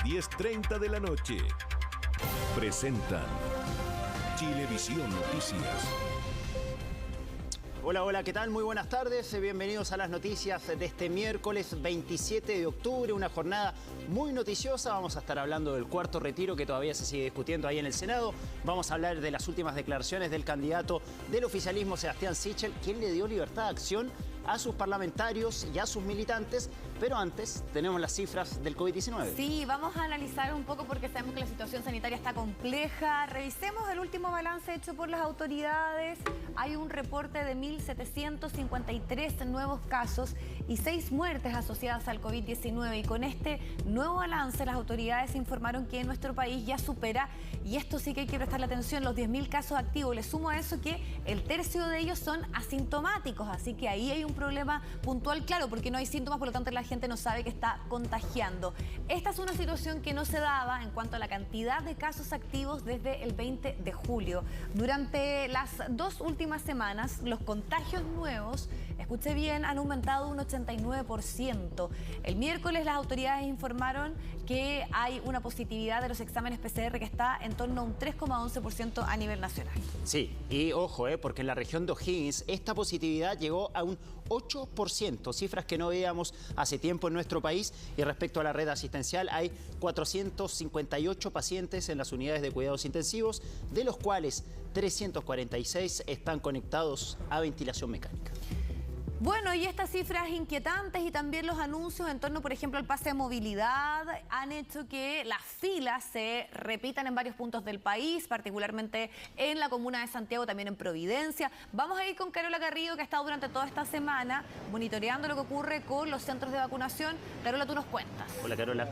10:30 de la noche. Presentan Chilevisión Noticias. Hola, hola, ¿qué tal? Muy buenas tardes, bienvenidos a las noticias de este miércoles 27 de octubre, una jornada muy noticiosa. Vamos a estar hablando del cuarto retiro que todavía se sigue discutiendo ahí en el Senado. Vamos a hablar de las últimas declaraciones del candidato del oficialismo, Sebastián Sichel, quien le dio libertad de acción a sus parlamentarios y a sus militantes. Pero antes tenemos las cifras del COVID-19. Sí, vamos a analizar un poco porque sabemos que la situación sanitaria está compleja. Revisemos el último balance hecho por las autoridades. Hay un reporte de 1.753 nuevos casos y 6 muertes asociadas al COVID-19. Y con este nuevo balance, las autoridades informaron que en nuestro país ya supera, y esto sí que hay que prestarle atención, los 10.000 casos activos. Le sumo a eso que el tercio de ellos son asintomáticos, así que ahí hay un problema puntual, claro, porque no hay síntomas, por lo tanto la gente no sabe que está contagiando. Esta es una situación que no se daba en cuanto a la cantidad de casos activos desde el 20 de julio. Durante las 2 últimas semanas, los contagios nuevos, escuché bien, han aumentado un 89%. El miércoles las autoridades informaron que hay una positividad de los exámenes PCR que está en torno a un 3,11% a nivel nacional. Sí, y ojo, porque en la región de O'Higgins esta positividad llegó a un 8%, cifras que no veíamos hace tiempo en nuestro país. Y respecto a la red asistencial, hay 458 pacientes en las unidades de cuidados intensivos, de los cuales 346 están conectados a ventilación mecánica. Bueno, y estas cifras inquietantes y también los anuncios en torno, por ejemplo, al pase de movilidad han hecho que las filas se repitan en varios puntos del país, particularmente en la comuna de Santiago, también en Providencia. Vamos a ir con Carola Carrillo, que ha estado durante toda esta semana monitoreando lo que ocurre con los centros de vacunación. Carola, tú nos cuentas. Hola, Carola.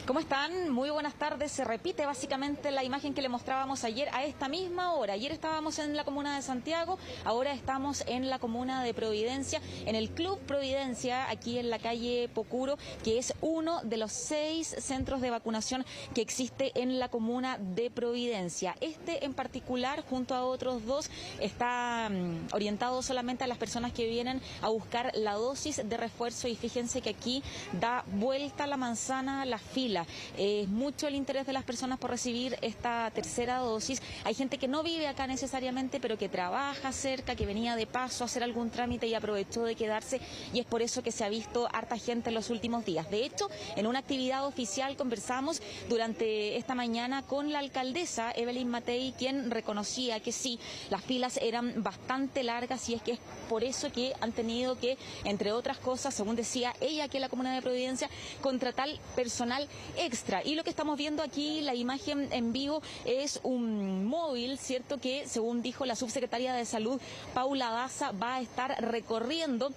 ¿Cómo están? Muy buenas tardes. Se repite básicamente la imagen que le mostrábamos ayer a esta misma hora. Ayer estábamos en la comuna de Santiago, ahora estamos en la comuna de Providencia, en el Club Providencia, aquí en la calle Pocuro, que es uno de los 6 centros de vacunación que existe en la comuna de Providencia. Este en particular, junto a otros 2, está orientado solamente a las personas que vienen a buscar la dosis de refuerzo, y fíjense que aquí da vuelta la manzana la fila. Es mucho el interés de las personas por recibir esta tercera dosis. Hay gente que no vive acá necesariamente, pero que trabaja cerca, que venía de paso a hacer algún trámite y aprovechó de quedarse, y es por eso que se ha visto harta gente en los últimos días. De hecho, en una actividad oficial conversamos durante esta mañana con la alcaldesa Evelyn Matei, quien reconocía que sí, las filas eran bastante largas, y es que es por eso que han tenido que, entre otras cosas, según decía ella, aquí en la comuna de Providencia, contratar personal extra. Y lo que estamos viendo aquí, la imagen en vivo, es un móvil, ¿cierto?, que según dijo la subsecretaria de Salud, Paula Daza, va a estar recorriendo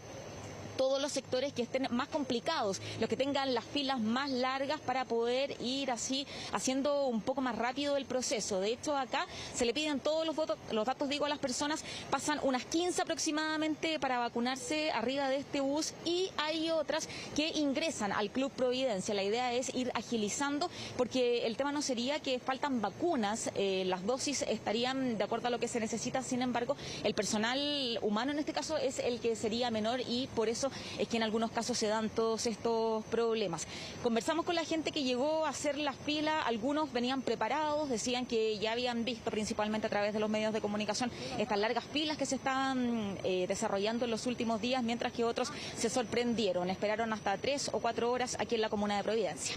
todos los sectores que estén más complicados, los que tengan las filas más largas, para poder ir así haciendo un poco más rápido el proceso. De hecho, acá se le piden todos los datos, digo, a las personas. Pasan unas 15 aproximadamente para vacunarse arriba de este bus, y hay otras que ingresan al Club Providencia. La idea es ir agilizando, porque el tema no sería que faltan vacunas, las dosis estarían de acuerdo a lo que se necesita. Sin embargo, el personal humano en este caso es el que sería menor, y por eso es que en algunos casos se dan todos estos problemas. Conversamos con la gente que llegó a hacer la fila. Algunos venían preparados, decían que ya habían visto, principalmente a través de los medios de comunicación, estas largas filas que se estaban desarrollando en los últimos días, mientras que otros se sorprendieron, esperaron hasta 3 o 4 horas aquí en la comuna de Providencia.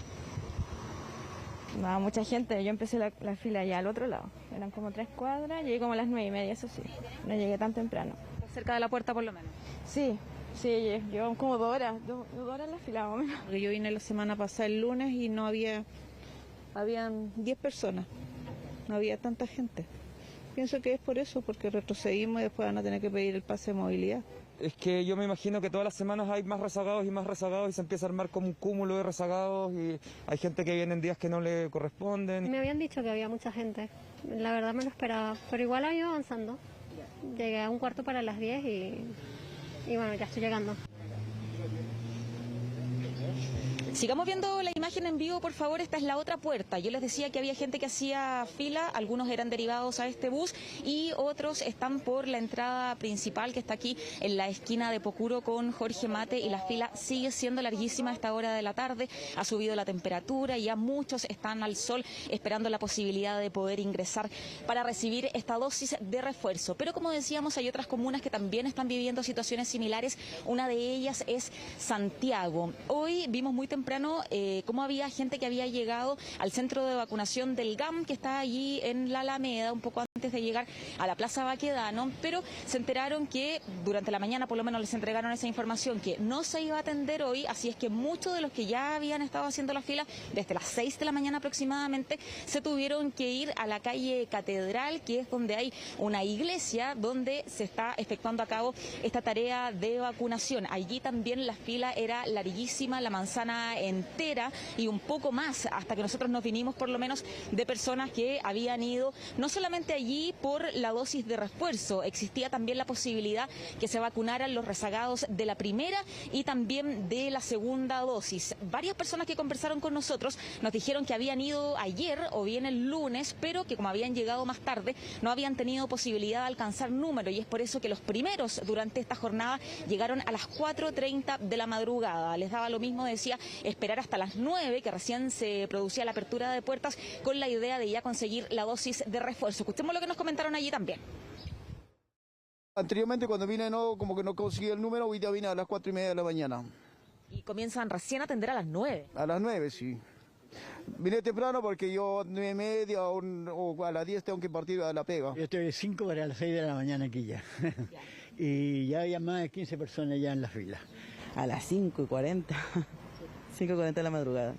No, mucha gente. Yo empecé la fila allá al otro lado. Eran como 3 cuadras, llegué como a las 9:30, eso sí. No llegué tan temprano. Cerca de la puerta por lo menos. Sí, llevamos como 2 horas, 2 horas en la fila más o menos. Yo vine la semana pasada el lunes y no habían 10 personas, no había tanta gente. Pienso que es por eso, porque retrocedimos y después van a tener que pedir el pase de movilidad. Es que yo me imagino que todas las semanas hay más rezagados y se empieza a armar como un cúmulo de rezagados, y hay gente que viene en días que no le corresponden. Me habían dicho que había mucha gente, la verdad me lo esperaba, pero igual ha ido avanzando. Llegué a 1:15 y bueno, ya estoy llegando. Sigamos viendo la imagen en vivo, por favor. Esta es la otra puerta. Yo les decía que había gente que hacía fila, algunos eran derivados a este bus y otros están por la entrada principal que está aquí en la esquina de Pocuro con Jorge Mate, y la fila sigue siendo larguísima a esta hora de la tarde. Ha subido la temperatura y ya muchos están al sol esperando la posibilidad de poder ingresar para recibir esta dosis de refuerzo. Pero como decíamos, hay otras comunas que también están viviendo situaciones similares. Una de ellas es Santiago. Hoy vimos muy temprano cómo había gente que había llegado al centro de vacunación del GAM, que está allí en la Alameda, un poco antes de llegar a la Plaza Baquedano, pero se enteraron que durante la mañana por lo menos les entregaron esa información que no se iba a atender hoy, así es que muchos de los que ya habían estado haciendo la fila desde las 6 de la mañana aproximadamente se tuvieron que ir a la calle Catedral, que es donde hay una iglesia donde se está efectuando a cabo esta tarea de vacunación. Allí también la fila era larguísima, la manzana entera y un poco más, hasta que nosotros nos vinimos por lo menos de personas que habían ido no solamente allí por la dosis de refuerzo, existía también la posibilidad que se vacunaran los rezagados de la primera y también de la segunda dosis. Varias personas que conversaron con nosotros nos dijeron que habían ido ayer o bien el lunes, pero que como habían llegado más tarde no habían tenido posibilidad de alcanzar número, y es por eso que los primeros durante esta jornada llegaron a las 4:30 de la madrugada. Les daba lo mismo, decía, esperar hasta las 9, que recién se producía la apertura de puertas, con la idea de ya conseguir la dosis de refuerzo. Escuchemos lo que nos comentaron allí también. Anteriormente cuando vine como que no conseguí el número, hoy día vine a las 4:30 de la mañana. Y comienzan recién a atender a las 9. A las 9, sí. Vine temprano porque yo a 9:30 o a las 10 tengo que partir a la pega. Yo estoy de 5 para las 6 de la mañana aquí ya. Y ya había más de 15 personas ya en la fila. A las 5:40. 5:40 de la madrugada.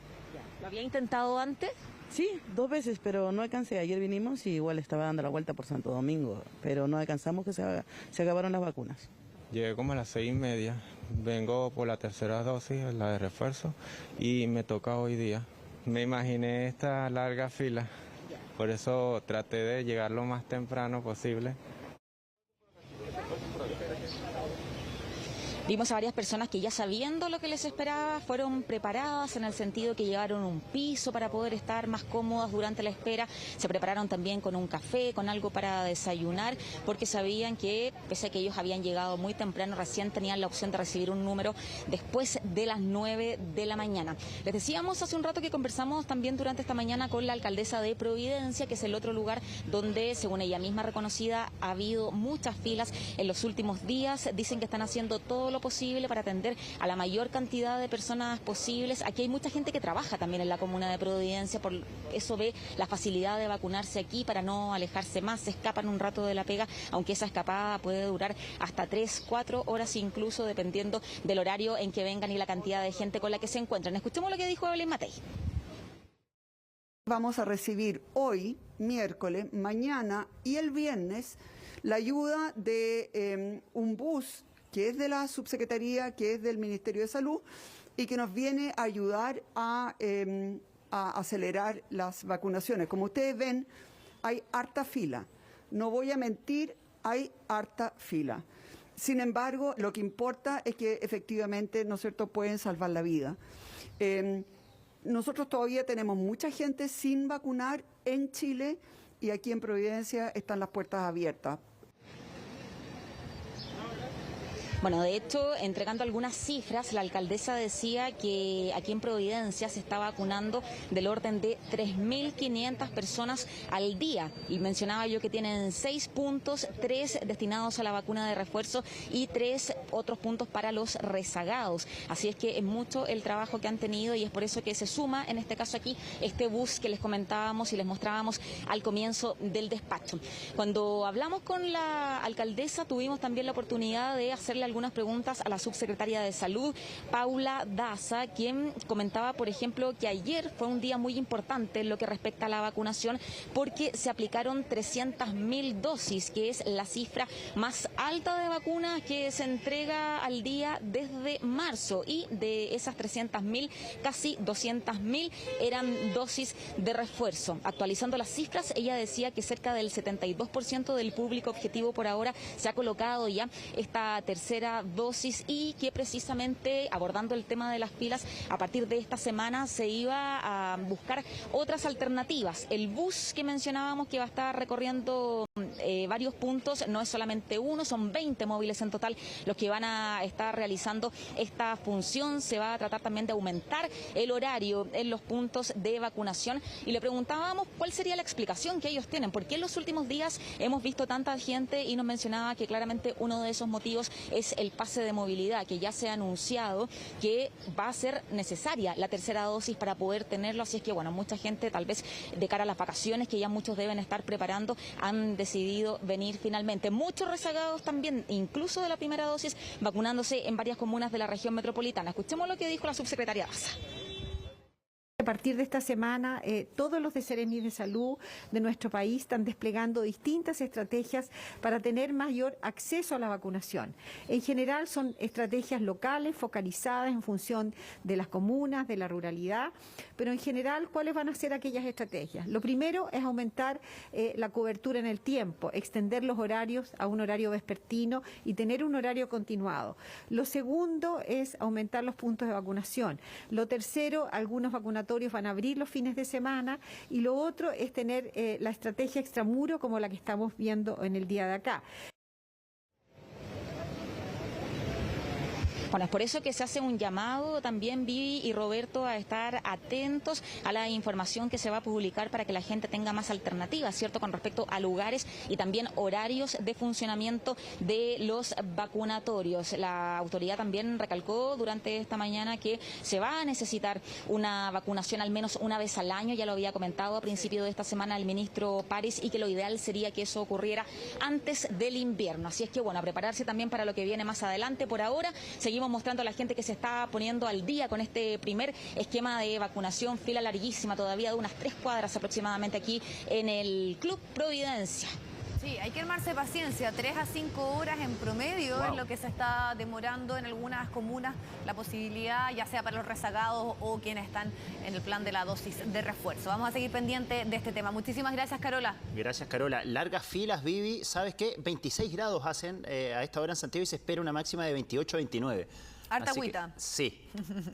¿Lo había intentado antes? Sí, 2 veces, pero no alcancé. Ayer vinimos y igual estaba dando la vuelta por Santo Domingo, pero no alcanzamos, que se acabaron las vacunas. Llegué como a las 6:30, vengo por la tercera dosis, la de refuerzo, y me toca hoy día. Me imaginé esta larga fila, por eso traté de llegar lo más temprano posible. Vimos a varias personas que ya sabiendo lo que les esperaba fueron preparadas, en el sentido que llevaron un piso para poder estar más cómodas durante la espera. Se prepararon también con un café, con algo para desayunar, porque sabían que pese a que ellos habían llegado muy temprano, recién tenían la opción de recibir un número después de las 9 de la mañana. Les decíamos hace un rato que conversamos también durante esta mañana con la alcaldesa de Providencia, que es el otro lugar donde, según ella misma reconocida, ha habido muchas filas en los últimos días. Dicen que están haciendo todo lo posible para atender a la mayor cantidad de personas posibles. Aquí hay mucha gente que trabaja también en la comuna de Providencia, por eso ve la facilidad de vacunarse aquí para no alejarse más. Se escapan un rato de la pega, aunque esa escapada puede durar hasta 3-4 horas incluso, dependiendo del horario en que vengan y la cantidad de gente con la que se encuentran. Escuchemos lo que dijo Evelyn Matei. Vamos a recibir hoy, miércoles, mañana y el viernes la ayuda de un bus que es de la subsecretaría, que es del Ministerio de Salud y que nos viene a ayudar a acelerar las vacunaciones. Como ustedes ven, hay harta fila. No voy a mentir, hay harta fila. Sin embargo, lo que importa es que efectivamente, ¿no es cierto?, pueden salvar la vida. Nosotros todavía tenemos mucha gente sin vacunar en Chile y aquí en Providencia están las puertas abiertas. Bueno, de hecho, entregando algunas cifras, la alcaldesa decía que aquí en Providencia se está vacunando del orden de 3.500 personas al día. Y mencionaba yo que tienen 6 puntos, 3 destinados a la vacuna de refuerzo y 3 otros puntos para los rezagados. Así es que es mucho el trabajo que han tenido y es por eso que se suma, en este caso aquí, este bus que les comentábamos y les mostrábamos al comienzo del despacho. Cuando hablamos con la alcaldesa, tuvimos también la oportunidad de hacerle algunas preguntas a la subsecretaria de Salud, Paula Daza, quien comentaba, por ejemplo, que ayer fue un día muy importante en lo que respecta a la vacunación porque se aplicaron 300.000 dosis, que es la cifra más alta de vacunas que se entrega al día desde marzo, y de esas 300.000, casi 200.000 eran dosis de refuerzo. Actualizando las cifras, ella decía que cerca del 72% del público objetivo por ahora se ha colocado ya esta tercera tercera dosis y que precisamente abordando el tema de las filas, a partir de esta semana se iba a buscar otras alternativas. El bus que mencionábamos que va a estar recorriendo varios puntos, no es solamente uno, son 20 móviles en total los que van a estar realizando esta función. Se va a tratar también de aumentar el horario en los puntos de vacunación y le preguntábamos cuál sería la explicación que ellos tienen, porque en los últimos días hemos visto tanta gente y nos mencionaba que claramente uno de esos motivos es el pase de movilidad, que ya se ha anunciado que va a ser necesaria la tercera dosis para poder tenerlo, así es que bueno, mucha gente tal vez de cara a las vacaciones que ya muchos deben estar preparando han decidido venir finalmente. Muchos rezagados también, incluso de la primera dosis, vacunándose en varias comunas de la región metropolitana. Escuchemos lo que dijo la subsecretaria Daza. A partir de esta semana, todos los de Seremi de Salud de nuestro país están desplegando distintas estrategias para tener mayor acceso a la vacunación. En general son estrategias locales, focalizadas en función de las comunas, de la ruralidad, pero en general, ¿cuáles van a ser aquellas estrategias? Lo primero es aumentar la cobertura en el tiempo, extender los horarios a un horario vespertino y tener un horario continuado. Lo segundo es aumentar los puntos de vacunación. Lo tercero, algunos vacunatorios van a abrir los fines de semana y lo otro es tener la estrategia extramuro como la que estamos viendo en el día de acá. Bueno, es por eso que se hace un llamado también, Vivi y Roberto, a estar atentos a la información que se va a publicar para que la gente tenga más alternativas, ¿cierto?, con respecto a lugares y también horarios de funcionamiento de los vacunatorios. La autoridad también recalcó durante esta mañana que se va a necesitar una vacunación al menos una vez al año, ya lo había comentado a principio de esta semana el ministro París, y que lo ideal sería que eso ocurriera antes del invierno. Así es que, bueno, a prepararse también para lo que viene más adelante. Por ahora, seguimos mostrando a la gente que se está poniendo al día con este primer esquema de vacunación, fila larguísima todavía de unas 3 cuadras aproximadamente aquí en el Club Providencia. Sí, hay que armarse paciencia, 3 a 5 horas en promedio es lo que se está demorando en algunas comunas, la posibilidad ya sea para los rezagados o quienes están en el plan de la dosis de refuerzo. Vamos a seguir pendiente de este tema. Muchísimas gracias, Carola. Gracias, Carola. Largas filas, Vivi. ¿Sabes qué? 26 grados hacen a esta hora en Santiago y se espera una máxima de 28 a 29. Harta agüita. Sí,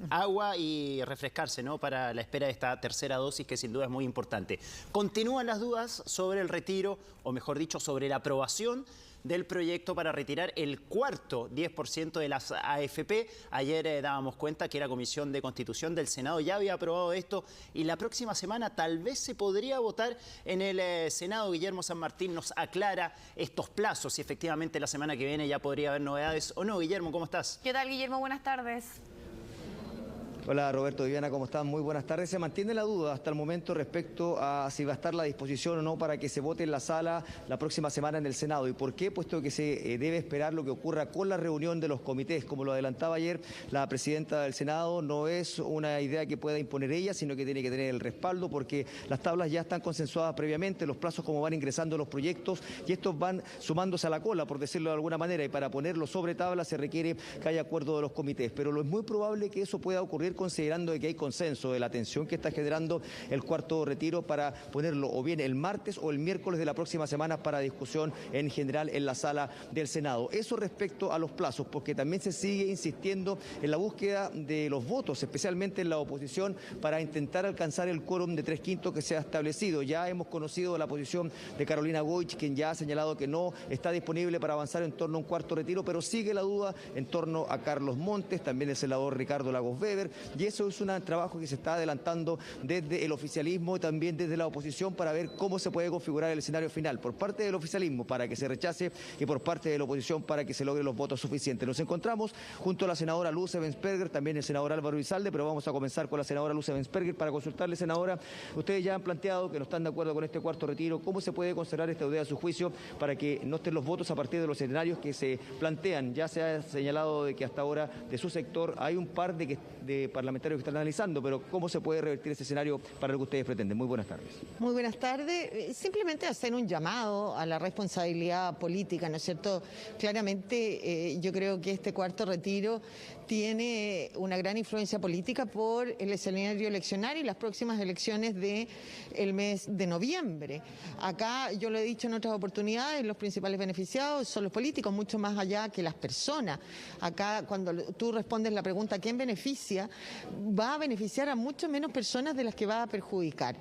agua y refrescarse, ¿no?, para la espera de esta tercera dosis que sin duda es muy importante. Continúan las dudas sobre el retiro, o mejor dicho, sobre la aprobación del proyecto para retirar el cuarto 10% de las AFP. Ayer dábamos cuenta que la Comisión de Constitución del Senado ya había aprobado esto y la próxima semana tal vez se podría votar en el Senado. Guillermo San Martín nos aclara estos plazos, si efectivamente la semana que viene ya podría haber novedades o no. Guillermo, ¿cómo estás? ¿Qué tal, Guillermo? Buenas tardes. Hola Roberto, Viviana, ¿cómo están? Muy buenas tardes. Se mantiene la duda hasta el momento respecto a si va a estar la disposición o no para que se vote en la sala la próxima semana en el Senado. ¿Y por qué? Puesto que se debe esperar lo que ocurra con la reunión de los comités. Como lo adelantaba ayer la presidenta del Senado, no es una idea que pueda imponer ella, sino que tiene que tener el respaldo porque las tablas ya están consensuadas previamente, los plazos como van ingresando los proyectos y estos van sumándose a la cola, por decirlo de alguna manera, y para ponerlo sobre tabla se requiere que haya acuerdo de los comités. Pero lo es muy probable que eso pueda ocurrir considerando que hay consenso de la tensión que está generando el cuarto retiro para ponerlo o bien el martes o el miércoles de la próxima semana para discusión en general en la sala del Senado. Eso respecto a los plazos, porque también se sigue insistiendo en la búsqueda de los votos, especialmente en la oposición, para intentar alcanzar el quórum de 3/5 que se ha establecido. Ya hemos conocido la posición de Carolina Goich, quien ya ha señalado que no está disponible para avanzar en torno a un cuarto retiro, pero sigue la duda en torno a Carlos Montes, también el senador Ricardo Lagos Weber, y eso es un trabajo que se está adelantando desde el oficialismo y también desde la oposición para ver cómo se puede configurar el escenario final por parte del oficialismo para que se rechace y por parte de la oposición para que se logren los votos suficientes. Nos encontramos junto a la senadora Luz Ebensperger, también el senador Álvaro Izalde, pero vamos a comenzar con la senadora Luz Ebensperger para consultarle, senadora, ustedes ya han planteado que no están de acuerdo con este cuarto retiro. ¿Cómo se puede considerar esta idea a su juicio para que no estén los votos a partir de los escenarios que se plantean? Ya se ha señalado de que hasta ahora de su sector hay un par de parlamentarios que están analizando, pero ¿cómo se puede revertir ese escenario para lo que ustedes pretenden? Muy buenas tardes. Muy buenas tardes. Simplemente hacer un llamado a la responsabilidad política, ¿no es cierto? Claramente yo creo que este cuarto retiro tiene una gran influencia política por el escenario eleccionario y las próximas elecciones del mes de noviembre. Acá, yo lo he dicho en otras oportunidades, los principales beneficiados son los políticos, mucho más allá que las personas. Acá, cuando tú respondes la pregunta ¿quién beneficia?, va a beneficiar a mucho menos personas de las que va a perjudicar.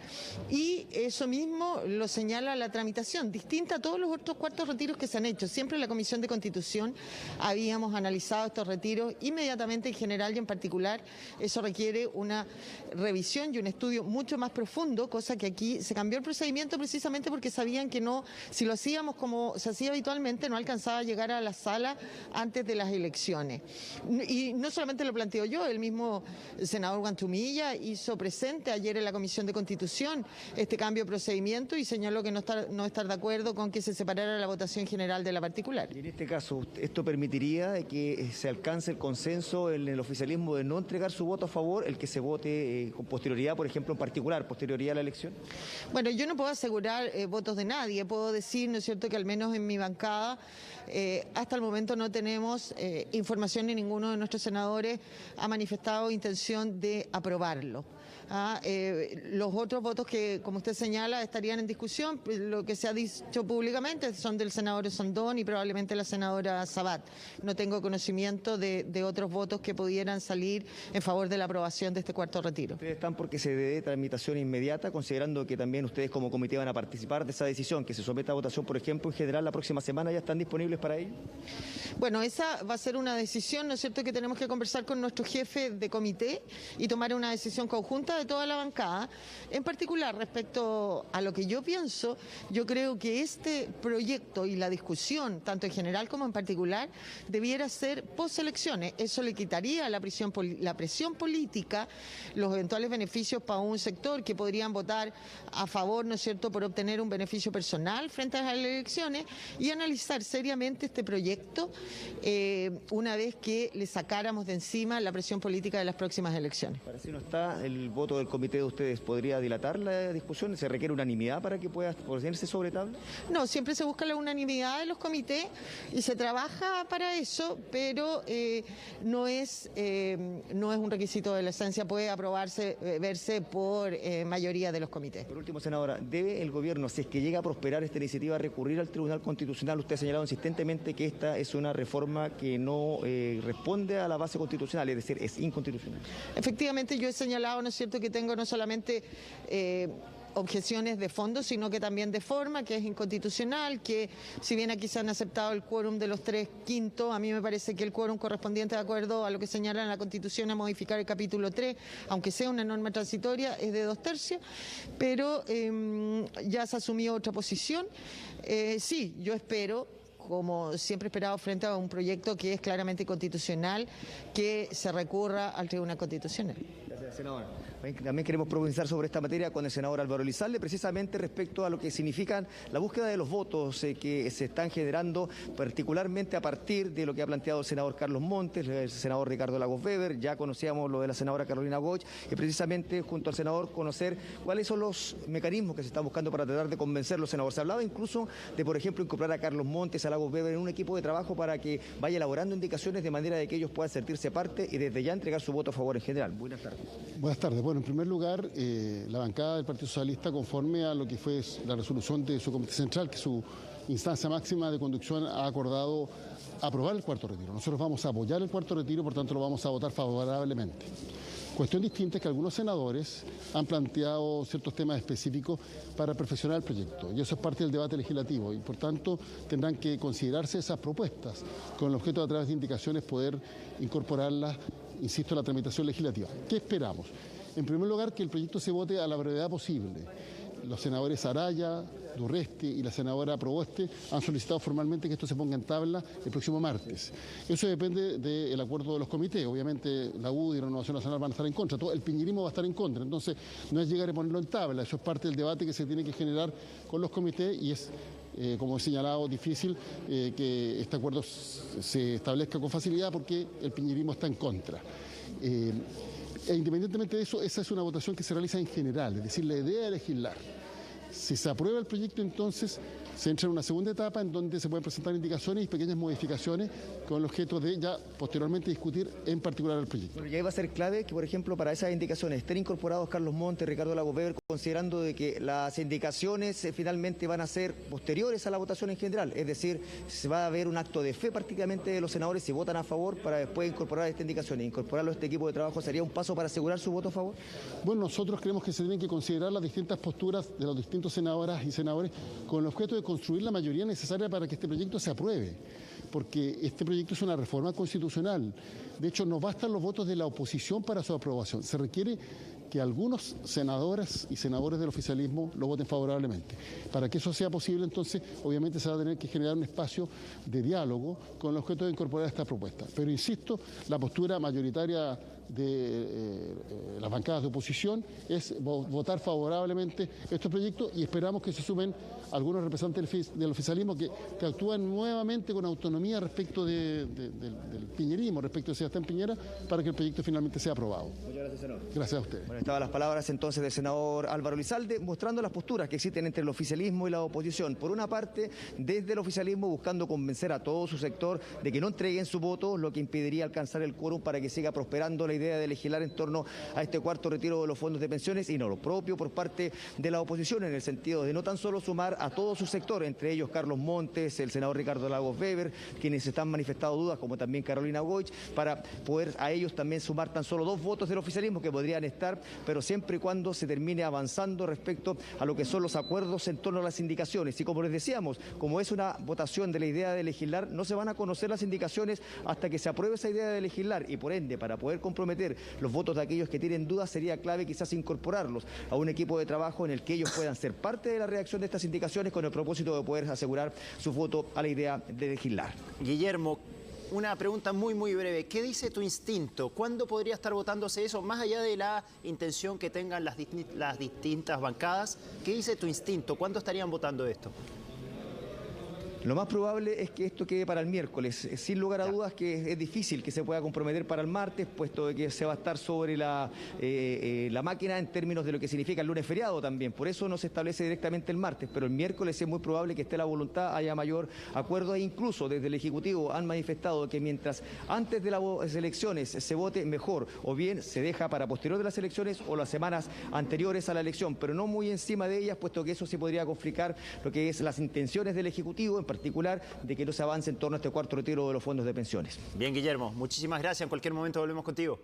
Y eso mismo lo señala la tramitación, distinta a todos los otros cuartos retiros que se han hecho. Siempre en la Comisión de Constitución habíamos analizado estos retiros inmediatamente en general y en particular. Eso requiere una revisión y un estudio mucho más profundo, cosa que aquí se cambió el procedimiento precisamente porque sabían que no, si lo hacíamos como se hacía habitualmente, no alcanzaba a llegar a la sala antes de las elecciones. Y no solamente lo planteo yo, el mismo senador Guantumilla hizo presente ayer en la Comisión de Constitución este cambio de procedimiento y señaló que no estar de acuerdo con que se separara la votación general de la particular. Y en este caso, ¿esto permitiría que se alcance el consenso en el oficialismo de no entregar su voto a favor, el que se vote con posterioridad, por ejemplo, en particular, posterioridad a la elección? Bueno, yo no puedo asegurar votos de nadie, puedo decir, ¿no es cierto?, que al menos en mi bancada hasta el momento no tenemos información ni ninguno de nuestros senadores ha manifestado intención de aprobarlo. Los otros votos que, como usted señala, estarían en discusión, lo que se ha dicho públicamente son del senador Sondón y probablemente la senadora Sabat. No tengo conocimiento de otros votos que pudieran salir en favor de la aprobación de este cuarto retiro. ¿Ustedes están porque se dé tramitación inmediata, considerando que también ustedes como comité van a participar de esa decisión, que se someta a votación, por ejemplo, en general la próxima semana? ¿Ya están disponibles para ello? Bueno, esa va a ser una decisión, ¿no es cierto?, que tenemos que conversar con nuestro jefe de comité y tomar una decisión conjunta de toda la bancada. En particular, respecto a lo que yo pienso, yo creo que este proyecto y la discusión, tanto en general como en particular, debiera ser postelecciones. Eso le quitaría la presión política, los eventuales beneficios para un sector que podrían votar a favor, ¿no es cierto?, por obtener un beneficio personal frente a las elecciones, y analizar seriamente este proyecto una vez que le sacáramos de encima la presión política de las próximas elecciones. Para si no está el voto del comité de ustedes, ¿podría dilatar la discusión? ¿Se requiere unanimidad para que pueda ponerse sobre tabla? No, siempre se busca la unanimidad de los comités y se trabaja para eso, pero no es un requisito de la esencia, puede aprobarse, verse por mayoría de los comités. Por último, senadora, ¿debe el gobierno, si es que llega a prosperar esta iniciativa, recurrir al Tribunal Constitucional? Usted ha señalado insistentemente que esta es una reforma que no responde a la base constitucional, es decir, es inconstitucional. Efectivamente, yo he señalado, ¿no es cierto?, que tengo no solamente objeciones de fondo, sino que también de forma, que es inconstitucional, que si bien aquí se han aceptado el quórum de los 3/5, a mí me parece que el quórum correspondiente, de acuerdo a lo que señala en la Constitución a modificar el capítulo 3, aunque sea una norma transitoria, es de 2/3, pero ya se asumió otra posición. Sí, yo espero, como siempre he esperado frente a un proyecto que es claramente inconstitucional, que se recurra al Tribunal Constitucional. Gracias, senadora. También queremos profundizar sobre esta materia con el senador Álvaro Elizalde, precisamente respecto a lo que significan la búsqueda de los votos que se están generando, particularmente a partir de lo que ha planteado el senador Carlos Montes, el senador Ricardo Lagos Weber. Ya conocíamos lo de la senadora Carolina Goich, y precisamente junto al senador conocer cuáles son los mecanismos que se están buscando para tratar de convencerlos, senador. Se hablaba incluso de, por ejemplo, incorporar a Carlos Montes, a Lagos Weber en un equipo de trabajo para que vaya elaborando indicaciones de manera de que ellos puedan sentirse parte y desde ya entregar su voto a favor en general. Buenas tardes. Buenas tardes. Bueno, en primer lugar, la bancada del Partido Socialista, conforme a lo que fue la resolución de su Comité Central, que su instancia máxima de conducción ha acordado aprobar el cuarto retiro. Nosotros vamos a apoyar el cuarto retiro, por tanto lo vamos a votar favorablemente. Cuestión distinta es que algunos senadores han planteado ciertos temas específicos para perfeccionar el proyecto, y eso es parte del debate legislativo, y por tanto tendrán que considerarse esas propuestas con el objeto de, a través de indicaciones, poder incorporarlas, insisto, en la tramitación legislativa. ¿Qué esperamos? En primer lugar, que el proyecto se vote a la brevedad posible. Los senadores Araya, Durresti y la senadora Proboste han solicitado formalmente que esto se ponga en tabla el próximo martes. Eso depende del acuerdo de los comités. Obviamente la UDI y Renovación Nacional van a estar en contra, todo el piñerismo va a estar en contra. Entonces no es llegar y ponerlo en tabla, eso es parte del debate que se tiene que generar con los comités, y es, como he señalado, difícil que este acuerdo se establezca con facilidad porque el piñerismo está en contra. E independientemente de eso, esa es una votación que se realiza en general, es decir, la idea de legislar. Si se aprueba el proyecto, entonces se entra en una segunda etapa en donde se pueden presentar indicaciones y pequeñas modificaciones con el objeto de ya posteriormente discutir en particular el proyecto. Bueno, y ahí va a ser clave que, por ejemplo, para esas indicaciones estén incorporados Carlos Montes, Ricardo Lagos Weber, considerando de que las indicaciones finalmente van a ser posteriores a la votación en general, es decir, se va a haber un acto de fe prácticamente de los senadores si votan a favor para después incorporar estas indicaciones. Incorporarlo a este equipo de trabajo sería un paso para asegurar su voto a favor. Bueno, nosotros creemos que se tienen que considerar las distintas posturas de los distintos senadoras y senadores con el objeto de construir la mayoría necesaria para que este proyecto se apruebe, porque este proyecto es una reforma constitucional. De hecho, no bastan los votos de la oposición para su aprobación, se requiere que algunos senadoras y senadores del oficialismo lo voten favorablemente. Para que eso sea posible, entonces, obviamente se va a tener que generar un espacio de diálogo con el objeto de incorporar esta propuesta. Pero insisto, la postura mayoritaria de las bancadas de oposición es votar favorablemente estos proyectos y esperamos que se sumen algunos representantes del oficialismo que actúan nuevamente con autonomía respecto del piñerismo, respecto de Sebastián Piñera, para que el proyecto finalmente sea aprobado. Muchas gracias, senador. Gracias a ustedes. Bueno, estaban las palabras entonces del senador Álvaro Elizalde mostrando las posturas que existen entre el oficialismo y la oposición. Por una parte, desde el oficialismo buscando convencer a todo su sector de que no entreguen su voto, lo que impediría alcanzar el quórum para que siga prosperando la idea de legislar en torno a este cuarto retiro de los fondos de pensiones, y no lo propio por parte de la oposición, en el sentido de no tan solo sumar a todo su sector, entre ellos Carlos Montes, el senador Ricardo Lagos Weber, quienes están manifestando dudas, como también Carolina Goich, para poder a ellos también sumar tan solo 2 votos del oficialismo que podrían estar, pero siempre y cuando se termine avanzando respecto a lo que son los acuerdos en torno a las indicaciones. Y como les decíamos, como es una votación de la idea de legislar, no se van a conocer las indicaciones hasta que se apruebe esa idea de legislar, y por ende, para poder comprometer los votos de aquellos que tienen dudas, sería clave quizás incorporarlos a un equipo de trabajo en el que ellos puedan ser parte de la redacción de estas indicaciones con el propósito de poder asegurar su voto a la idea de legislar. Guillermo, una pregunta muy breve. ¿Qué dice tu instinto? ¿Cuándo podría estar votándose eso? Más allá de la intención que tengan las distintas bancadas, ¿qué dice tu instinto? ¿Cuándo estarían votando esto? Lo más probable es que esto quede para el miércoles. Sin lugar a dudas que es difícil que se pueda comprometer para el martes, puesto de que se va a estar sobre la máquina en términos de lo que significa el lunes feriado también. Por eso no se establece directamente el martes, pero el miércoles es muy probable que esté la voluntad, haya mayor acuerdo, e incluso desde el Ejecutivo han manifestado que mientras antes de las elecciones se vote mejor, o bien se deja para posterior de las elecciones o las semanas anteriores a la elección, pero no muy encima de ellas, puesto que eso sí podría conflicar lo que es las intenciones del Ejecutivo, en particular de que no se avance en torno a este cuarto retiro de los fondos de pensiones. Bien, Guillermo, muchísimas gracias. En cualquier momento volvemos contigo.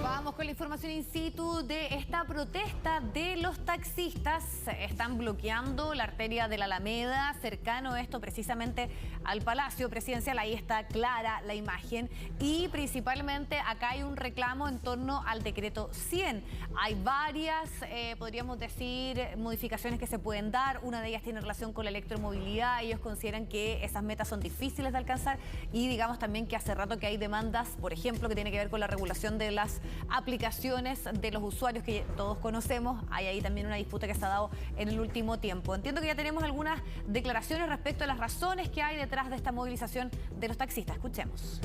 Vamos con la información in situ de esta protesta de los taxistas. Están bloqueando la arteria de la Alameda, cercano esto precisamente al Palacio Presidencial. Ahí está clara la imagen. Y principalmente acá hay un reclamo en torno al decreto 100. Hay varias, podríamos decir, modificaciones que se pueden dar. Una de ellas tiene relación con la electromovilidad. Ellos consideran que esas metas son difíciles de alcanzar. Y digamos también que hace rato que hay demandas, por ejemplo, que tiene que ver con la regulación de las aplicaciones de los usuarios que todos conocemos. Hay ahí también una disputa que se ha dado en el último tiempo. Entiendo que ya tenemos algunas declaraciones respecto a las razones que hay detrás de esta movilización de los taxistas. Escuchemos.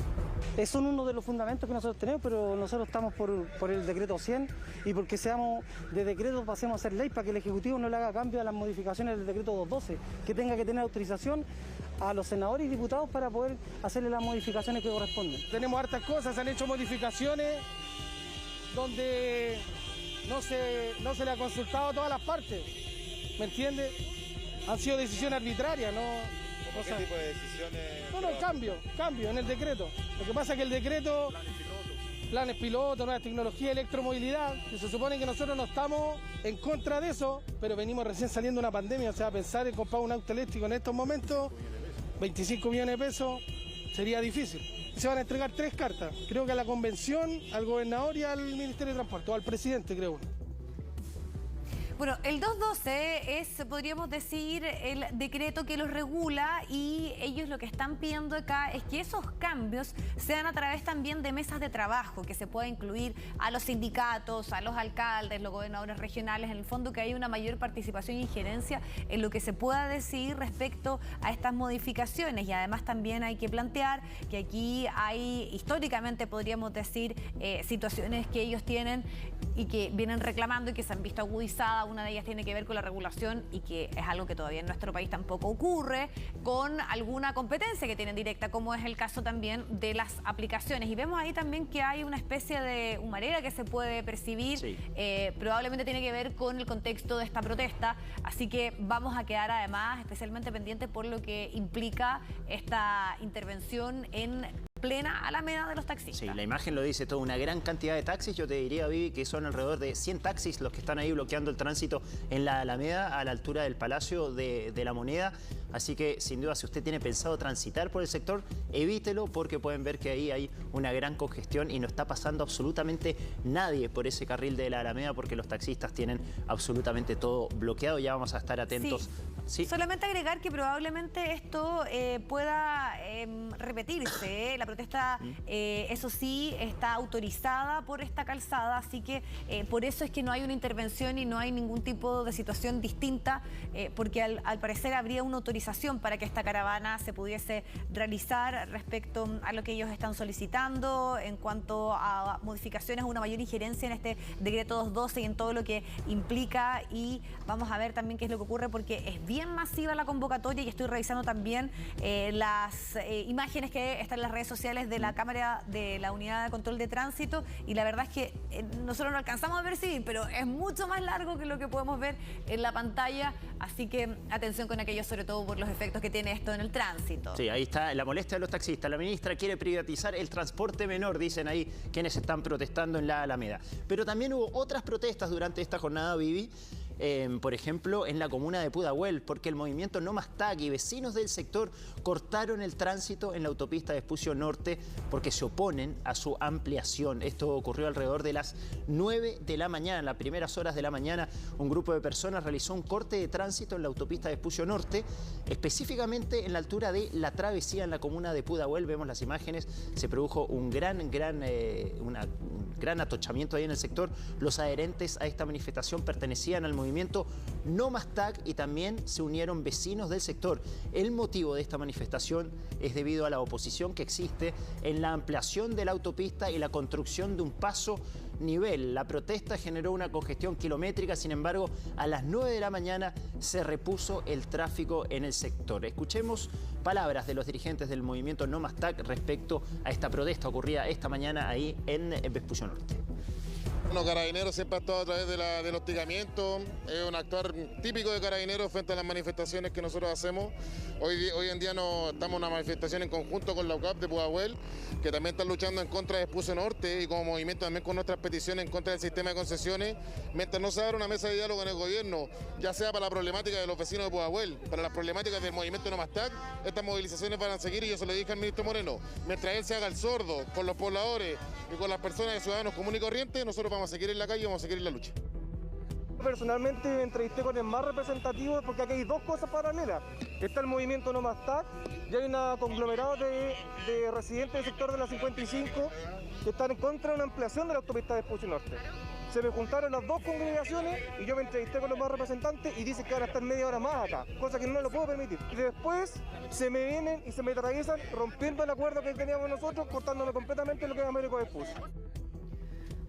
Son uno de los fundamentos que nosotros tenemos, pero nosotros estamos por el decreto 100 y porque seamos de decreto pasemos a ser ley, para que el Ejecutivo no le haga cambio a las modificaciones del decreto 212, que tenga que tener autorización a los senadores y diputados para poder hacerle las modificaciones que corresponden. Tenemos hartas cosas, se han hecho modificaciones donde no se le ha consultado a todas las partes, ¿me entiende? Han sido decisiones arbitrarias, ¿no? ¿Qué tipo de decisiones? Cambio en el decreto. Lo que pasa es que el decreto, planes pilotos, nuevas tecnologías, electromovilidad, que se supone que nosotros no estamos en contra de eso, pero venimos recién saliendo de una pandemia, o sea, pensar en comprar un auto eléctrico en estos momentos, 25 millones de pesos, sería difícil. Se van a entregar 3 cartas, creo que a la convención, al gobernador y al Ministerio de Transporte, o al presidente, creo. Bueno, el 212 es, podríamos decir, el decreto que los regula y ellos lo que están pidiendo acá es que esos cambios sean a través también de mesas de trabajo, que se pueda incluir a los sindicatos, a los alcaldes, los gobernadores regionales, en el fondo que haya una mayor participación e injerencia en lo que se pueda decidir respecto a estas modificaciones. Y además también hay que plantear que aquí hay, históricamente podríamos decir, situaciones que ellos tienen y que vienen reclamando y que se han visto agudizadas. Una de ellas tiene que ver con la regulación y que es algo que todavía en nuestro país tampoco ocurre, con alguna competencia que tienen directa, como es el caso también de las aplicaciones. Y vemos ahí también que hay una especie de humareda que se puede percibir, sí. Probablemente tiene que ver con el contexto de esta protesta, así que vamos a quedar además especialmente pendientes por lo que implica esta intervención en plena Alameda de los taxistas. Sí, la imagen lo dice todo, una gran cantidad de taxis. Yo te diría, Vivi, que son alrededor de 100 taxis los que están ahí bloqueando el tránsito en la Alameda, a la altura del Palacio de la Moneda. Así que, sin duda, si usted tiene pensado transitar por el sector, evítelo, porque pueden ver que ahí hay una gran congestión y no está pasando absolutamente nadie por ese carril de la Alameda, porque los taxistas tienen absolutamente todo bloqueado. Ya vamos a estar atentos. Sí. Solamente agregar que probablemente esto pueda repetirse. La protesta, eso sí, está autorizada por esta calzada, así que por eso es que no hay una intervención y no hay ningún tipo de situación distinta, porque al parecer habría una autorización para que esta caravana se pudiese realizar respecto a lo que ellos están solicitando en cuanto a modificaciones, una mayor injerencia en este decreto 212 y en todo lo que implica. Y vamos a ver también qué es lo que ocurre, porque es bien masiva la convocatoria y estoy revisando también las imágenes que están en las redes sociales de la cámara de la unidad de control de tránsito, y la verdad es que nosotros no alcanzamos a percibir, pero es mucho más largo que lo que podemos ver en la pantalla, así que atención con aquello, sobre todo por los efectos que tiene esto en el tránsito. Sí, ahí está la molestia de los taxistas. La ministra quiere privatizar el transporte menor, dicen ahí quienes están protestando en la Alameda. Pero también hubo otras protestas durante esta jornada, Vivi. Por ejemplo, en la comuna de Pudahuel, porque el movimiento No Más TAC y vecinos del sector cortaron el tránsito en la autopista Vespucio Norte porque se oponen a su ampliación. Esto ocurrió alrededor de las 9 de la mañana. En las primeras horas de la mañana, un grupo de personas realizó un corte de tránsito en la autopista Vespucio Norte, específicamente en la altura de La Travesía, en la comuna de Pudahuel. Vemos las imágenes, se produjo un gran atochamiento ahí en el sector. Los adherentes a esta manifestación pertenecían al movimiento No Más TAC y también se unieron vecinos del sector. El motivo de esta manifestación es debido a la oposición que existe en la ampliación de la autopista y la construcción de un paso nivel. La protesta generó una congestión kilométrica, sin embargo, a las 9 de la mañana se repuso el tráfico en el sector. Escuchemos palabras de los dirigentes del movimiento No Más TAC respecto a esta protesta ocurrida esta mañana ahí en Vespucio Norte. Bueno, Carabineros siempre ha estado a través del hostigamiento, es un actuar típico de Carabineros frente a las manifestaciones que nosotros hacemos. Hoy en día estamos en una manifestación en conjunto con la UCAP de Pudahuel, que también están luchando en contra de Vespucio Norte, y como movimiento también con nuestras peticiones en contra del sistema de concesiones, mientras no se abra una mesa de diálogo en el gobierno, ya sea para la problemática de los vecinos de Pudahuel, para las problemáticas del movimiento No Más TAC, estas movilizaciones van a seguir, y yo se lo dije al ministro Moreno, mientras él se haga el sordo con los pobladores y con las personas y ciudadanos comunes y corrientes, nosotros vamos a seguir en la calle y vamos a seguir en la lucha. Personalmente me entrevisté con el más representativo, porque aquí hay dos cosas paralelas. Está el movimiento No Más TAC y hay un conglomerado de residentes del sector de la 55 que están en contra de una ampliación de la autopista de Vespucio Norte. Se me juntaron las dos congregaciones y yo me entrevisté con los más representantes y dicen que van a estar media hora más acá, cosa que no lo puedo permitir. Y después se me vienen y se me atraviesan rompiendo el acuerdo que teníamos nosotros, cortándome completamente lo que es Américo Vespucio.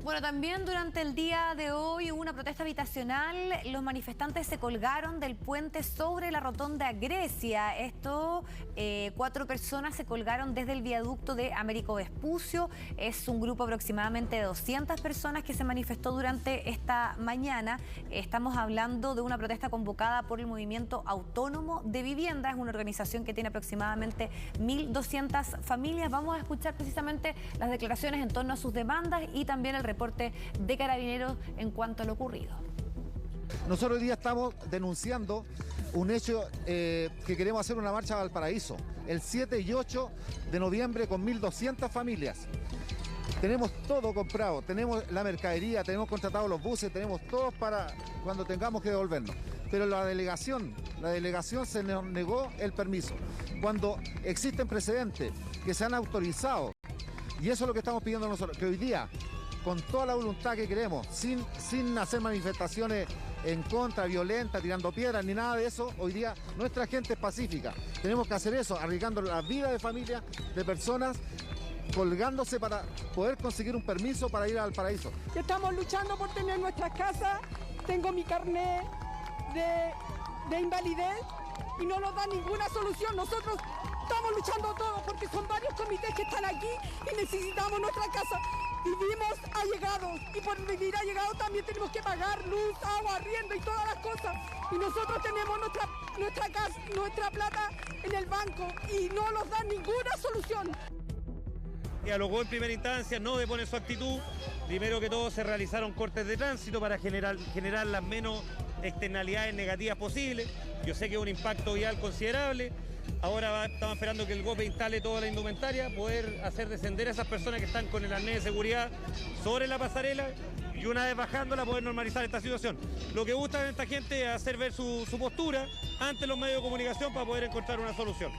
Bueno, también durante el día de hoy hubo una protesta habitacional. Los manifestantes se colgaron del puente sobre la rotonda Grecia. Esto, 4 personas se colgaron desde el viaducto de Américo Vespucio. Es un grupo aproximadamente de 200 personas que se manifestó durante esta mañana. Estamos hablando de una protesta convocada por el Movimiento Autónomo de Vivienda. Es una organización que tiene aproximadamente 1.200 familias. Vamos a escuchar precisamente las declaraciones en torno a sus demandas y también el reporte de Carabineros en cuanto a lo ocurrido. Nosotros hoy día estamos denunciando un hecho que queremos hacer una marcha a Valparaíso el 7 y 8 de noviembre con 1.200 familias. tenemos todo comprado, tenemos la mercadería, tenemos contratados los buses, tenemos todo para cuando tengamos que devolvernos. Pero la delegación se nos negó el permiso. Cuando existen precedentes que se han autorizado, y eso es lo que estamos pidiendo nosotros, que hoy día, con toda la voluntad que queremos, sin hacer manifestaciones en contra, violentas, tirando piedras, ni nada de eso, hoy día nuestra gente es pacífica. Tenemos que hacer eso, arriesgando la vida de familias, de personas, colgándose para poder conseguir un permiso para ir al paraíso. Estamos luchando por tener nuestras casas, tengo mi carnet de invalidez y no nos da ninguna solución. Nosotros estamos luchando todos porque son varios comités que están aquí y necesitamos nuestra casa. Vivimos allegados y por vivir allegados también tenemos que pagar luz, agua, arriendo y todas las cosas. Y nosotros tenemos nuestra casa, nuestra plata en el banco y no nos dan ninguna solución. Dialogó en primera instancia, no depone su actitud. Primero que todo se realizaron cortes de tránsito para generar las menos externalidades negativas posibles. Yo sé que es un impacto vial considerable. Ahora estamos esperando que el GOPE instale toda la indumentaria, poder hacer descender a esas personas que están con el arnés de seguridad sobre la pasarela y una vez bajándola poder normalizar esta situación. Lo que gusta de esta gente es hacer ver su postura ante los medios de comunicación para poder encontrar una solución.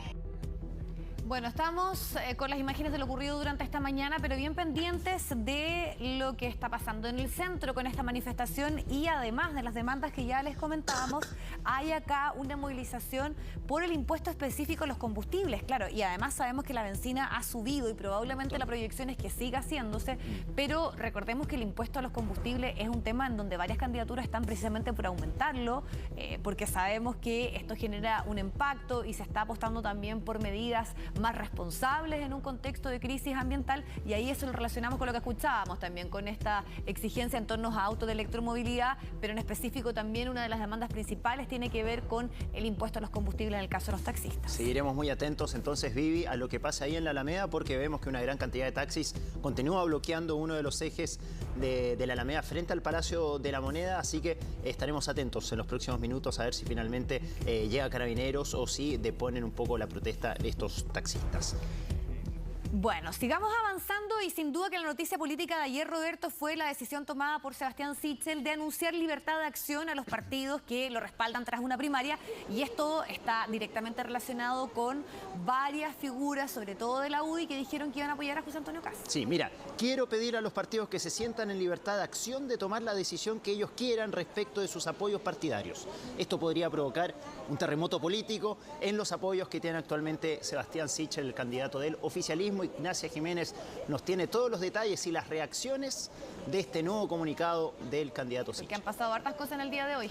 Bueno, estamos con las imágenes de lo ocurrido durante esta mañana, pero bien pendientes de lo que está pasando en el centro con esta manifestación y además de las demandas que ya les comentábamos, hay acá una movilización por el impuesto específico a los combustibles, claro, y además sabemos que la benzina ha subido y probablemente la proyección es que siga haciéndose, pero recordemos que el impuesto a los combustibles es un tema en donde varias candidaturas están precisamente por aumentarlo, porque sabemos que esto genera un impacto y se está apostando también por medidas más responsables en un contexto de crisis ambiental y ahí eso lo relacionamos con lo que escuchábamos también, con esta exigencia en torno a autos de electromovilidad, pero en específico también una de las demandas principales tiene que ver con el impuesto a los combustibles en el caso de los taxistas. Seguiremos muy atentos entonces, Vivi, a lo que pasa ahí en la Alameda porque vemos que una gran cantidad de taxis continúa bloqueando uno de los ejes de la Alameda frente al Palacio de la Moneda, así que estaremos atentos en los próximos minutos a ver si finalmente llega Carabineros o si deponen un poco la protesta de estos taxistas. Bueno, sigamos avanzando y sin duda que la noticia política de ayer, Roberto, fue la decisión tomada por Sebastián Sichel de anunciar libertad de acción a los partidos que lo respaldan tras una primaria y esto está directamente relacionado con varias figuras, sobre todo de la UDI, que dijeron que iban a apoyar a José Antonio Kast. Sí, mira, quiero pedir a los partidos que se sientan en libertad de acción de tomar la decisión que ellos quieran respecto de sus apoyos partidarios. Esto podría provocar un terremoto político en los apoyos que tiene actualmente Sebastián Sichel, el candidato del oficialismo. Ignacia Jiménez nos tiene todos los detalles y las reacciones de este nuevo comunicado del candidato Sichel. Porque han pasado hartas cosas en el día de hoy.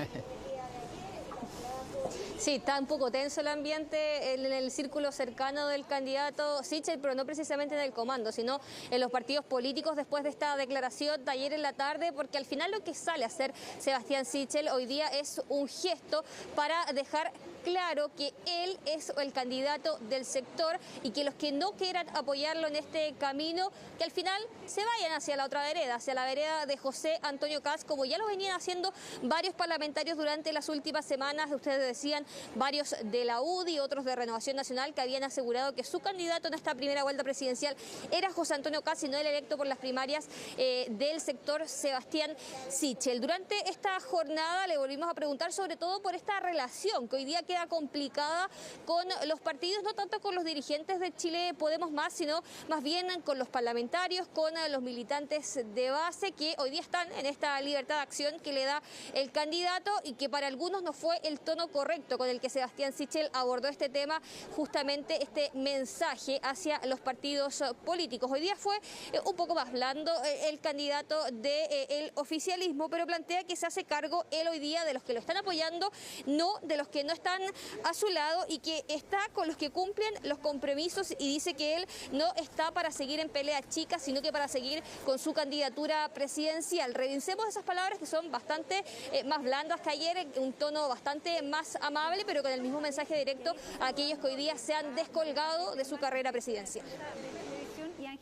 Sí, está un poco tenso el ambiente en el círculo cercano del candidato Sichel, pero no precisamente en el comando, sino en los partidos políticos después de esta declaración de ayer en la tarde, porque al final lo que sale a hacer Sebastián Sichel hoy día es un gesto para dejar claro que él es el candidato del sector y que los que no quieran apoyarlo en este camino, que al final se vayan hacia la otra vereda, hacia la vereda de José Antonio Kast, como ya lo venían haciendo varios parlamentarios durante las últimas semanas. Ustedes decían varios de la UDI, otros de Renovación Nacional, que habían asegurado que su candidato en esta primera vuelta presidencial era José Antonio Kast y no el electo por las primarias del sector Sebastián Sichel. Durante esta jornada le volvimos a preguntar sobre todo por esta relación que hoy día queda complicada con los partidos, no tanto con los dirigentes de Chile Podemos Más, sino más bien con los parlamentarios, con los militantes de base que hoy día están en esta libertad de acción que le da el candidato y que para algunos no fue el tono correcto con el que Sebastián Sichel abordó este tema, justamente este mensaje hacia los partidos políticos. Hoy día fue un poco más blando el candidato del oficialismo, pero plantea que se hace cargo él hoy día de los que lo están apoyando, no de los que no están a su lado y que está con los que cumplen los compromisos y dice que él no está para seguir en pelea chica, sino que para seguir con su candidatura presidencial. Revisemos esas palabras que son bastante más blandas que ayer, un tono bastante más amable, pero con el mismo mensaje directo a aquellos que hoy día se han descolgado de su carrera presidencial.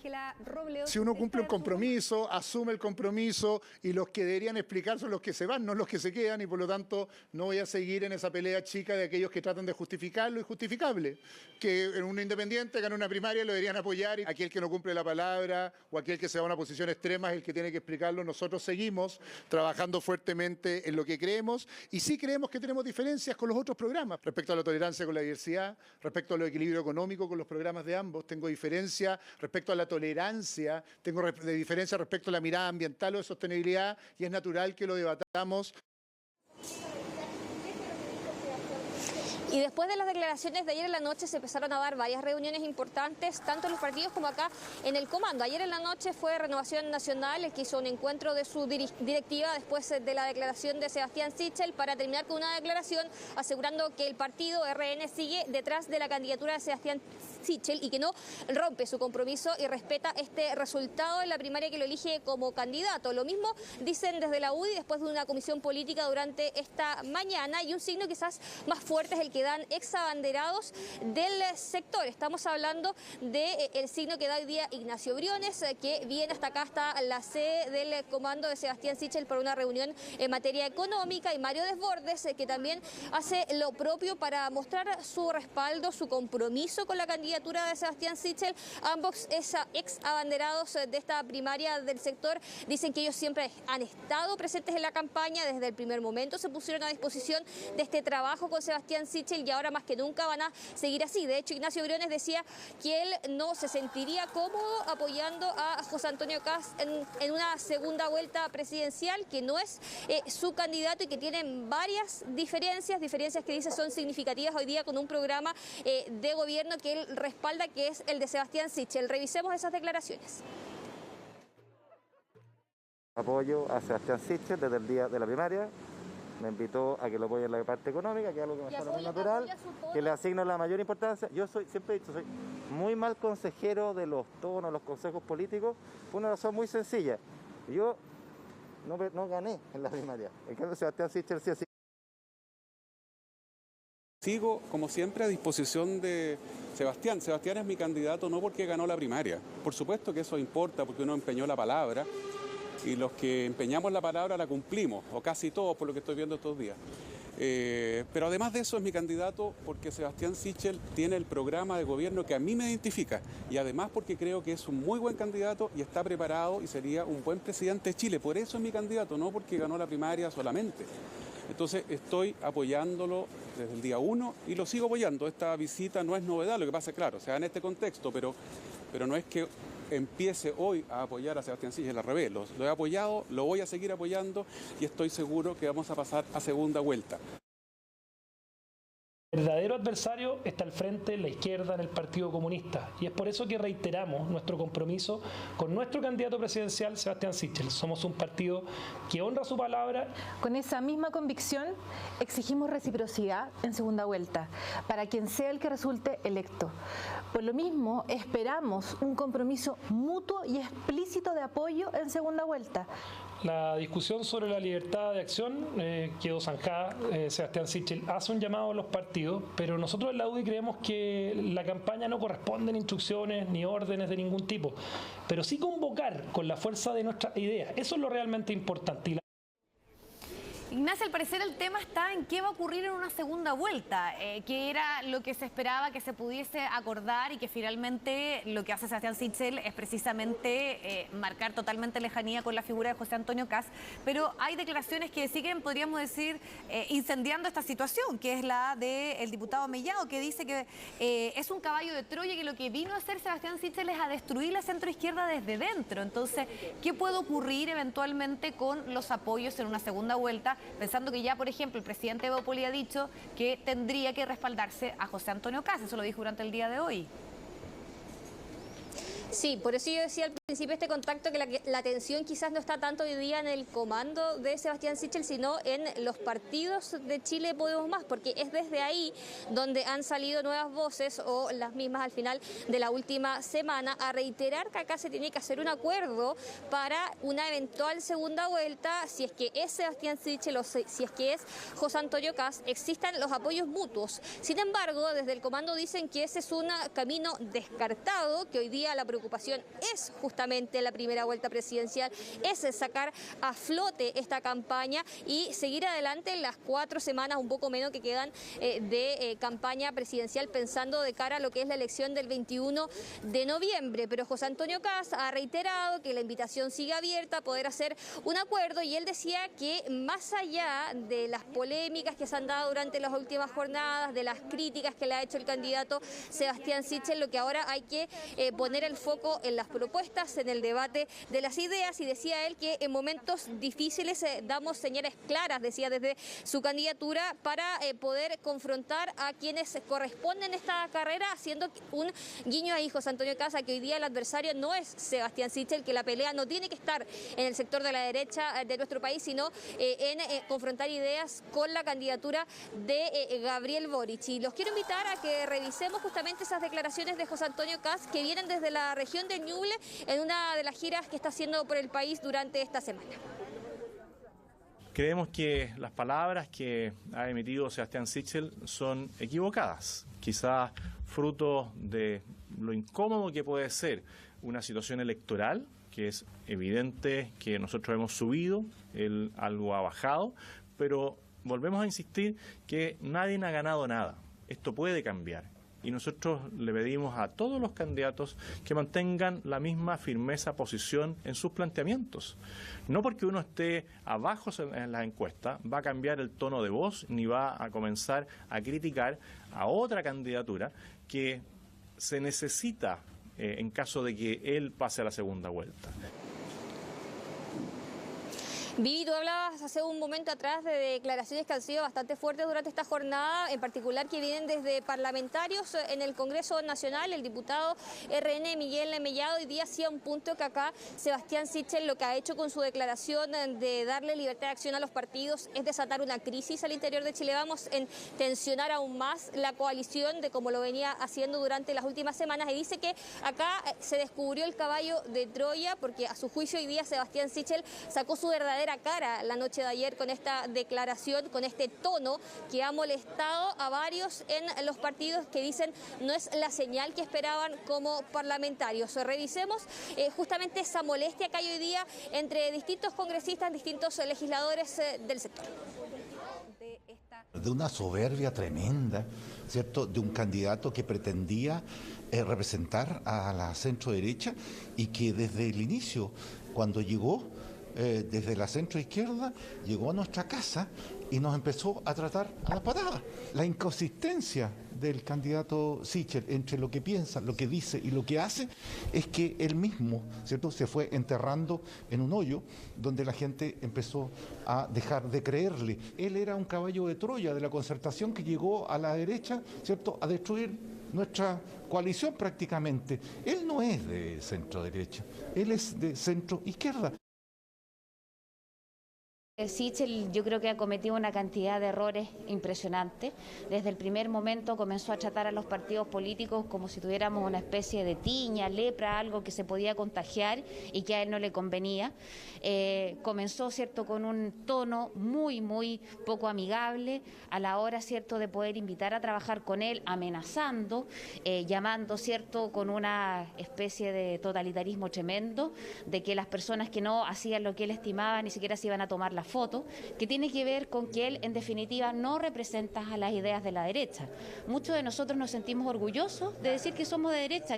Ángela Robledo. Si uno cumple un compromiso, asume el compromiso, y los que deberían explicar son los que se van, no los que se quedan, y por lo tanto no voy a seguir en esa pelea chica de aquellos que tratan de justificar lo injustificable. Que en un independiente gana una primaria lo deberían apoyar, y aquel que no cumple la palabra o aquel que se va a una posición extrema es el que tiene que explicarlo. Nosotros seguimos trabajando fuertemente en lo que creemos, y sí creemos que tenemos diferencias con los otros programas respecto a la tolerancia con la diversidad, respecto al equilibrio económico con los programas de ambos. Tengo diferencia respecto a la tolerancia, tengo diferencia respecto a la mirada ambiental o de sostenibilidad, y es natural que lo debatamos. Y después de las declaraciones de ayer en la noche se empezaron a dar varias reuniones importantes, tanto en los partidos como acá en el comando. Ayer en la noche fue Renovación Nacional el que hizo un encuentro de su directiva después de la declaración de Sebastián Sichel, para terminar con una declaración asegurando que el partido RN sigue detrás de la candidatura de Sebastián Sichel y que no rompe su compromiso y respeta este resultado en la primaria que lo elige como candidato. Lo mismo dicen desde la UDI después de una comisión política durante esta mañana, y un signo quizás más fuerte es el que dan exabanderados del sector. Estamos hablando del signo que da hoy día Ignacio Briones, que viene hasta acá, hasta la sede del comando de Sebastián Sichel para una reunión en materia económica, y Mario Desbordes, que también hace lo propio para mostrar su respaldo, su compromiso con la candidatura de Sebastián Sichel. Ambos exabanderados de esta primaria del sector dicen que ellos siempre han estado presentes en la campaña, desde el primer momento se pusieron a disposición de este trabajo con Sebastián Sichel, y ahora más que nunca van a seguir así. De hecho, Ignacio Briones decía que él no se sentiría cómodo apoyando a José Antonio Kast en una segunda vuelta presidencial, que no es su candidato y que tienen varias diferencias que dice son significativas hoy día con un programa de gobierno que él respalda, que es el de Sebastián Sichel. Revisemos esas declaraciones. Apoyo a Sebastián Sichel desde el día de la primaria. Me invitó a que lo apoye en la parte económica, que es algo que me parece muy natural, que le asigno la mayor importancia. Yo siempre he dicho, soy muy mal consejero de los tonos, los consejos políticos, por una razón muy sencilla. Yo no gané en la primaria. En cambio, Sebastián Sichel sí así. Sigo, como siempre, a disposición de Sebastián. Sebastián es mi candidato no porque ganó la primaria. Por supuesto que eso importa, porque uno empeñó la palabra, y los que empeñamos la palabra la cumplimos, o casi todos, por lo que estoy viendo estos días. Pero además de eso es mi candidato porque Sebastián Sichel tiene el programa de gobierno que a mí me identifica, y además porque creo que es un muy buen candidato y está preparado y sería un buen presidente de Chile. Por eso es mi candidato, no porque ganó la primaria solamente. Entonces estoy apoyándolo desde el día 1 y lo sigo apoyando. Esta visita no es novedad, lo que pasa es claro, se da en este contexto, pero no es que empiece hoy a apoyar a Sebastián Sichel, al revés. Lo he apoyado, lo voy a seguir apoyando, y estoy seguro que vamos a pasar a segunda vuelta. El verdadero adversario está al frente, en la izquierda, en el Partido Comunista, y es por eso que reiteramos nuestro compromiso con nuestro candidato presidencial, Sebastián Sichel. Somos un partido que honra su palabra. Con esa misma convicción exigimos reciprocidad en segunda vuelta para quien sea el que resulte electo. Por lo mismo, esperamos un compromiso mutuo y explícito de apoyo en segunda vuelta. La discusión sobre la libertad de acción quedó zanjada. Sebastián Sichel hace un llamado a los partidos, pero nosotros en la UDI creemos que la campaña no corresponde en instrucciones ni órdenes de ningún tipo, pero sí convocar con la fuerza de nuestras ideas. Eso es lo realmente importante. Ignacio, al parecer el tema está en qué va a ocurrir en una segunda vuelta, que era lo que se esperaba que se pudiese acordar, y que finalmente lo que hace Sebastián Sichel es precisamente marcar totalmente lejanía con la figura de José Antonio Kast, pero hay declaraciones que siguen, podríamos decir, incendiando esta situación, que es la del diputado Mellado, que dice que es un caballo de Troya, que lo que vino a hacer Sebastián Sichel es a destruir la centroizquierda desde dentro. Entonces, ¿qué puede ocurrir eventualmente con los apoyos en una segunda vuelta? Pensando que ya, por ejemplo, el presidente Evópoli ha dicho que tendría que respaldarse a José Antonio Kast. Eso lo dijo durante el día de hoy. Sí, por eso yo decía al principio este contacto que la tensión quizás no está tanto hoy día en el comando de Sebastián Sichel, sino en los partidos de Chile Podemos Más, porque es desde ahí donde han salido nuevas voces, o las mismas al final de la última semana, a reiterar que acá se tiene que hacer un acuerdo para una eventual segunda vuelta, si es que es Sebastián Sichel o si es que es José Antonio Kast, existan los apoyos mutuos. Sin embargo, desde el comando dicen que ese es un camino descartado, que hoy día la preocupación preocupación es justamente la primera vuelta presidencial, es sacar a flote esta campaña y seguir adelante en las 4 semanas, un poco menos que quedan de campaña presidencial, pensando de cara a lo que es la elección del 21 de noviembre. Pero José Antonio Kast ha reiterado que la invitación sigue abierta a poder hacer un acuerdo, y él decía que más allá de las polémicas que se han dado durante las últimas jornadas, de las críticas que le ha hecho el candidato Sebastián Sichel, lo que ahora hay que poner el foco en las propuestas, en el debate de las ideas, y decía él que en momentos difíciles damos señales claras, decía, desde su candidatura para poder confrontar a quienes corresponden esta carrera, haciendo un guiño ahí José Antonio Kast, que hoy día el adversario no es Sebastián Sichel, que la pelea no tiene que estar en el sector de la derecha de nuestro país, sino en confrontar ideas con la candidatura de Gabriel Boric. Y los quiero invitar a que revisemos justamente esas declaraciones de José Antonio Kast, que vienen desde la región de Ñuble, en una de las giras que está haciendo por el país durante esta semana. Creemos que las palabras que ha emitido Sebastián Sichel son equivocadas, quizás fruto de lo incómodo que puede ser una situación electoral, que es evidente que nosotros hemos subido, él algo ha bajado, pero volvemos a insistir que nadie ha ganado nada. Esto puede cambiar. Y nosotros le pedimos a todos los candidatos que mantengan la misma firmeza posición en sus planteamientos. No porque uno esté abajo en las encuestas va a cambiar el tono de voz ni va a comenzar a criticar a otra candidatura que se necesita en caso de que él pase a la segunda vuelta. Vivi, tú hablabas hace un momento atrás de declaraciones que han sido bastante fuertes durante esta jornada, en particular que vienen desde parlamentarios en el Congreso Nacional. El diputado RN Miguel Mellado hoy día hacía un punto que acá Sebastián Sichel lo que ha hecho con su declaración de darle libertad de acción a los partidos es desatar una crisis al interior de Chile Vamos, en tensionar aún más la coalición de como lo venía haciendo durante las últimas semanas, y dice que acá se descubrió el caballo de Troya, porque a su juicio hoy día Sebastián Sichel sacó su verdadera cara la noche de ayer con esta declaración, con este tono que ha molestado a varios en los partidos, que dicen no es la señal que esperaban como parlamentarios. Revisemos justamente esa molestia que hay hoy día entre distintos congresistas, distintos legisladores del sector. De una soberbia tremenda, ¿cierto?, de un candidato que pretendía representar a la centro derecha y que desde el inicio, cuando llegó, desde la centro izquierda, llegó a nuestra casa y nos empezó a tratar a la patada. La inconsistencia del candidato Sichel entre lo que piensa, lo que dice y lo que hace es que él mismo, ¿cierto?, se fue enterrando en un hoyo donde la gente empezó a dejar de creerle. Él era un caballo de Troya de la Concertación que llegó a la derecha, ¿cierto?, a destruir nuestra coalición prácticamente. Él no es de centro derecha, él es de centro izquierda. Sichel yo creo que ha cometido una cantidad de errores impresionantes. Desde el primer momento comenzó a tratar a los partidos políticos como si tuviéramos una especie de tiña, lepra, algo que se podía contagiar y que a él no le convenía. Comenzó, ¿cierto?, con un tono muy poco amigable a la hora, ¿cierto?, de poder invitar a trabajar con él, amenazando, llamando, ¿cierto?, con una especie de totalitarismo tremendo, de que las personas que no hacían lo que él estimaba ni siquiera se iban a tomar la foto, que tiene que ver con que él en definitiva no representa a las ideas de la derecha. Muchos de nosotros nos sentimos orgullosos de decir que somos de derecha.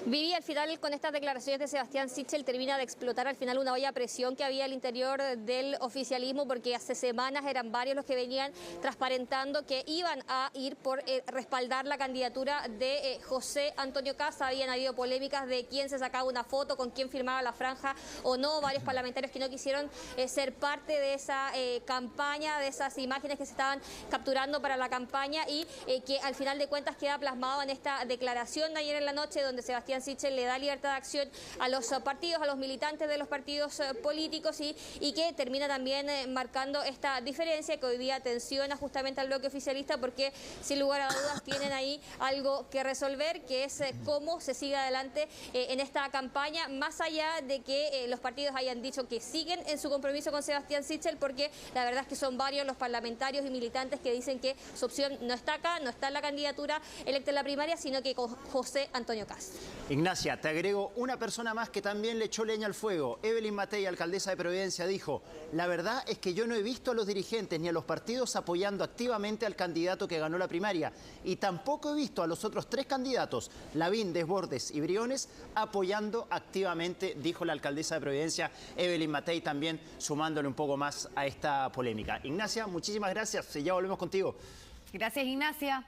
Vivi, al final con estas declaraciones de Sebastián Sichel termina de explotar al final una olla a presión que había al interior del oficialismo, porque hace semanas eran varios los que venían transparentando que iban a ir por respaldar la candidatura de José Antonio Kast. Habían habido polémicas de quién se sacaba una foto, con quién firmaba la franja o no, varios parlamentarios que no quisieron ser parte de esa campaña, de esas imágenes que se estaban capturando para la campaña, y que al final de cuentas queda plasmado en esta declaración de ayer en la noche, donde Sebastián Sebastián Sichel le da libertad de acción a los partidos, a los militantes de los partidos políticos y que termina también marcando esta diferencia que hoy día tensiona justamente al bloque oficialista, porque sin lugar a dudas tienen ahí algo que resolver, que es cómo se sigue adelante en esta campaña, más allá de que los partidos hayan dicho que siguen en su compromiso con Sebastián Sichel, porque la verdad es que son varios los parlamentarios y militantes que dicen que su opción no está acá, no está en la candidatura electa en la primaria, sino que con José Antonio Kast. Ignacia, te agrego una persona más que también le echó leña al fuego. Evelyn Matei, alcaldesa de Providencia, dijo: la verdad es que yo no he visto a los dirigentes ni a los partidos apoyando activamente al candidato que ganó la primaria, y tampoco he visto a los otros 3 candidatos, Lavín, Desbordes y Briones, apoyando activamente, dijo la alcaldesa de Providencia, Evelyn Matei, también sumándole un poco más a esta polémica. Ignacia, muchísimas gracias y ya volvemos contigo. Gracias, Ignacia.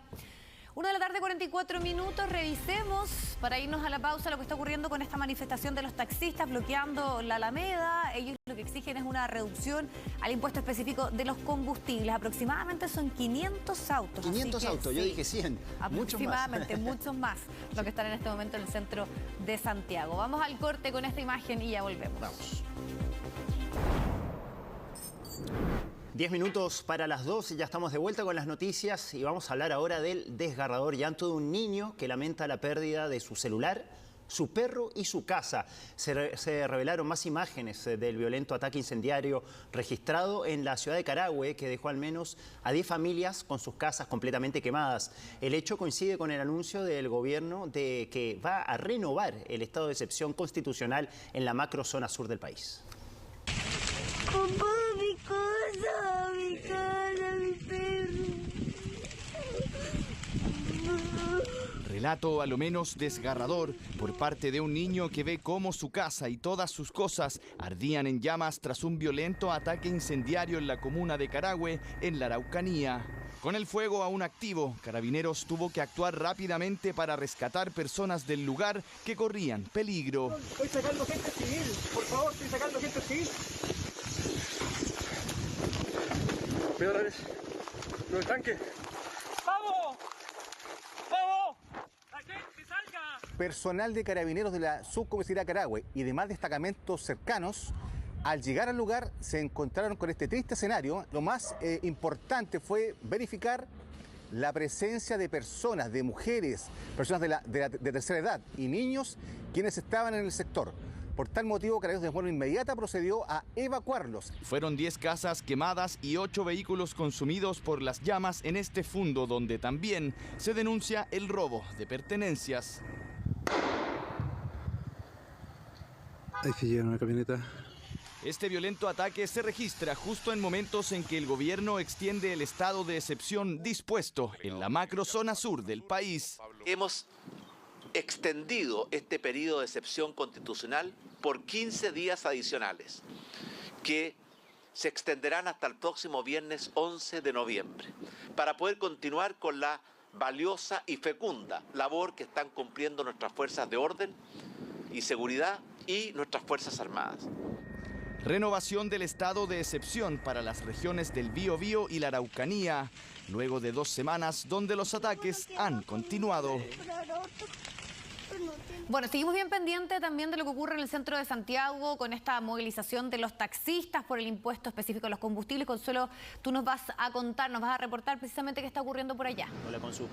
1 de la tarde, 44 minutos. Revisemos, para irnos a la pausa, lo que está ocurriendo con esta manifestación de los taxistas bloqueando la Alameda. Ellos lo que exigen es una reducción al impuesto específico de los combustibles. Aproximadamente son 500 autos. 500 autos, sí, yo dije 100. Aproximadamente, muchos más los que están en este momento en el centro de Santiago. Vamos al corte con esta imagen y ya volvemos. Vamos. 10 minutos para las 2 y ya estamos de vuelta con las noticias y vamos a hablar ahora del desgarrador llanto de un niño que lamenta la pérdida de su celular, su perro y su casa. Se revelaron más imágenes del violento ataque incendiario registrado en la ciudad de Carahue, que dejó al menos a 10 familias con sus casas completamente quemadas. El hecho coincide con el anuncio del gobierno de que va a renovar el estado de excepción constitucional en la macrozona sur del país. Papá, mi casa, mi perro. Relato a lo menos desgarrador por parte de un niño que ve cómo su casa y todas sus cosas ardían en llamas tras un violento ataque incendiario en la comuna de Carahue, en la Araucanía. Con el fuego aún activo, Carabineros tuvo que actuar rápidamente para rescatar personas del lugar que corrían peligro. Estoy sacando gente civil, por favor, estoy sacando gente civil. Veo otra vez los tanques. ¡Vamos! ¡Vamos! ¡Que salga! Personal de Carabineros de la subcomisaría Carahue y demás destacamentos cercanos, al llegar al lugar se encontraron con este triste escenario. Lo más importante fue verificar la presencia de personas, de mujeres, personas de tercera edad y niños quienes estaban en el sector. Por tal motivo, Carabineros de forma inmediata procedió a evacuarlos. Fueron 10 casas quemadas y 8 vehículos consumidos por las llamas en este fundo, donde también se denuncia el robo de pertenencias. Ahí se llega una camioneta. Este violento ataque se registra justo en momentos en que el gobierno extiende el estado de excepción dispuesto en la macrozona sur del país. Hemos extendido este periodo de excepción constitucional por 15 días adicionales, que se extenderán hasta el próximo viernes 11 de noviembre, para poder continuar con la valiosa y fecunda labor que están cumpliendo nuestras fuerzas de orden y seguridad y nuestras Fuerzas Armadas. Renovación del estado de excepción para las regiones del Biobío y la Araucanía, luego de 2 semanas donde los ataques han continuado. Bueno, seguimos bien pendientes también de lo que ocurre en el centro de Santiago con esta movilización de los taxistas por el impuesto específico a los combustibles. Consuelo, tú nos vas a contar, nos vas a reportar precisamente qué está ocurriendo por allá. Hola, Consu.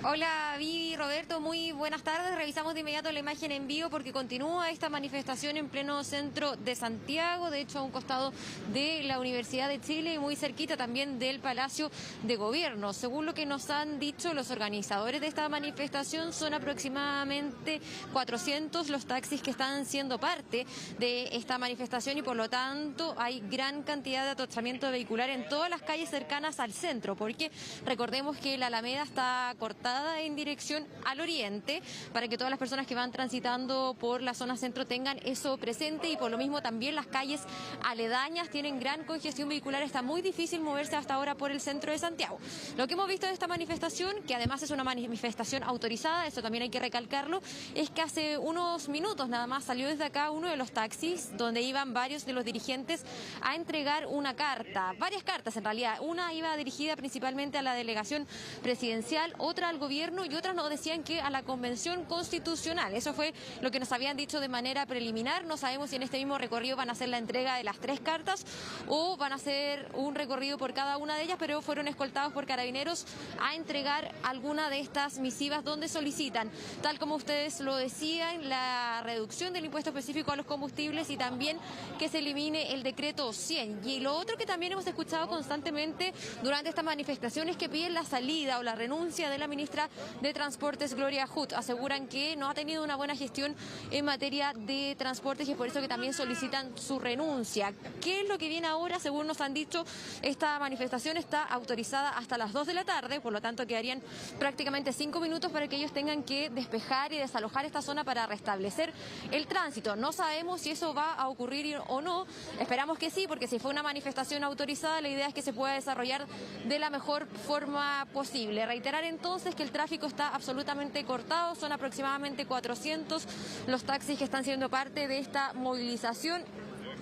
Hola Vivi, Roberto, muy buenas tardes. Revisamos de inmediato la imagen en vivo porque continúa esta manifestación en pleno centro de Santiago, de hecho a un costado de la Universidad de Chile y muy cerquita también del Palacio de Gobierno. Según lo que nos han dicho los organizadores de esta manifestación, son aproximadamente 400 los taxis que están siendo parte de esta manifestación y por lo tanto hay gran cantidad de atochamiento vehicular en todas las calles cercanas al centro, porque recordemos que la Alameda está cortada en dirección al oriente para que todas las personas que van transitando por la zona centro tengan eso presente y por lo mismo también las calles aledañas tienen gran congestión vehicular, está muy difícil moverse hasta ahora por el centro de Santiago. Lo que hemos visto de esta manifestación, que además es una manifestación autorizada, eso también hay que recalcarlo, es que hace unos minutos nada más salió desde acá uno de los taxis donde iban varios de los dirigentes a entregar una carta, varias cartas en realidad, una iba dirigida principalmente a la delegación presidencial, otra al gobierno y otras nos decían que a la Convención Constitucional. Eso fue lo que nos habían dicho de manera preliminar. No sabemos si en este mismo recorrido van a hacer la entrega de las 3 cartas o van a hacer un recorrido por cada una de ellas, pero fueron escoltados por carabineros a entregar alguna de estas misivas donde solicitan, tal como ustedes lo decían, la reducción del impuesto específico a los combustibles y también que se elimine el decreto 100. Y lo otro que también hemos escuchado constantemente durante estas manifestaciones que piden la salida o la renuncia de la ministra de Transportes, Gloria Hood. Aseguran que no ha tenido una buena gestión en materia de transportes y es por eso que también solicitan su renuncia. ¿Qué es lo que viene ahora? Según nos han dicho, esta manifestación está autorizada hasta las 2 de la tarde, por lo tanto quedarían prácticamente 5 minutos para que ellos tengan que despejar y desalojar esta zona para restablecer el tránsito. No sabemos si eso va a ocurrir o no, esperamos que sí, porque si fue una manifestación autorizada, la idea es que se pueda desarrollar de la mejor forma posible. Reiterar entonces que el tráfico está absolutamente cortado, son aproximadamente 400 los taxis que están siendo parte de esta movilización.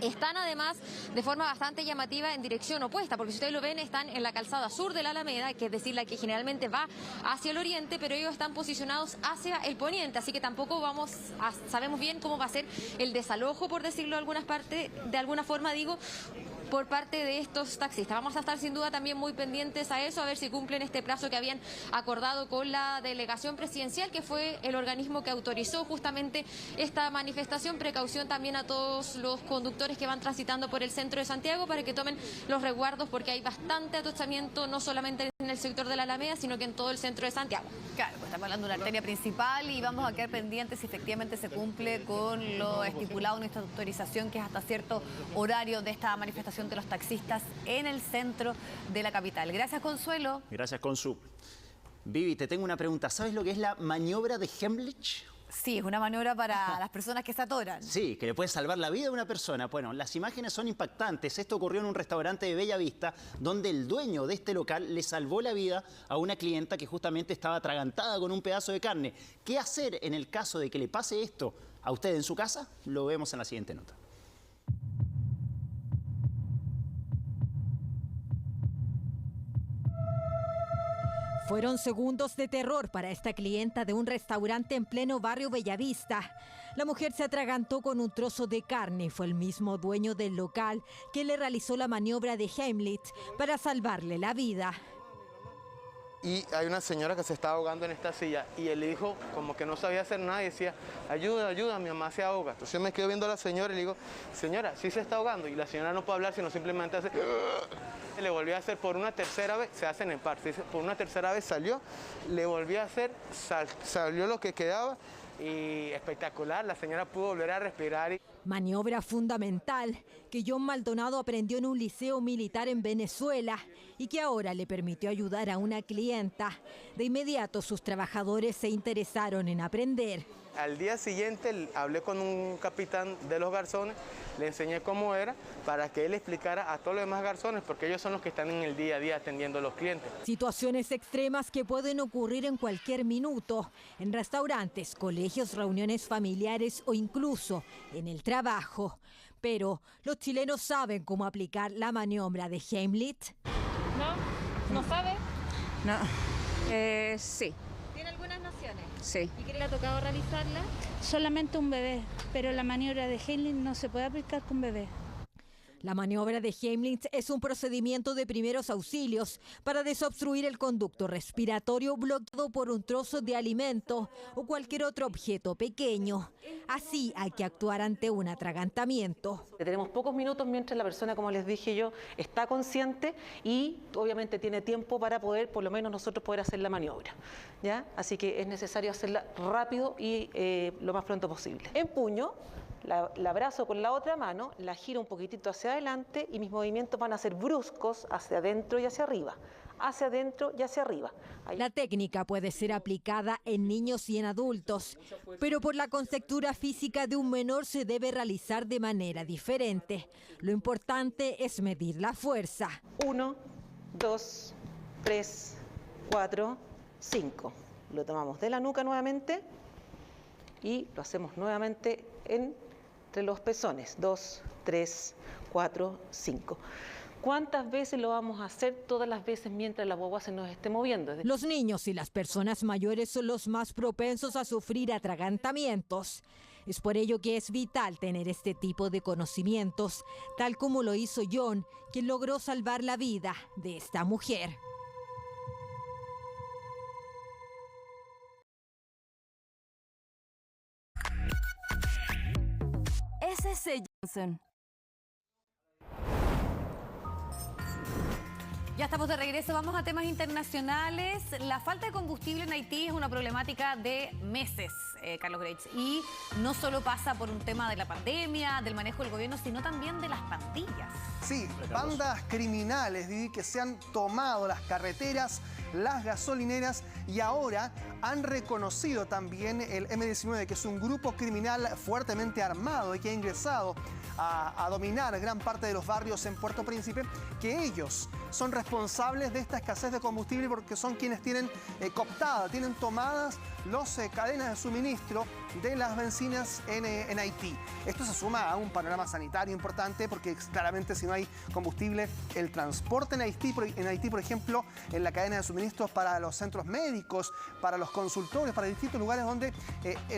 Están además de forma bastante llamativa en dirección opuesta, porque si ustedes lo ven están en la calzada sur de la Alameda, que es decir, la que generalmente va hacia el oriente, pero ellos están posicionados hacia el poniente, así que tampoco sabemos bien cómo va a ser el desalojo, por decirlo de alguna forma, por parte de estos taxistas. Vamos a estar sin duda también muy pendientes a eso, a ver si cumplen este plazo que habían acordado con la delegación presidencial, que fue el organismo que autorizó justamente esta manifestación. Precaución también a todos los conductores que van transitando por el centro de Santiago para que tomen los resguardos, porque hay bastante atochamiento, no solamente en el sector de la Alameda, sino que en todo el centro de Santiago. Claro, pues estamos hablando de una arteria principal y vamos a quedar pendientes si efectivamente se cumple con lo estipulado en esta autorización, que es hasta cierto horario de esta manifestación de los taxistas en el centro de la capital. Gracias, Consuelo. Gracias, Consu. Vivi, te tengo una pregunta. ¿Sabes lo que es la maniobra de Heimlich? Sí, es una maniobra para las personas que se atoran. Sí, que le puede salvar la vida a una persona. Bueno, las imágenes son impactantes. Esto ocurrió en un restaurante de Bella Vista, donde el dueño de este local le salvó la vida a una clienta que justamente estaba atragantada con un pedazo de carne. ¿Qué hacer en el caso de que le pase esto a usted en su casa? Lo vemos en la siguiente nota. Fueron segundos de terror para esta clienta de un restaurante en pleno barrio Bellavista. La mujer se atragantó con un trozo de carne y fue el mismo dueño del local que le realizó la maniobra de Heimlich para salvarle la vida. Y hay una señora que se estaba ahogando en esta silla y él le dijo como que no sabía hacer nada y decía, ayuda, ayuda, mi mamá se ahoga. Entonces yo me quedo viendo a la señora y le digo, señora, sí se está ahogando. Y la señora no puede hablar, sino simplemente hace... Le volví a hacer por una tercera vez, se hacen en parte, por una tercera vez salió, le volví a hacer, salió lo que quedaba y espectacular, la señora pudo volver a respirar. Maniobra fundamental que John Maldonado aprendió en un liceo militar en Venezuela y que ahora le permitió ayudar a una clienta. De inmediato sus trabajadores se interesaron en aprender. Al día siguiente hablé con un capitán de los garzones, le enseñé cómo era para que él explicara a todos los demás garzones, porque ellos son los que están en el día a día atendiendo a los clientes. Situaciones extremas que pueden ocurrir en cualquier minuto, en restaurantes, colegios, reuniones familiares o incluso en el trabajo. Pero los chilenos saben cómo aplicar la maniobra de Heimlich. ¿No sabe? No, sí. ¿Tiene algunas nociones? Sí. ¿Y qué le ha tocado realizarla? Solamente un bebé, pero la maniobra de Heimlich no se puede aplicar con bebé. La maniobra de Heimlich es un procedimiento de primeros auxilios para desobstruir el conducto respiratorio bloqueado por un trozo de alimento o cualquier otro objeto pequeño. Así hay que actuar ante un atragantamiento. Tenemos pocos minutos mientras la persona, como les dije yo, está consciente y obviamente tiene tiempo para poder, por lo menos nosotros, poder hacer la maniobra, ¿ya? Así que es necesario hacerla rápido y lo más pronto posible. Empuño. La abrazo con la otra mano, la giro un poquitito hacia adelante y mis movimientos van a ser bruscos hacia adentro y hacia arriba, hacia adentro y hacia arriba. Ahí. La técnica puede ser aplicada en niños y en adultos, pero por la conceptura física de un menor se debe realizar de manera diferente. Lo importante es medir la fuerza. 1, 2, 3, 4, 5. Lo tomamos de la nuca nuevamente y lo hacemos nuevamente entre los pezones. 2, 3, 4, 5. ¿Cuántas veces lo vamos a hacer? Todas las veces mientras la guagua se nos esté moviendo. Los niños y las personas mayores son los más propensos a sufrir atragantamientos. Es por ello que es vital tener este tipo de conocimientos, tal como lo hizo John, quien logró salvar la vida de esta mujer. SC Johnson. Ya estamos de regreso, vamos a temas internacionales. La falta de combustible en Haití es una problemática de meses, Carlos Greitz. Y no solo pasa por un tema de la pandemia, del manejo del gobierno, sino también de las pandillas. Sí, bandas criminales, Vivi, que se han tomado las carreteras, las gasolineras y ahora han reconocido también el M-19, que es un grupo criminal fuertemente armado y que ha ingresado a dominar gran parte de los barrios en Puerto Príncipe, que ellos son responsables de esta escasez de combustible porque son quienes tienen cooptada, tienen tomadas las cadenas de suministro de las bencinas en Haití. Esto se suma a un panorama sanitario importante porque claramente si no hay combustible, el transporte en Haití, por ejemplo, en la cadena de suministros para los centros médicos, para los consultorios, para distintos lugares donde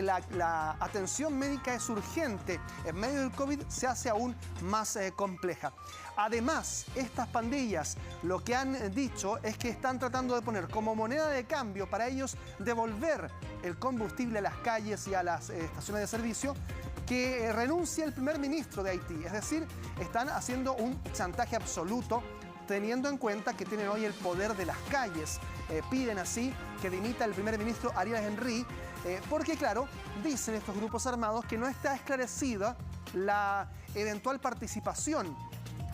la atención médica es urgente en medio del COVID, se hace aún más compleja. Además, estas pandillas lo que han dicho es que están tratando de poner como moneda de cambio para ellos devolver el combustible a las calles y a las estaciones de servicio, que renuncie el primer ministro de Haití. Es decir, están haciendo un chantaje absoluto teniendo en cuenta que tienen hoy el poder de las calles. Piden así que dimita el primer ministro Ariel Henry, porque claro, dicen estos grupos armados que no está esclarecida la eventual participación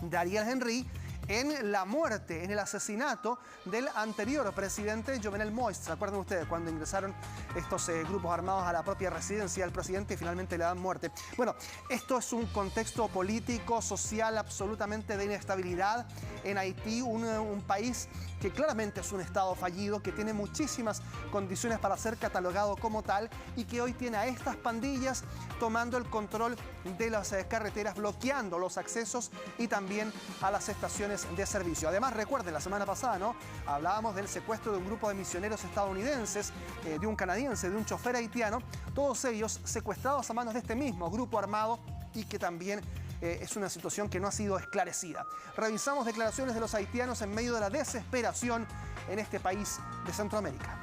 de Ariel Henry en la muerte, en el asesinato del anterior presidente Jovenel Moïse. ¿Se acuerdan ustedes cuando ingresaron estos grupos armados a la propia residencia del presidente y finalmente le dan muerte? Bueno, esto es un contexto político, social, absolutamente de inestabilidad en Haití, un país que claramente es un estado fallido, que tiene muchísimas condiciones para ser catalogado como tal y que hoy tiene a estas pandillas tomando el control de las carreteras, bloqueando los accesos y también a las estaciones de servicio. Además, recuerden, la semana pasada, ¿no?, hablábamos del secuestro de un grupo de misioneros estadounidenses, de un canadiense, de un chofer haitiano, todos ellos secuestrados a manos de este mismo grupo armado y que también es una situación que no ha sido esclarecida. Revisamos declaraciones de los haitianos en medio de la desesperación en este país de Centroamérica.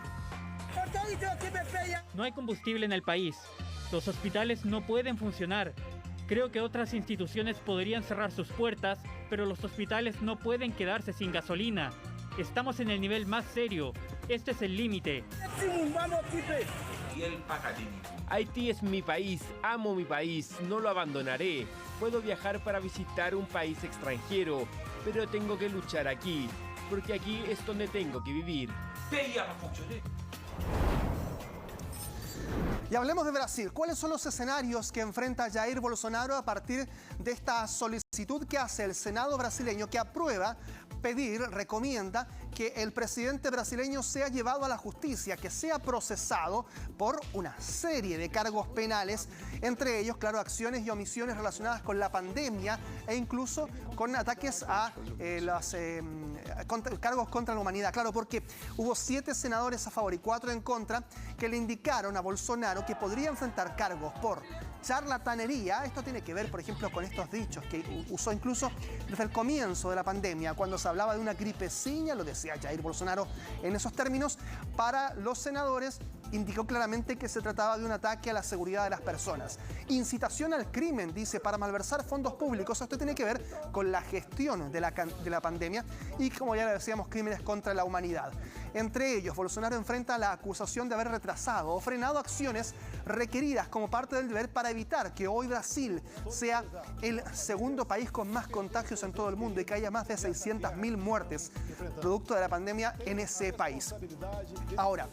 No hay combustible en el país. Los hospitales no pueden funcionar. Creo que otras instituciones podrían cerrar sus puertas, pero los hospitales no pueden quedarse sin gasolina. Estamos en el nivel más serio. Este es el límite. Haití es mi país, amo mi país, no lo abandonaré. Puedo viajar para visitar un país extranjero, pero tengo que luchar aquí, porque aquí es donde tengo que vivir. Y hablemos de Brasil. ¿Cuáles son los escenarios que enfrenta Jair Bolsonaro a partir de esta solicitud que hace el Senado brasileño, que aprueba, recomienda que el presidente brasileño sea llevado a la justicia, que sea procesado por una serie de cargos penales, entre ellos, claro, acciones y omisiones relacionadas con la pandemia e incluso con ataques a cargos contra la humanidad? Claro, porque hubo 7 senadores a favor y 4 en contra que le indicaron a Bolsonaro que podría enfrentar cargos por charlatanería. Esto tiene que ver, por ejemplo, con estos dichos que usó incluso desde el comienzo de la pandemia, cuando se hablaba de una gripecina, lo decía Jair Bolsonaro en esos términos. Para los senadores indicó claramente que se trataba de un ataque a la seguridad de las personas. Incitación al crimen, dice, para malversar fondos públicos. Esto tiene que ver con la gestión de la pandemia y, como ya le decíamos, crímenes contra la humanidad. Entre ellos, Bolsonaro enfrenta la acusación de haber retrasado o frenado acciones requeridas como parte del deber para evitar que hoy Brasil sea el segundo país con más contagios en todo el mundo y que haya más de 600.000 muertes producto de la pandemia en ese país. Ahora,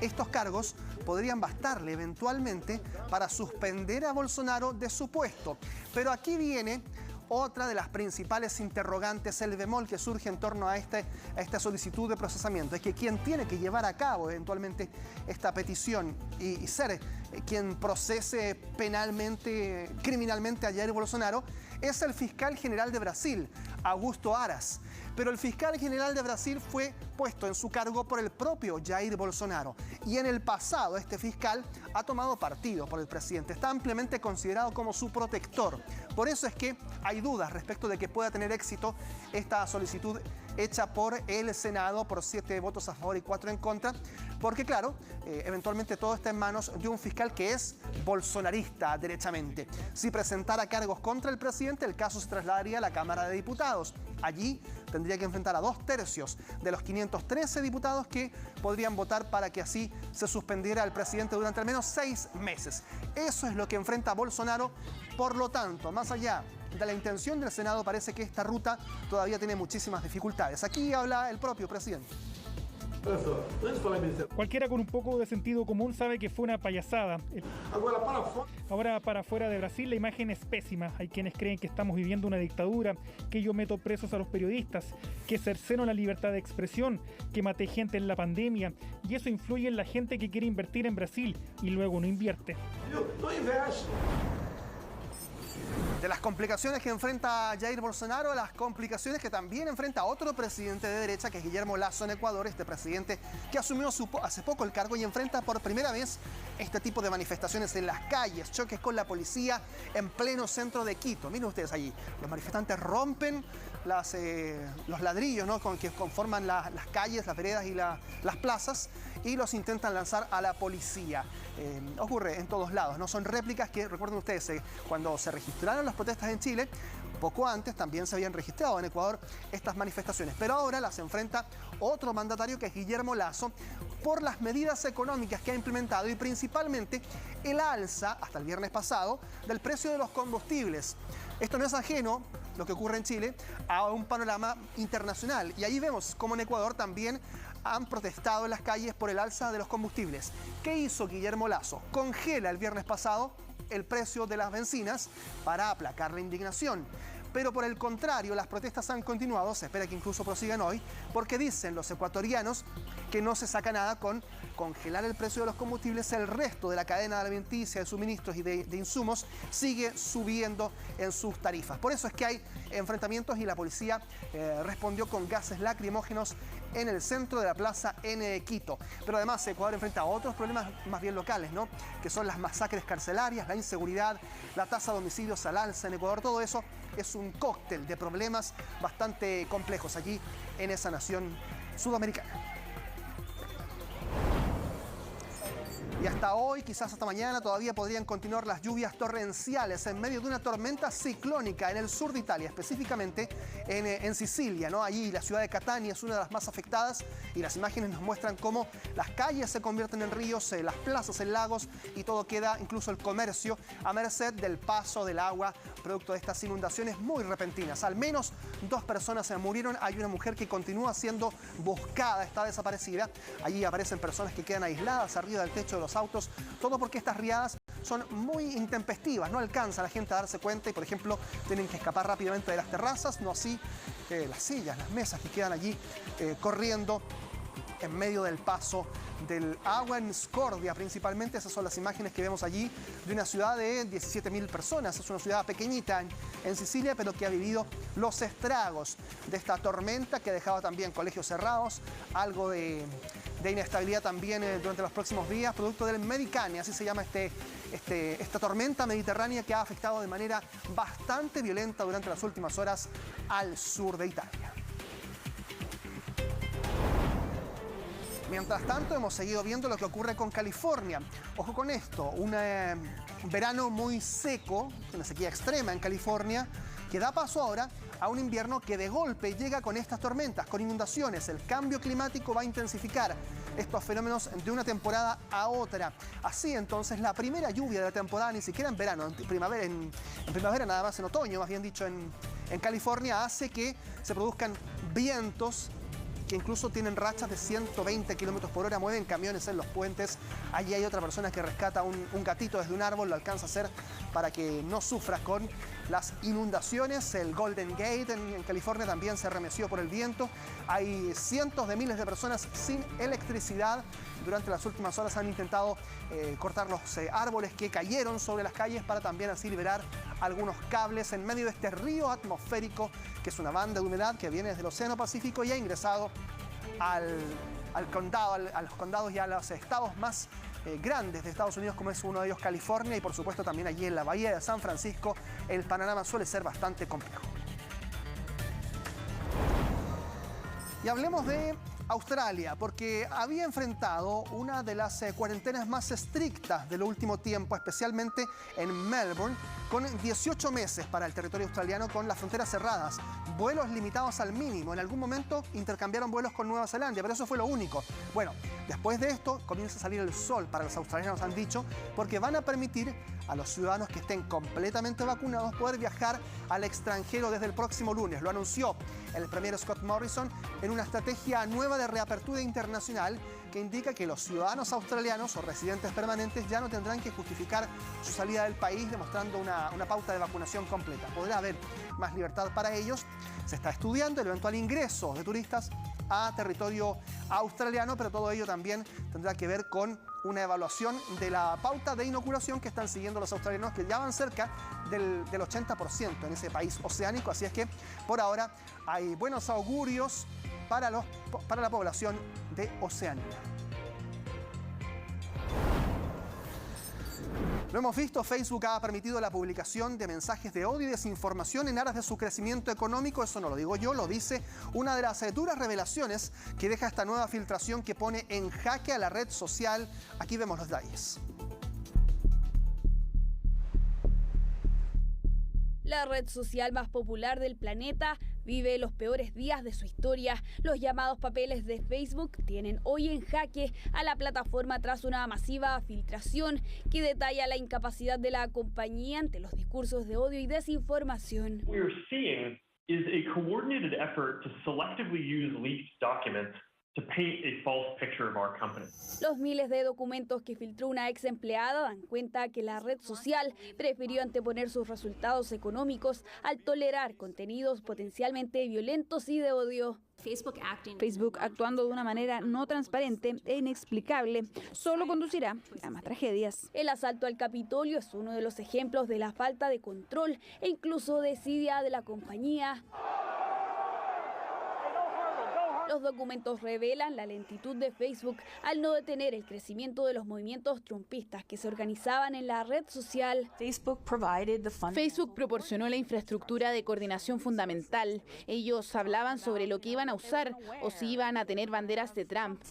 estos cargos podrían bastarle eventualmente para suspender a Bolsonaro de su puesto. Pero aquí viene otra de las principales interrogantes, el bemol que surge en torno a esta solicitud de procesamiento. Es que quien tiene que llevar a cabo eventualmente esta petición y ser quien procese penalmente, criminalmente a Jair Bolsonaro, es el fiscal general de Brasil, Augusto Aras. Pero el fiscal general de Brasil fue puesto en su cargo por el propio Jair Bolsonaro. Y en el pasado este fiscal ha tomado partido por el presidente. Está ampliamente considerado como su protector. Por eso es que hay dudas respecto de que pueda tener éxito esta solicitud hecha por el Senado por 7 votos a favor y 4 en contra. Porque claro, eventualmente todo está en manos de un fiscal que es bolsonarista derechamente. Si presentara cargos contra el presidente, el caso se trasladaría a la Cámara de Diputados. Allí tendría que enfrentar a 2/3 de los 513 diputados que podrían votar para que así se suspendiera al presidente durante al menos 6 meses. Eso es lo que enfrenta Bolsonaro. Por lo tanto, más allá de la intención del Senado, parece que esta ruta todavía tiene muchísimas dificultades. Aquí habla el propio presidente. Cualquiera con un poco de sentido común sabe que fue una payasada. Ahora, para afuera de Brasil, la imagen es pésima. Hay quienes creen que estamos viviendo una dictadura, que yo meto presos a los periodistas, que cerceno la libertad de expresión, que maté gente en la pandemia. Y eso influye en la gente que quiere invertir en Brasil y luego no invierte. De las complicaciones que enfrenta Jair Bolsonaro, las complicaciones que también enfrenta otro presidente de derecha, que es Guillermo Lasso en Ecuador, este presidente que asumió hace poco el cargo y enfrenta por primera vez este tipo de manifestaciones en las calles, choques con la policía en pleno centro de Quito. Miren ustedes allí, los manifestantes rompen los ladrillos, ¿no?, con que conforman las calles, las veredas y las plazas, y los intentan lanzar a la policía. Ocurre en todos lados, ¿no? Son réplicas que, recuerden ustedes, cuando se registraron las protestas en Chile, poco antes también se habían registrado en Ecuador estas manifestaciones, pero ahora las enfrenta otro mandatario, que es Guillermo Lasso, por las medidas económicas que ha implementado y principalmente el alza, hasta el viernes pasado, del precio de los combustibles. Esto no es ajeno, lo que ocurre en Chile, a un panorama internacional. Y ahí vemos cómo en Ecuador también han protestado en las calles por el alza de los combustibles. ¿Qué hizo Guillermo Lasso? Congela el viernes pasado el precio de las bencinas para aplacar la indignación. Pero por el contrario, las protestas han continuado, se espera que incluso prosigan hoy, porque dicen los ecuatorianos que no se saca nada con congelar el precio de los combustibles. El resto de la cadena alimenticia, de suministros y de insumos sigue subiendo en sus tarifas. Por eso es que hay enfrentamientos y la policía respondió con gases lacrimógenos en el centro de la plaza en Quito. Pero además Ecuador enfrenta otros problemas más bien locales, ¿no?, que son las masacres carcelarias, la inseguridad, la tasa de homicidios al alza en Ecuador. Todo eso es un cóctel de problemas bastante complejos allí en esa nación sudamericana. Y hasta hoy, quizás hasta mañana, todavía podrían continuar las lluvias torrenciales en medio de una tormenta ciclónica en el sur de Italia, específicamente en Sicilia, ¿no? Allí la ciudad de Catania es una de las más afectadas y las imágenes nos muestran cómo las calles se convierten en ríos, las plazas en lagos y todo queda, incluso el comercio, a merced del paso del agua, producto de estas inundaciones muy repentinas. Al menos 2 personas se murieron. Hay una mujer que continúa siendo buscada, está desaparecida. Allí aparecen personas que quedan aisladas arriba del techo de los autos, todo porque estas riadas son muy intempestivas, no alcanza a la gente a darse cuenta y, por ejemplo, tienen que escapar rápidamente de las terrazas, no así las sillas, las mesas que quedan allí corriendo en medio del paso del agua en Scordia. Principalmente esas son las imágenes que vemos allí de una ciudad de 17.000 personas. Es una ciudad pequeñita en Sicilia, pero que ha vivido los estragos de esta tormenta que dejaba también colegios cerrados, algo de inestabilidad también durante los próximos días, producto del Medicane, así se llama esta tormenta mediterránea que ha afectado de manera bastante violenta durante las últimas horas al sur de Italia. Mientras tanto, hemos seguido viendo lo que ocurre con California. Ojo con esto, un verano muy seco, una sequía extrema en California, que da paso ahora a un invierno que de golpe llega con estas tormentas, con inundaciones. El cambio climático va a intensificar estos fenómenos de una temporada a otra. Así entonces, la primera lluvia de la temporada, ni siquiera en verano, en primavera nada más, en otoño, más bien dicho, en California, hace que se produzcan vientos que incluso tienen rachas de 120 kilómetros por hora, mueven camiones en los puentes. Allí hay otra persona que rescata un gatito desde un árbol, lo alcanza a hacer para que no sufra con las inundaciones. El Golden Gate en California también se remeció por el viento. Hay cientos de miles de personas sin electricidad durante las últimas horas han intentado cortar los árboles que cayeron sobre las calles para también así liberar algunos cables en medio de este río atmosférico, que es una banda de humedad que viene desde el Océano Pacífico y ha ingresado a los condados y a los estados más grandes de Estados Unidos, como es uno de ellos California, y por supuesto también allí en la bahía de San Francisco el panorama suele ser bastante complejo. Y hablemos de Australia, porque había enfrentado una de las cuarentenas más estrictas del último tiempo, especialmente en Melbourne, con 18 meses para el territorio australiano, con las fronteras cerradas, vuelos limitados al mínimo. En algún momento intercambiaron vuelos con Nueva Zelanda, pero eso fue lo único. Bueno, después de esto comienza a salir el sol para los australianos, han dicho, porque van a permitir a los ciudadanos que estén completamente vacunados poder viajar al extranjero desde el próximo lunes. Lo anunció el premier Scott Morrison en una estrategia nueva de reapertura internacional que indica que los ciudadanos australianos o residentes permanentes ya no tendrán que justificar su salida del país demostrando una pauta de vacunación completa. Podrá haber más libertad para ellos. Se está estudiando el eventual ingreso de turistas a territorio australiano, pero todo ello también tendrá que ver con una evaluación de la pauta de inoculación que están siguiendo los australianos, que ya van cerca del 80% en ese país oceánico. Así es que por ahora hay buenos augurios para la población de Oceanía. Lo hemos visto, Facebook ha permitido la publicación de mensajes de odio y desinformación en aras de su crecimiento económico. Eso no lo digo yo, lo dice una de las duras revelaciones que deja esta nueva filtración que pone en jaque a la red social. Aquí vemos los detalles. La red social más popular del planeta vive los peores días de su historia. Los llamados papeles de Facebook tienen hoy en jaque a la plataforma tras una masiva filtración que detalla la incapacidad de la compañía ante los discursos de odio y desinformación. What we're seeing is a coordinated effort to selectively use leaked documents to paint a false picture of our company. Los miles de documentos que filtró una ex empleada dan cuenta que la red social prefirió anteponer sus resultados económicos al tolerar contenidos potencialmente violentos y de odio. Facebook actuando de una manera no transparente e inexplicable solo conducirá a más tragedias. El asalto al Capitolio es uno de los ejemplos de la falta de control e incluso desidia de la compañía. Los documentos revelan la lentitud de Facebook al no detener el crecimiento de los movimientos trumpistas que se organizaban en la red social. Facebook proporcionó la infraestructura de coordinación fundamental. Ellos hablaban sobre lo que iban a usar o si iban a tener banderas de Trump.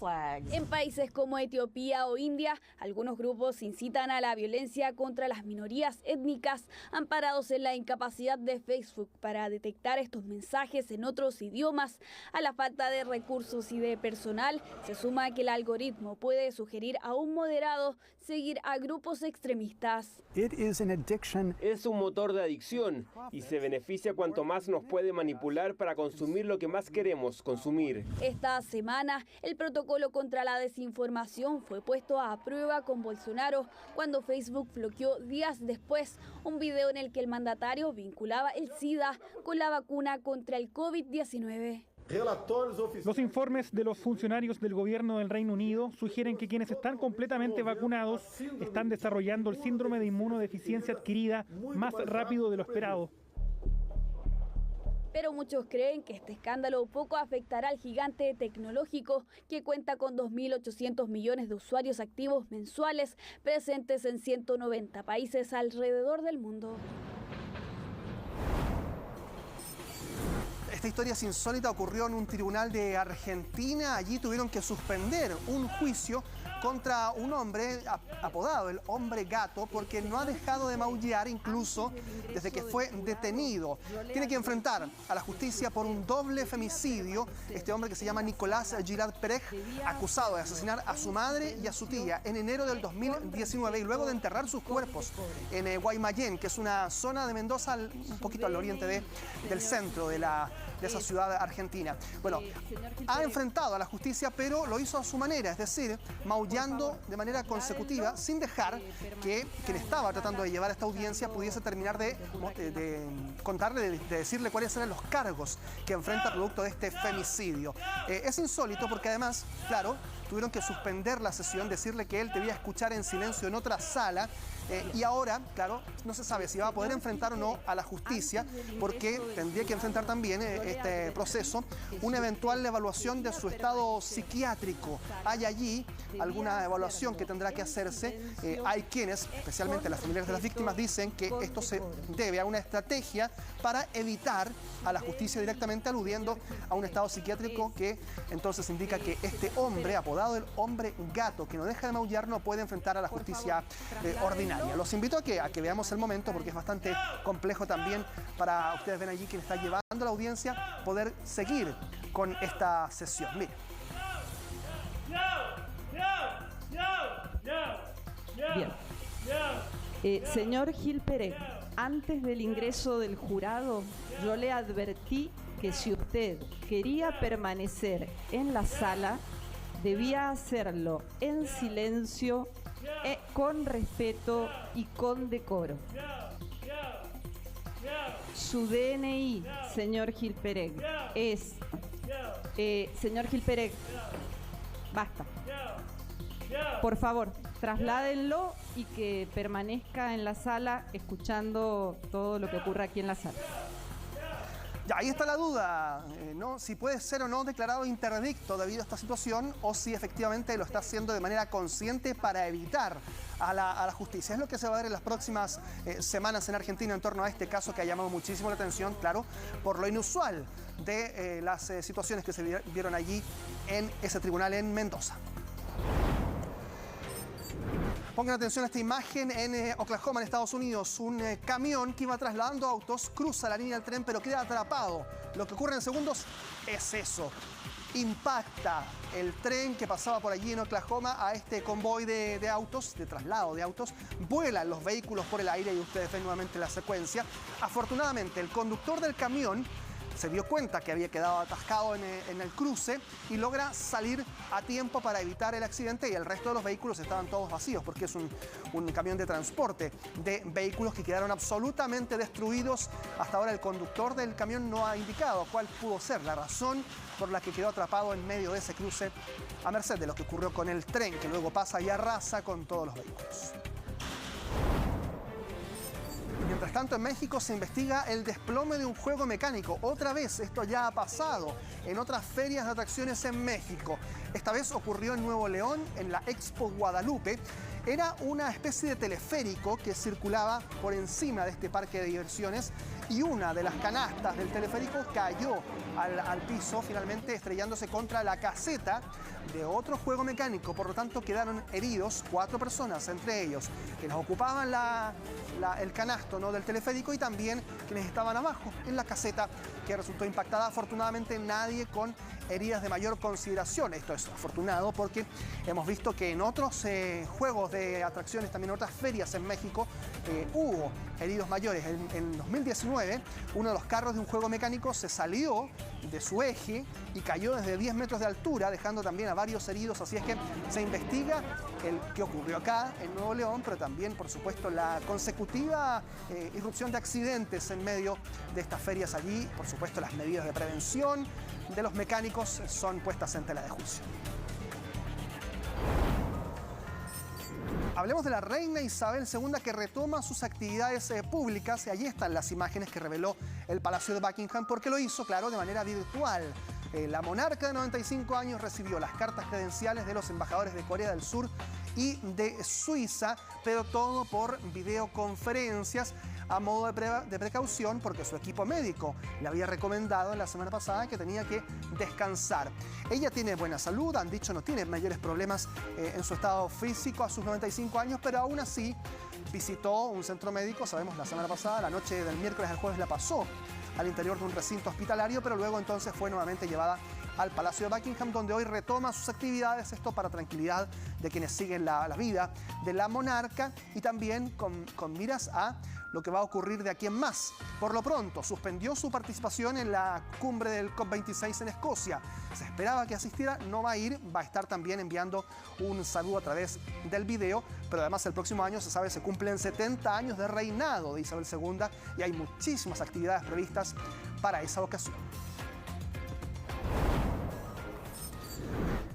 En países como Etiopía o India, algunos grupos incitan a la violencia contra las minorías étnicas, amparados en la incapacidad de Facebook para detectar estos mensajes en otros idiomas. A la falta de recursos y de personal se suma que el algoritmo puede sugerir a un moderado seguir a grupos extremistas. Es un motor de adicción y se beneficia cuanto más nos puede manipular para consumir lo que más queremos consumir. Esta semana, el protocolo contra la desinformación fue puesto a prueba con Bolsonaro cuando Facebook bloqueó días después un video en el que el mandatario vinculaba el SIDA con la vacuna contra el COVID-19. Los informes de los funcionarios del gobierno del Reino Unido sugieren que quienes están completamente vacunados están desarrollando el síndrome de inmunodeficiencia adquirida más rápido de lo esperado. Pero muchos creen que este escándalo poco afectará al gigante tecnológico que cuenta con 2.800 millones de usuarios activos mensuales presentes en 190 países alrededor del mundo. Esta historia es insólita, ocurrió en un tribunal de Argentina. Allí tuvieron que suspender un juicio contra un hombre apodado el hombre gato porque no ha dejado de maullar incluso desde que fue detenido. Tiene que enfrentar a la justicia por un doble femicidio. Este hombre, que se llama Nicolás Girard Pérez, acusado de asesinar a su madre y a su tía en enero del 2019 y luego de enterrar sus cuerpos en Guaymallén, que es una zona de Mendoza un poquito al oriente del centro de esa ciudad argentina. Bueno, ha enfrentado a la justicia, pero lo hizo a su manera, es decir, maullando maullando de manera consecutiva sin dejar que quien estaba tratando de llevar esta audiencia pudiese terminar de contarle, de decirle cuáles eran los cargos que enfrenta producto de este femicidio. Es insólito porque además, claro, tuvieron que suspender la sesión, decirle que él debía escuchar en silencio en otra sala y ahora, claro, no se sabe si va a poder enfrentar o no a la justicia porque tendría que enfrentar también este proceso una eventual evaluación de su estado psiquiátrico. Hay allí alguna evaluación que tendrá que hacerse. Hay quienes, especialmente las familiares de las víctimas, dicen que esto se debe a una estrategia para evitar a la justicia directamente, aludiendo a un estado psiquiátrico que entonces indica que este hombre, apodado el hombre gato, que no deja de maullar, no puede enfrentar a la justicia ordinaria. Los invito a que veamos el momento porque es bastante complejo también para, ustedes ven allí quien está llevando la audiencia, poder seguir con esta sesión. Miren. Bien. Señor Gil Pérez, antes del ingreso del jurado, yo le advertí que si usted quería permanecer en la sala, debía hacerlo en silencio, con respeto y con decoro. Su DNI, señor Gil Pérez, es... señor Gil Pérez, basta. Por favor, trasládenlo y que permanezca en la sala escuchando todo lo que ocurra aquí en la sala. Ya, ahí está la duda, ¿no? Si puede ser o no declarado interdicto debido a esta situación o si efectivamente lo está haciendo de manera consciente para evitar a la justicia. Es lo que se va a ver en las próximas semanas en Argentina en torno a este caso que ha llamado muchísimo la atención, claro, por lo inusual de las situaciones que se vieron allí en ese tribunal en Mendoza. Pongan atención a esta imagen en Oklahoma, en Estados Unidos. Un camión que iba trasladando autos cruza la línea del tren pero queda atrapado. Lo que ocurre en segundos es eso. Impacta el tren que pasaba por allí en Oklahoma a este convoy de autos, de traslado de autos. Vuelan los vehículos por el aire y ustedes ven nuevamente la secuencia. Afortunadamente, el conductor del camión se dio cuenta que había quedado atascado en el cruce y logra salir a tiempo para evitar el accidente y el resto de los vehículos estaban todos vacíos porque es un camión de transporte de vehículos que quedaron absolutamente destruidos. Hasta ahora el conductor del camión no ha indicado cuál pudo ser la razón por la que quedó atrapado en medio de ese cruce a merced de lo que ocurrió con el tren que luego pasa y arrasa con todos los vehículos. Mientras tanto, en México se investiga el desplome de un juego mecánico. Otra vez, esto ya ha pasado en otras ferias de atracciones en México. Esta vez ocurrió en Nuevo León, en la Expo Guadalupe. Era una especie de teleférico que circulaba por encima de este parque de diversiones y una de las canastas del teleférico cayó al piso, finalmente estrellándose contra la caseta de otro juego mecánico. Por lo tanto, quedaron heridos 4 personas, entre ellos quienes ocupaban el canasto, ¿no?, del teleférico y también quienes estaban abajo en la caseta que resultó impactada. Afortunadamente, nadie con heridas de mayor consideración. Esto es afortunado porque hemos visto que en otros juegos de atracciones, también en otras ferias en México, hubo heridos mayores. En 2019, uno de los carros de un juego mecánico se salió de su eje y cayó desde 10 metros de altura, dejando también a varios heridos. Así es que se investiga el que ocurrió acá en Nuevo León, pero también, por supuesto, la consecutiva irrupción de accidentes en medio de estas ferias allí. Por supuesto, las medidas de prevención de los mecánicos son puestas en tela de juicio. Hablemos de la reina Isabel II, que retoma sus actividades públicas. Y allí están las imágenes que reveló el Palacio de Buckingham, porque lo hizo, claro, de manera virtual. La monarca de 95 años recibió las cartas credenciales de los embajadores de Corea del Sur y de Suiza, pero todo por videoconferencias a modo de precaución, porque su equipo médico le había recomendado en la semana pasada que tenía que descansar. Ella tiene buena salud, han dicho no tiene mayores problemas en su estado físico a sus 95 años, pero aún así visitó un centro médico, sabemos, la semana pasada, la noche del miércoles al jueves la pasó al interior de un recinto hospitalario, pero luego entonces fue nuevamente llevada al Palacio de Buckingham, donde hoy retoma sus actividades, esto para tranquilidad de quienes siguen la vida de la monarca y también con miras a lo que va a ocurrir de aquí en más. Por lo pronto, suspendió su participación en la cumbre del COP26 en Escocia. Se esperaba que asistiera, no va a ir, va a estar también enviando un saludo a través del video, pero además el próximo año, se sabe, se cumplen 70 años de reinado de Isabel II y hay muchísimas actividades previstas para esa ocasión.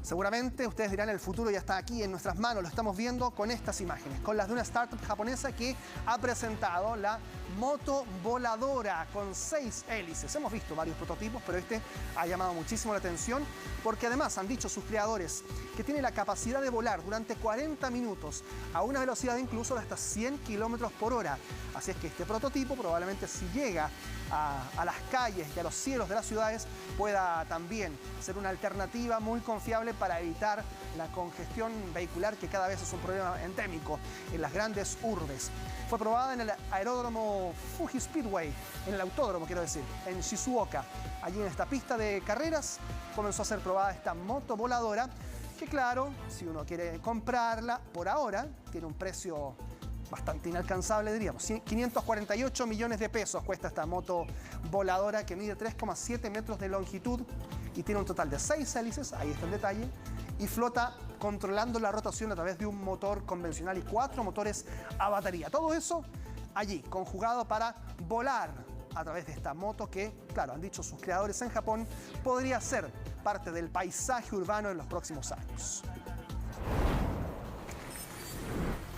Seguramente ustedes dirán, el futuro ya está aquí en nuestras manos, lo estamos viendo con estas imágenes, con las de una startup japonesa que ha presentado la moto voladora con 6 hélices. Hemos visto varios prototipos, pero este ha llamado muchísimo la atención porque además han dicho sus creadores que tiene la capacidad de volar durante 40 minutos a una velocidad incluso de hasta 100 kilómetros por hora. Así es que este prototipo probablemente, si llega a las calles y a los cielos de las ciudades, pueda también ser una alternativa muy confiable para evitar la congestión vehicular, que cada vez es un problema endémico en las grandes urbes. Fue probada en el aeródromo Fuji Speedway, en el autódromo quiero decir, en Shizuoka. Allí en esta pista de carreras comenzó a ser probada esta moto voladora, que claro, si uno quiere comprarla, por ahora tiene un precio bastante inalcanzable, diríamos. 548 millones de pesos cuesta esta moto voladora que mide 3,7 metros de longitud y tiene un total de 6 hélices, ahí está el detalle, y flota controlando la rotación a través de un motor convencional y 4 motores a batería. Todo eso allí, conjugado para volar a través de esta moto que, claro, han dicho sus creadores en Japón, podría ser parte del paisaje urbano en los próximos años.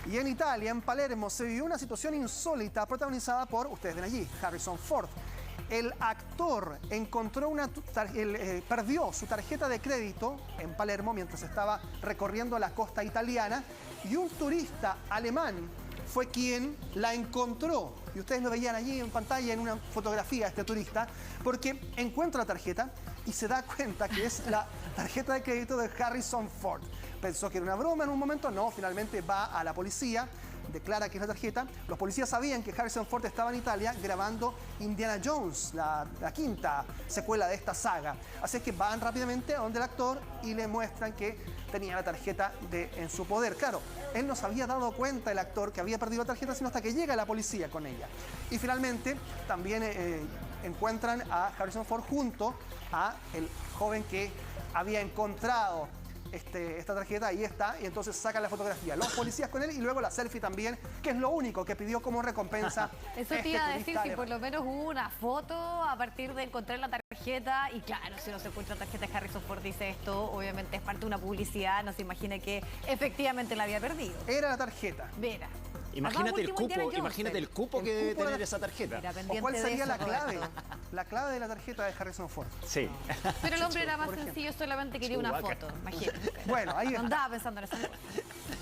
Y en Italia, en Palermo, se vivió una situación insólita protagonizada por, ustedes ven allí, Harrison Ford. El actor perdió su tarjeta de crédito en Palermo mientras estaba recorriendo la costa italiana y un turista alemán fue quien la encontró. Y ustedes lo veían allí en pantalla en una fotografía, este turista, porque encuentra la tarjeta y se da cuenta que es la tarjeta de crédito de Harrison Ford. Pensó que era una broma en un momento, no, finalmente va a la policía, declara que es la tarjeta. Los policías sabían que Harrison Ford estaba en Italia grabando Indiana Jones, la quinta secuela de esta saga. Así es que van rápidamente a donde el actor y le muestran que tenía la tarjeta en su poder. Claro, él no se había dado cuenta, el actor, que había perdido la tarjeta, sino hasta que llega la policía con ella. Y finalmente también encuentran a Harrison Ford junto a el joven que había encontrado esta tarjeta, ahí está, y entonces sacan la fotografía. Los policías con él y luego la selfie también, que es lo único que pidió como recompensa. Eso te iba a decir, si por lo menos hubo una foto a partir de encontrar la tarjeta, y claro, si uno se encuentra la tarjeta de Harrison Ford, dice esto, obviamente es parte de una publicidad, no se imagine que efectivamente la había perdido. Era la tarjeta. Mira. Imagínate el cupo que debe tener esa tarjeta. ¿O cuál sería la clave? La clave de la tarjeta de Harrison Ford. Sí. Pero el hombre era más sencillo, solamente quería una foto, imagínate. Bueno, ahí no andaba pensando en eso.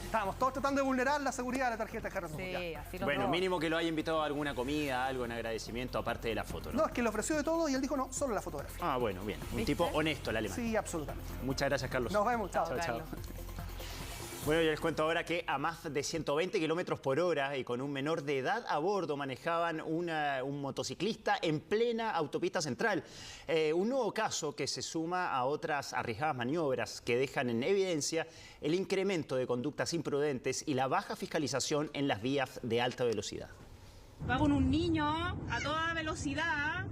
Estábamos todos tratando de vulnerar la seguridad de la tarjeta de Harrison Ford. Sí, así lo bueno, probó. mínimo que lo haya invitado a alguna comida, algo en agradecimiento, aparte de la foto, ¿no? No, es que le ofreció de todo y él dijo no, solo la fotografía. Ah, bueno, bien. Un tipo honesto, el alemán. Sí, absolutamente. Muchas gracias, Carlos. Nos vemos, chao. Chao. Bueno, yo les cuento ahora que a más de 120 kilómetros por hora y con un menor de edad a bordo manejaban un motociclista en plena autopista central. Un nuevo caso que se suma a otras arriesgadas maniobras que dejan en evidencia el incremento de conductas imprudentes y la baja fiscalización en las vías de alta velocidad. Va con un niño a toda velocidad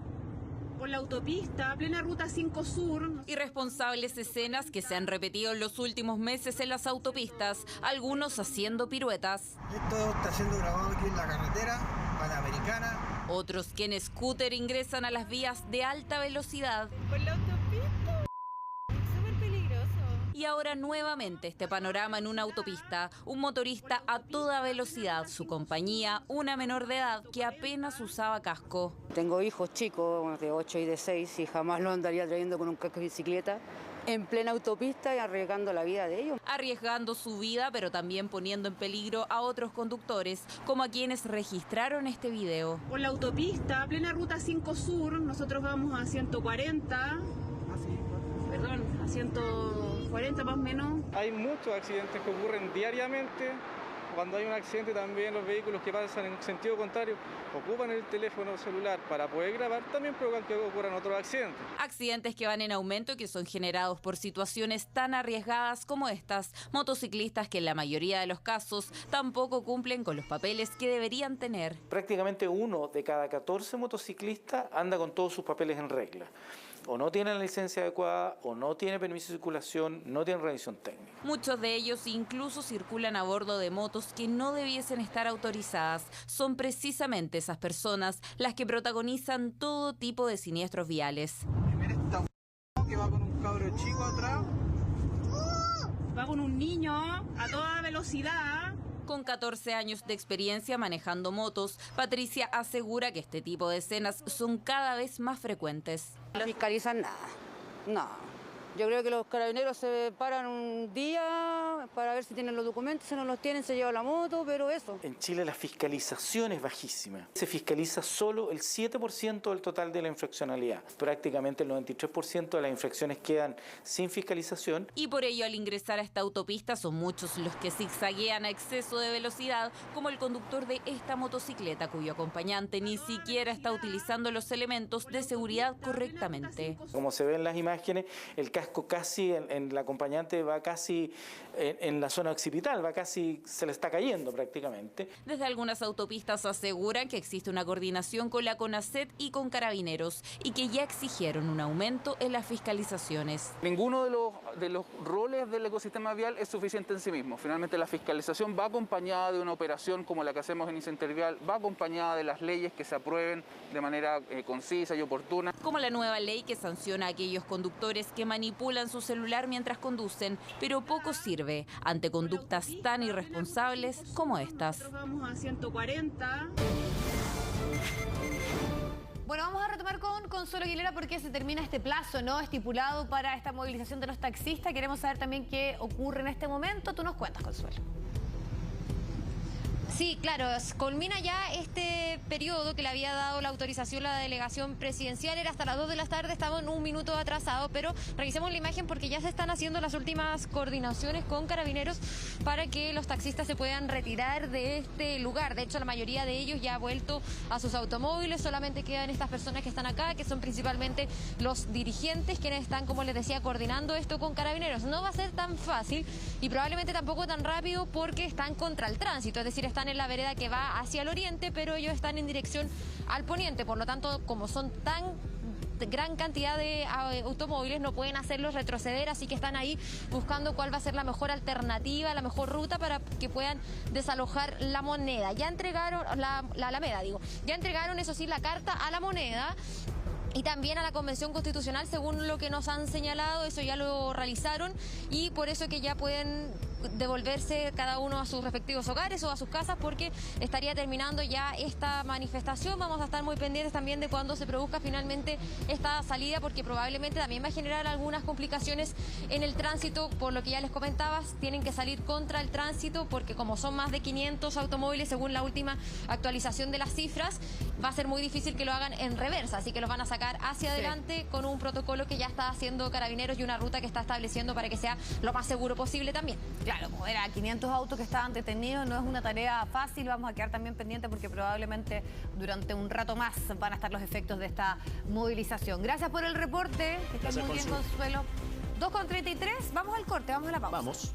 por la autopista, plena ruta 5 Sur. Irresponsables escenas que se han repetido en los últimos meses en las autopistas, algunos haciendo piruetas. Esto está siendo grabado aquí en la carretera Panamericana. Otros que en scooter ingresan a las vías de alta velocidad. Por la autopista. Súper peligroso. Y ahora nuevamente este panorama en una autopista, un motorista a toda velocidad, su compañía, una menor de edad que apenas usaba casco. Tengo hijos chicos de 8 y de 6 y jamás lo andaría trayendo con un casco de bicicleta en plena autopista y arriesgando la vida de ellos. Arriesgando su vida, pero también poniendo en peligro a otros conductores, como a quienes registraron este video. Por la autopista, plena ruta 5 Sur, nosotros vamos a 140, perdón, a 140 más o menos. Hay muchos accidentes que ocurren diariamente. Cuando hay un accidente también los vehículos que pasan en sentido contrario ocupan el teléfono celular para poder grabar también provocan que ocurran otros accidentes. Accidentes que van en aumento y que son generados por situaciones tan arriesgadas como estas. Motociclistas que en la mayoría de los casos tampoco cumplen con los papeles que deberían tener. Prácticamente 1 de cada 14 motociclistas anda con todos sus papeles en regla. O no tiene la licencia adecuada, o no tiene permiso de circulación, no tiene revisión técnica. Muchos de ellos incluso circulan a bordo de motos que no debiesen estar autorizadas. Son precisamente esas personas las que protagonizan todo tipo de siniestros viales. Que va con un cabro chico atrás. Va con un niño a toda velocidad. Con 14 años de experiencia manejando motos, Patricia asegura que este tipo de escenas son cada vez más frecuentes. No fiscalizan nada, no. Yo creo que los carabineros se paran un día para ver si tienen los documentos, si no los tienen se lleva la moto, pero eso. En Chile la fiscalización es bajísima. Se fiscaliza solo el 7% del total de la infraccionalidad. Prácticamente el 93% de las infracciones quedan sin fiscalización. Y por ello al ingresar a esta autopista son muchos los que zigzaguean a exceso de velocidad, como el conductor de esta motocicleta cuyo acompañante ni siquiera está utilizando los elementos de seguridad correctamente. Como se ve en las imágenes, el casco casi en el acompañante va casi en la zona occipital, va casi, se le está cayendo prácticamente. Desde algunas autopistas aseguran que existe una coordinación con la CONACET y con Carabineros y que ya exigieron un aumento en las fiscalizaciones. Ninguno de los roles del ecosistema vial es suficiente en sí mismo. Finalmente la fiscalización va acompañada de una operación como la que hacemos en Intervial, va acompañada de las leyes que se aprueben de manera concisa y oportuna. Como la nueva ley que sanciona a aquellos conductores que manipulan su celular mientras conducen, pero poco sirve ante conductas tan irresponsables como estas. Nosotros vamos a 140. Bueno, vamos a retomar con Consuelo Aguilera porque se termina este plazo, ¿no?, estipulado para esta movilización de los taxistas. Queremos saber también qué ocurre en este momento. Tú nos cuentas, Consuelo. Sí, claro, culmina ya este periodo que le había dado la autorización la delegación presidencial, era hasta las 2 de la tarde, estamos en un minuto atrasado, pero revisemos la imagen porque ya se están haciendo las últimas coordinaciones con Carabineros para que los taxistas se puedan retirar de este lugar. De hecho, la mayoría de ellos ya ha vuelto a sus automóviles, solamente quedan estas personas que están acá, que son principalmente los dirigentes, quienes están, como les decía, coordinando esto con Carabineros. No va a ser tan fácil y probablemente tampoco tan rápido porque están contra el tránsito, es decir, están en la vereda que va hacia el oriente, pero ellos están en dirección al poniente, por lo tanto, como son tan gran cantidad de automóviles, no pueden hacerlos retroceder, así que están ahí buscando cuál va a ser la mejor alternativa, la mejor ruta para que puedan desalojar la moneda. Ya entregaron, la Alameda, digo, ya entregaron, eso sí, la carta a la moneda y también a la Convención Constitucional, según lo que nos han señalado, eso ya lo realizaron y por eso que ya pueden devolverse cada uno a sus respectivos hogares o a sus casas porque estaría terminando ya esta manifestación. Vamos a estar muy pendientes también de cuándo se produzca finalmente esta salida porque probablemente también va a generar algunas complicaciones en el tránsito, por lo que ya les comentabas, tienen que salir contra el tránsito porque como son más de 500 automóviles según la última actualización de las cifras, va a ser muy difícil que lo hagan en reversa, así que los van a sacar hacia adelante con un protocolo que ya está haciendo Carabineros y una ruta que está estableciendo para que sea lo más seguro posible también. Claro, mover a 500 autos que estaban detenidos no es una tarea fácil, vamos a quedar también pendientes porque probablemente durante un rato más van a estar los efectos de esta movilización. Gracias por el reporte, que estés muy bien, Consuelo. 2:33, vamos al corte, vamos a la pausa. Vamos.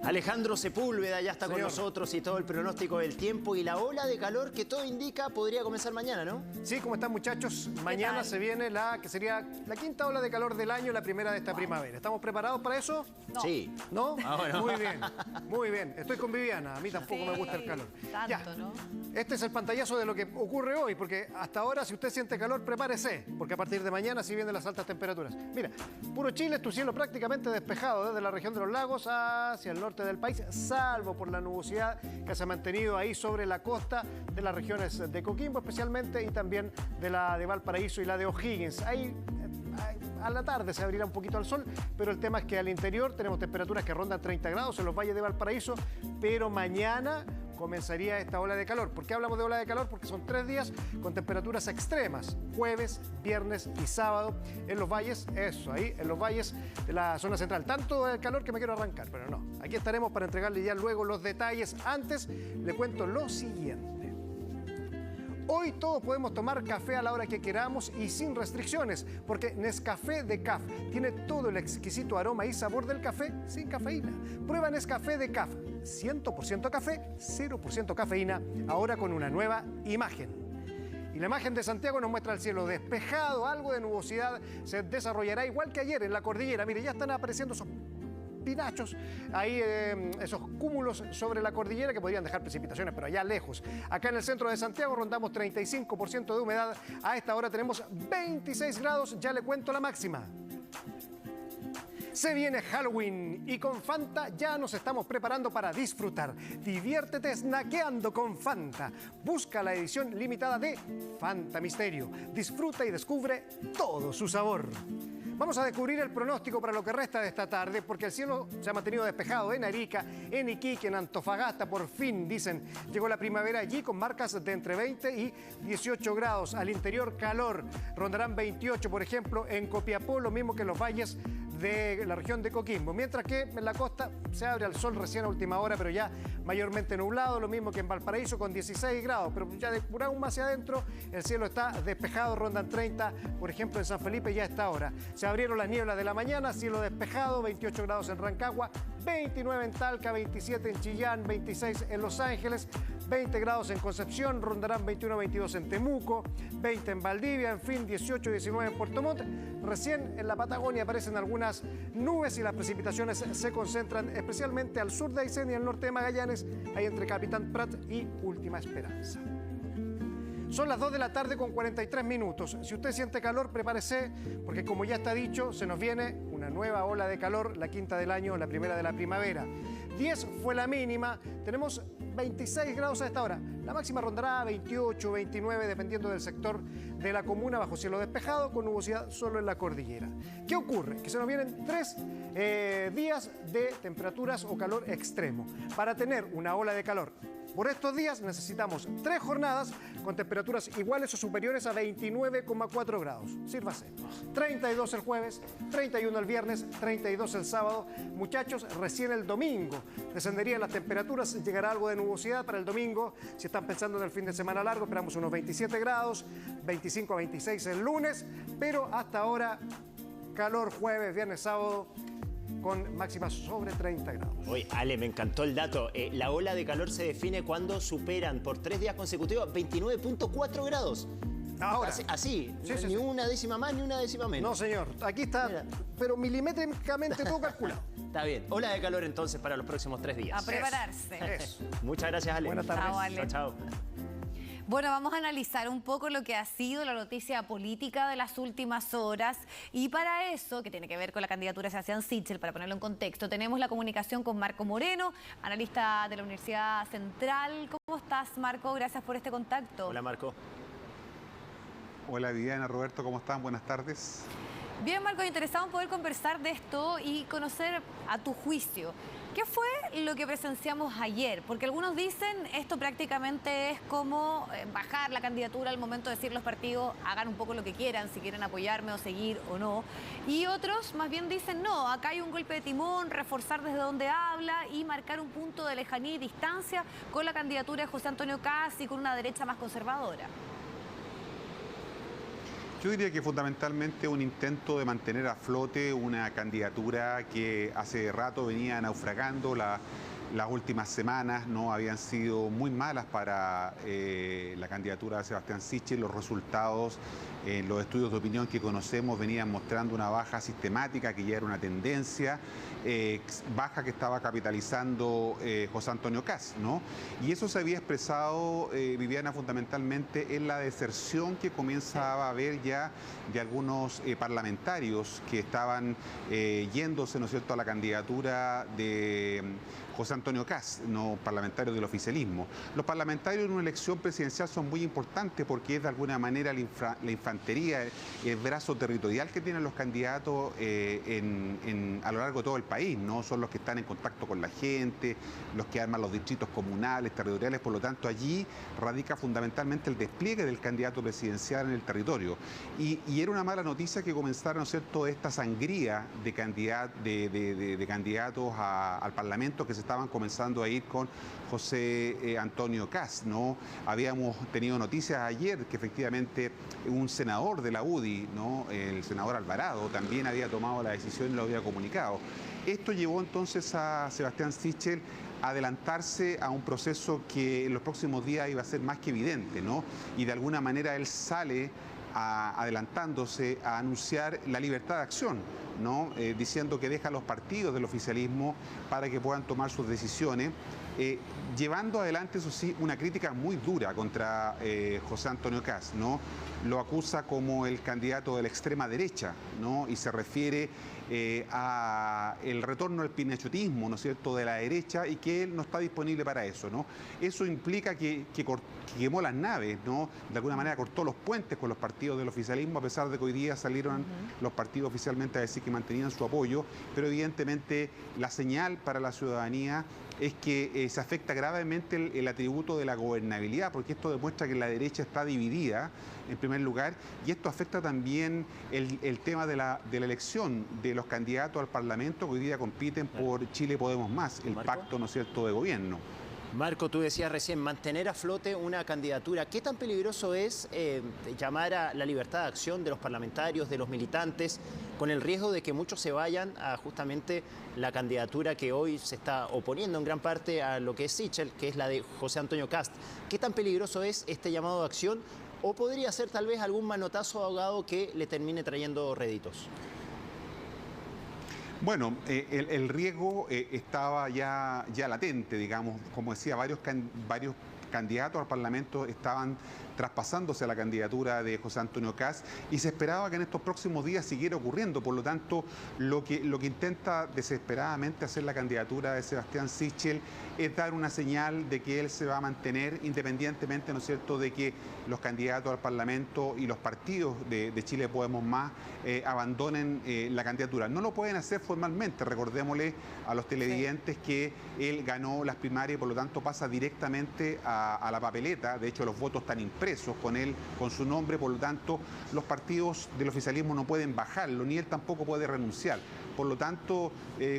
Alejandro Sepúlveda ya está con nosotros y todo el pronóstico del tiempo y la ola de calor que todo indica podría comenzar mañana, ¿no? Sí, ¿cómo están, muchachos? Mañana se viene la que sería la quinta ola de calor del año, la primera de esta primavera. ¿Estamos preparados para eso? No. Sí. ¿No? Bueno. Muy bien, muy bien. Estoy con Viviana, a mí tampoco me gusta el calor. Tanto, ya. ¿no? Este es el pantallazo de lo que ocurre hoy, porque hasta ahora, si usted siente calor, prepárese, porque a partir de mañana sí vienen las altas temperaturas. Mira, puro Chile es tu cielo prácticamente despejado desde la región de los lagos hacia el norte del país, salvo por la nubosidad que se ha mantenido ahí sobre la costa de las regiones de Coquimbo especialmente y también de la de Valparaíso y la de O'Higgins. Ahí a la tarde se abrirá un poquito al sol, pero el tema es que al interior tenemos temperaturas que rondan 30 grados en los valles de Valparaíso, pero mañana comenzaría esta ola de calor. ¿Por qué hablamos de ola de calor? Porque son 3 días con temperaturas extremas, jueves, viernes y sábado en los valles, en los valles de la zona central. Tanto el calor que me quiero arrancar, pero no. Aquí estaremos para entregarle ya luego los detalles. Antes le cuento lo siguiente. Hoy todos podemos tomar café a la hora que queramos y sin restricciones, porque Nescafé Decaf tiene todo el exquisito aroma y sabor del café sin cafeína. Prueba Nescafé Decaf, 100% café, 0% cafeína, ahora con una nueva imagen. Y la imagen de Santiago nos muestra el cielo despejado, algo de nubosidad se desarrollará igual que ayer en la cordillera. Mire, ya están apareciendo esos pinachos, ahí esos cúmulos sobre la cordillera que podrían dejar precipitaciones, pero allá lejos. Acá en el centro de Santiago rondamos 35% de humedad. A esta hora tenemos 26 grados, ya le cuento la máxima. Se viene Halloween y con Fanta ya nos estamos preparando para disfrutar. Diviértete snackeando con Fanta. Busca la edición limitada de Fanta Misterio. Disfruta y descubre todo su sabor. Vamos a descubrir el pronóstico para lo que resta de esta tarde, porque el cielo se ha mantenido despejado en Arica, en Iquique, en Antofagasta. Por fin, dicen, llegó la primavera allí con marcas de entre 20 y 18 grados. Al interior, calor. Rondarán 28, por ejemplo, en Copiapó, lo mismo que en los valles de la región de Coquimbo. Mientras que en la costa se abre al sol recién a última hora, pero ya mayormente nublado, lo mismo que en Valparaíso con 16 grados. Pero ya de aún más hacia adentro, el cielo está despejado, rondan 30, por ejemplo, en San Felipe ya a esta hora. Se abrieron las nieblas de la mañana, cielo despejado, 28 grados en Rancagua, 29 en Talca, 27 en Chillán, 26 en Los Ángeles, 20 grados en Concepción, rondarán 21, 22 en Temuco, 20 en Valdivia, en fin, 18, 19 en Puerto Montt. Recién en la Patagonia aparecen algunas nubes y las precipitaciones se concentran especialmente al sur de Aysén y al norte de Magallanes, ahí entre Capitán Prat y Última Esperanza. Son las 2 de la tarde con 43 minutos. Si usted siente calor, prepárese, porque como ya está dicho, se nos viene una nueva ola de calor, la quinta del año, la primera de la primavera. 10 fue la mínima, tenemos 26 grados a esta hora. La máxima rondará 28, 29, dependiendo del sector de la comuna, bajo cielo despejado, con nubosidad solo en la cordillera. ¿Qué ocurre? Que se nos vienen 3 días de temperaturas o calor extremo. Para tener una ola de calor por estos días necesitamos 3 jornadas con temperaturas iguales o superiores a 29,4 grados. Sírvase. 32 el jueves, 31 el viernes, 32 el sábado. Muchachos, recién el domingo descenderían las temperaturas, llegará algo de nubosidad para el domingo. Si están pensando en el fin de semana largo, esperamos unos 27 grados, 25 a 26 el lunes, pero hasta ahora calor jueves, viernes, sábado, con máximas sobre 30 grados. Oye, Ale, me encantó el dato. La ola de calor se define cuando superan por 3 días consecutivos 29,4 grados. Ahora. Así, Sí, ni una décima más ni una décima menos. No, señor. Aquí está, mira, pero milimétricamente todo calculado. Está bien. Ola de calor entonces para los próximos 3 días. A prepararse. Eso. Muchas gracias, Ale. Buenas tardes. Chao, Ale. Chao. Bueno, vamos a analizar un poco lo que ha sido la noticia política de las últimas horas y para eso, que tiene que ver con la candidatura de Sebastián Sichel, para ponerlo en contexto, tenemos la comunicación con Marco Moreno, analista de la Universidad Central. ¿Cómo estás, Marco? Gracias por este contacto. Hola, Marco. Hola, Viviana, Roberto, ¿cómo están? Buenas tardes. Bien, Marco, interesado en poder conversar de esto y conocer a tu juicio. ¿Qué fue lo que presenciamos ayer? Porque algunos dicen esto prácticamente es como bajar la candidatura al momento de decir los partidos hagan un poco lo que quieran, si quieren apoyarme o seguir o no. Y otros más bien dicen no, acá hay un golpe de timón, reforzar desde donde habla y marcar un punto de lejanía y distancia con la candidatura de José Antonio Kast y con una derecha más conservadora. Yo diría que fundamentalmente un intento de mantener a flote una candidatura que hace rato venía naufragando. Las últimas semanas no habían sido muy malas para la candidatura de Sebastián Sichel. Los resultados en los estudios de opinión que conocemos venían mostrando una baja sistemática que ya era una tendencia, baja que estaba capitalizando José Antonio Kast, ¿no? Y eso se había expresado, Viviana, fundamentalmente en la deserción que comenzaba a haber ya de algunos parlamentarios que estaban yéndose, ¿no es cierto?, a la candidatura de José Antonio Kast, no parlamentarios del oficialismo. Los parlamentarios en una elección presidencial son muy importantes porque es de alguna manera la infantería, el brazo territorial que tienen los candidatos a lo largo de todo el país, ¿no? Son los que están en contacto con la gente, los que arman los distritos comunales, territoriales, por lo tanto allí radica fundamentalmente el despliegue del candidato presidencial en el territorio. Y era una mala noticia que comenzara, ¿no es cierto?, esta sangría de candidatos al Parlamento que se estaban comenzando a ir con José Antonio Kast, ¿no? Habíamos tenido noticias ayer que efectivamente un senador de la UDI, ¿no?, el senador Alvarado, también había tomado la decisión y lo había comunicado. Esto llevó entonces a Sebastián Sichel a adelantarse a un proceso que en los próximos días iba a ser más que evidente, ¿no? Y de alguna manera él sale adelantándose a anunciar la libertad de acción, ¿no? Diciendo que deja a los partidos del oficialismo para que puedan tomar sus decisiones, llevando adelante, eso sí, una crítica muy dura contra José Antonio Kast, ¿no? Lo acusa como el candidato de la extrema derecha, ¿no? Y se refiere a el retorno al pinachotismo, ¿no es cierto?, de la derecha, y que él no está disponible para eso, ¿no? Eso implica que quemó las naves, ¿no? De alguna manera cortó los puentes con los partidos del oficialismo, a pesar de que hoy día salieron los partidos oficialmente a decir que mantenían su apoyo, pero evidentemente la señal para la ciudadanía es que se afecta gravemente el atributo de la gobernabilidad, porque esto demuestra que la derecha está dividida, en primer lugar, y esto afecta también el tema de la elección de los candidatos al Parlamento que hoy día compiten por Chile Podemos Más, el pacto, ¿no es cierto?, de gobierno. Marco, tú decías recién, mantener a flote una candidatura. ¿Qué tan peligroso es llamar a la libertad de acción de los parlamentarios, de los militantes, con el riesgo de que muchos se vayan a justamente la candidatura que hoy se está oponiendo en gran parte a lo que es Sichel, que es la de José Antonio Kast? ¿Qué tan peligroso es este llamado de acción? ¿O podría ser tal vez algún manotazo ahogado que le termine trayendo réditos? Bueno, el riesgo estaba ya latente, digamos. Como decía, varios candidatos al Parlamento estaban traspasándose a la candidatura de José Antonio Kast y se esperaba que en estos próximos días siguiera ocurriendo. Por lo tanto, lo que intenta desesperadamente hacer la candidatura de Sebastián Sichel es dar una señal de que él se va a mantener independientemente, ¿no es cierto?, de que los candidatos al Parlamento y los partidos de Chile Podemos Más abandonen la candidatura. No lo pueden hacer formalmente, recordémosle a los televidentes que él ganó las primarias y por lo tanto pasa directamente a la papeleta. De hecho, los votos están impresos con él, con su nombre, por lo tanto los partidos del oficialismo no pueden bajarlo, ni él tampoco puede renunciar. Por lo tanto,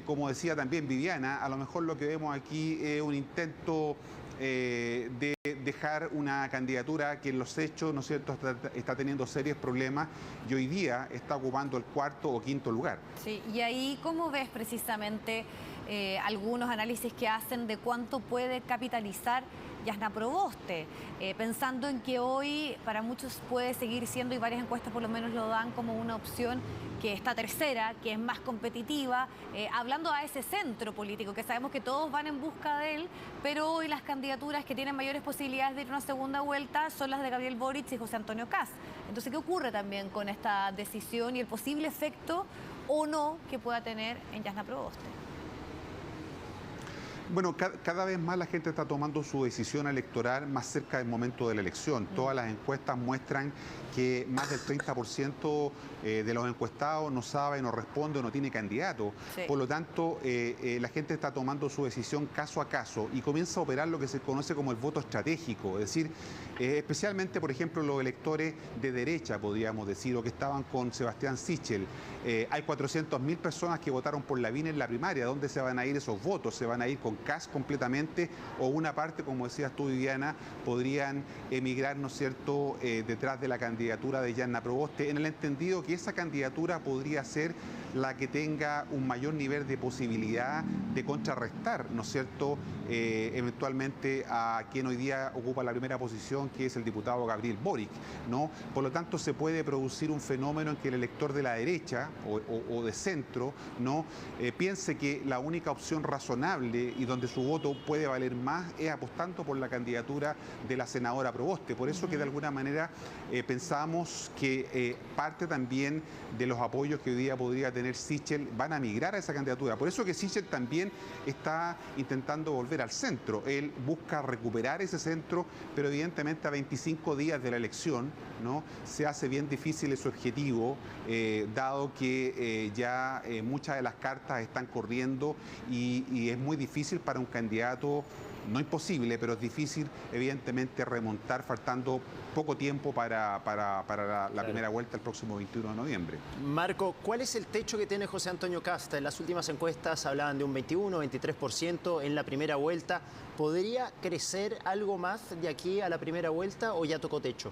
como decía también Viviana, a lo mejor lo que vemos aquí es un intento de dejar una candidatura que en los hechos, ¿no es cierto?, está teniendo serios problemas y hoy día está ocupando el cuarto o quinto lugar. Sí, y ahí, ¿cómo ves precisamente algunos análisis que hacen de cuánto puede capitalizar Jasna Proboste? Pensando en que hoy para muchos puede seguir siendo, y varias encuestas por lo menos lo dan como una opción que está tercera, que es más competitiva, hablando a ese centro político, que sabemos que todos van en busca de él, pero hoy las candidaturas que tienen mayores posibilidades de ir a una segunda vuelta son las de Gabriel Boric y José Antonio Kast. Entonces, ¿qué ocurre también con esta decisión y el posible efecto o no que pueda tener en Jasna Proboste? Bueno, cada vez más la gente está tomando su decisión electoral más cerca del momento de la elección. Todas las encuestas muestran que más del 30% de los encuestados no sabe, no responde o no tiene candidato. Sí. Por lo tanto, la gente está tomando su decisión caso a caso y comienza a operar lo que se conoce como el voto estratégico. Es decir, especialmente, por ejemplo, los electores de derecha, podríamos decir, o que estaban con Sebastián Sichel. Hay 400.000 personas que votaron por Lavín en la primaria. ¿Dónde se van a ir esos votos? ¿Se van a ir con Kast completamente o una parte, como decías tú, Viviana, podrían emigrar, ¿no es cierto?, detrás de la candidatura de Jasna Proboste, en el entendido que esa candidatura podría ser la que tenga un mayor nivel de posibilidad de contrarrestar, ¿no es cierto?, eventualmente a quien hoy día ocupa la primera posición, que es el diputado Gabriel Boric, ¿no? Por lo tanto, se puede producir un fenómeno en que el elector de la derecha o de centro, ¿no?, piense que la única opción razonable y donde su voto puede valer más es apostando por la candidatura de la senadora Proboste. Por eso que de alguna manera pensamos que parte también de los apoyos que hoy día podría tener tener Sichel van a migrar a esa candidatura. Por eso que Sichel también está intentando volver al centro. Él busca recuperar ese centro, pero evidentemente a 25 días de la elección, ¿no?, se hace bien difícil su objetivo, dado que ya muchas de las cartas están corriendo y es muy difícil para un candidato, no imposible, pero es difícil evidentemente remontar faltando poco tiempo para la primera vuelta el próximo 21 de noviembre. Marco, ¿cuál es el techo que tiene José Antonio Kast? En las últimas encuestas hablaban de un 21, 23% en la primera vuelta. ¿Podría crecer algo más de aquí a la primera vuelta o ya tocó techo?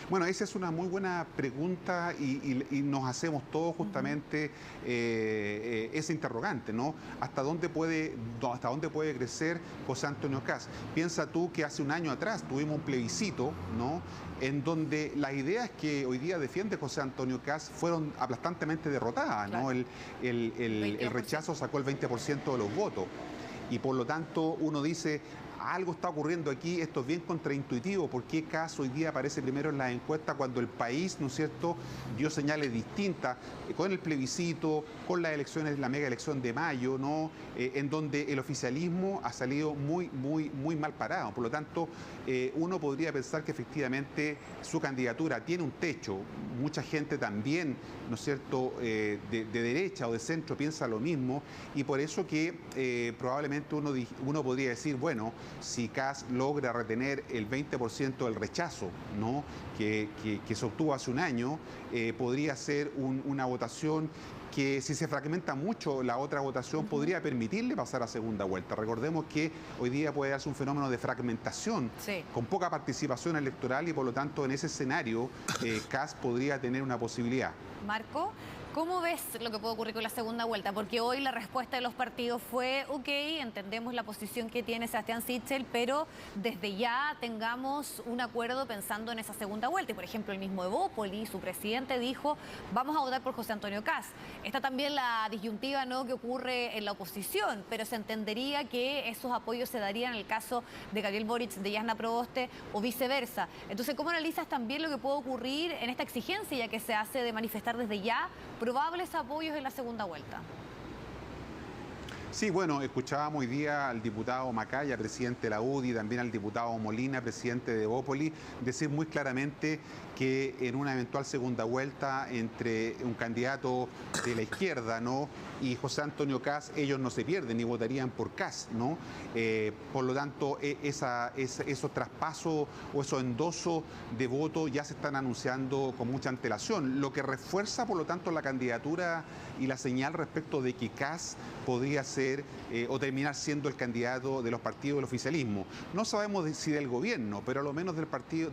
Bueno, esa es una muy buena pregunta y nos hacemos todos justamente ese interrogante, ¿no? ¿Hasta dónde puede crecer José Antonio Kast? Piensa tú que hace un año atrás tuvimos un plebiscito, ¿no?, en donde las ideas que hoy día defiende José Antonio Kast fueron aplastantemente derrotadas, ¿no? Claro. El rechazo sacó el 20% de los votos y por lo tanto uno dice, algo está ocurriendo aquí, esto es bien contraintuitivo. ¿Por qué Kast hoy día aparece primero en las encuestas cuando el país, ¿no es cierto?, dio señales distintas con el plebiscito, con las elecciones, la mega elección de mayo, ¿no?, en donde el oficialismo ha salido muy mal parado? Por lo tanto, uno podría pensar que efectivamente su candidatura tiene un techo. Mucha gente también, ¿no es cierto?, de derecha o de centro piensa lo mismo y por eso que probablemente uno podría decir, bueno, si Kast logra retener el 20% del rechazo, ¿no?, que se obtuvo hace un año, podría ser una votación que, si se fragmenta mucho la otra votación, podría permitirle pasar a segunda vuelta. Recordemos que hoy día puede darse un fenómeno de fragmentación, sí, con poca participación electoral y por lo tanto en ese escenario Kast podría tener una posibilidad. Marco, ¿cómo ves lo que puede ocurrir con la segunda vuelta? Porque hoy la respuesta de los partidos fue, ok, entendemos la posición que tiene Sebastián Sichel, pero desde ya tengamos un acuerdo pensando en esa segunda vuelta. Y por ejemplo, el mismo Evópoli, su presidente, dijo, vamos a votar por José Antonio Kast. Está también la disyuntiva, ¿no?, que ocurre en la oposición, pero se entendería que esos apoyos se darían en el caso de Gabriel Boric, de Jasna Proboste o viceversa. Entonces, ¿cómo analizas también lo que puede ocurrir en esta exigencia ya que se hace de manifestar desde ya probables apoyos en la segunda vuelta? Sí, bueno, escuchábamos hoy día al diputado Macaya, presidente de la UDI, también al diputado Molina, presidente de Evópoli, decir muy claramente que en una eventual segunda vuelta entre un candidato de la izquierda, ¿no?, y José Antonio Kast, ellos no se pierden ni votarían por Kast, ¿no? Por lo tanto, esos traspasos o esos endosos de voto ya se están anunciando con mucha antelación, lo que refuerza, por lo tanto, la candidatura y la señal respecto de que Kast podría ser o terminar siendo el candidato de los partidos del oficialismo. No sabemos si del gobierno, pero a lo menos de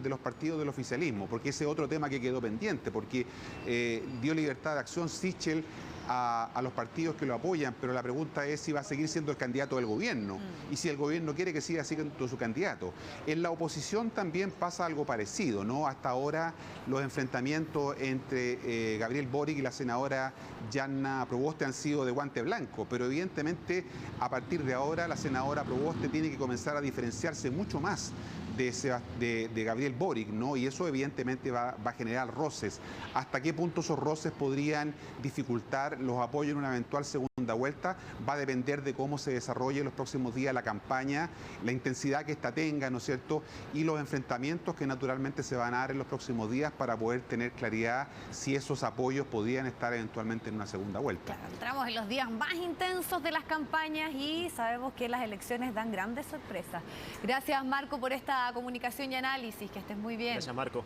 los partidos del oficialismo, porque ese es otro tema que quedó pendiente, porque dio libertad de acción Sichel a los partidos que lo apoyan, pero la pregunta es si va a seguir siendo el candidato del gobierno y si el gobierno quiere que siga siendo su candidato. En la oposición también pasa algo parecido, ¿no? Hasta ahora los enfrentamientos entre Gabriel Boric y la senadora Jasna Proboste han sido de guante blanco, pero evidentemente a partir de ahora la senadora Proboste tiene que comenzar a diferenciarse mucho más de Gabriel Boric, ¿no? Y eso evidentemente va a generar roces. ¿Hasta qué punto esos roces podrían dificultar los apoyos en una eventual segunda vuelta? Va a depender de cómo se desarrolle en los próximos días la campaña, la intensidad que ésta tenga, ¿no es cierto? Y los enfrentamientos que naturalmente se van a dar en los próximos días para poder tener claridad si esos apoyos podrían estar eventualmente en una segunda vuelta. Claro, entramos en los días más intensos de las campañas y sabemos que las elecciones dan grandes sorpresas. Gracias, Marco, por esta comunicación y análisis. Que estés muy bien. Gracias, Marco.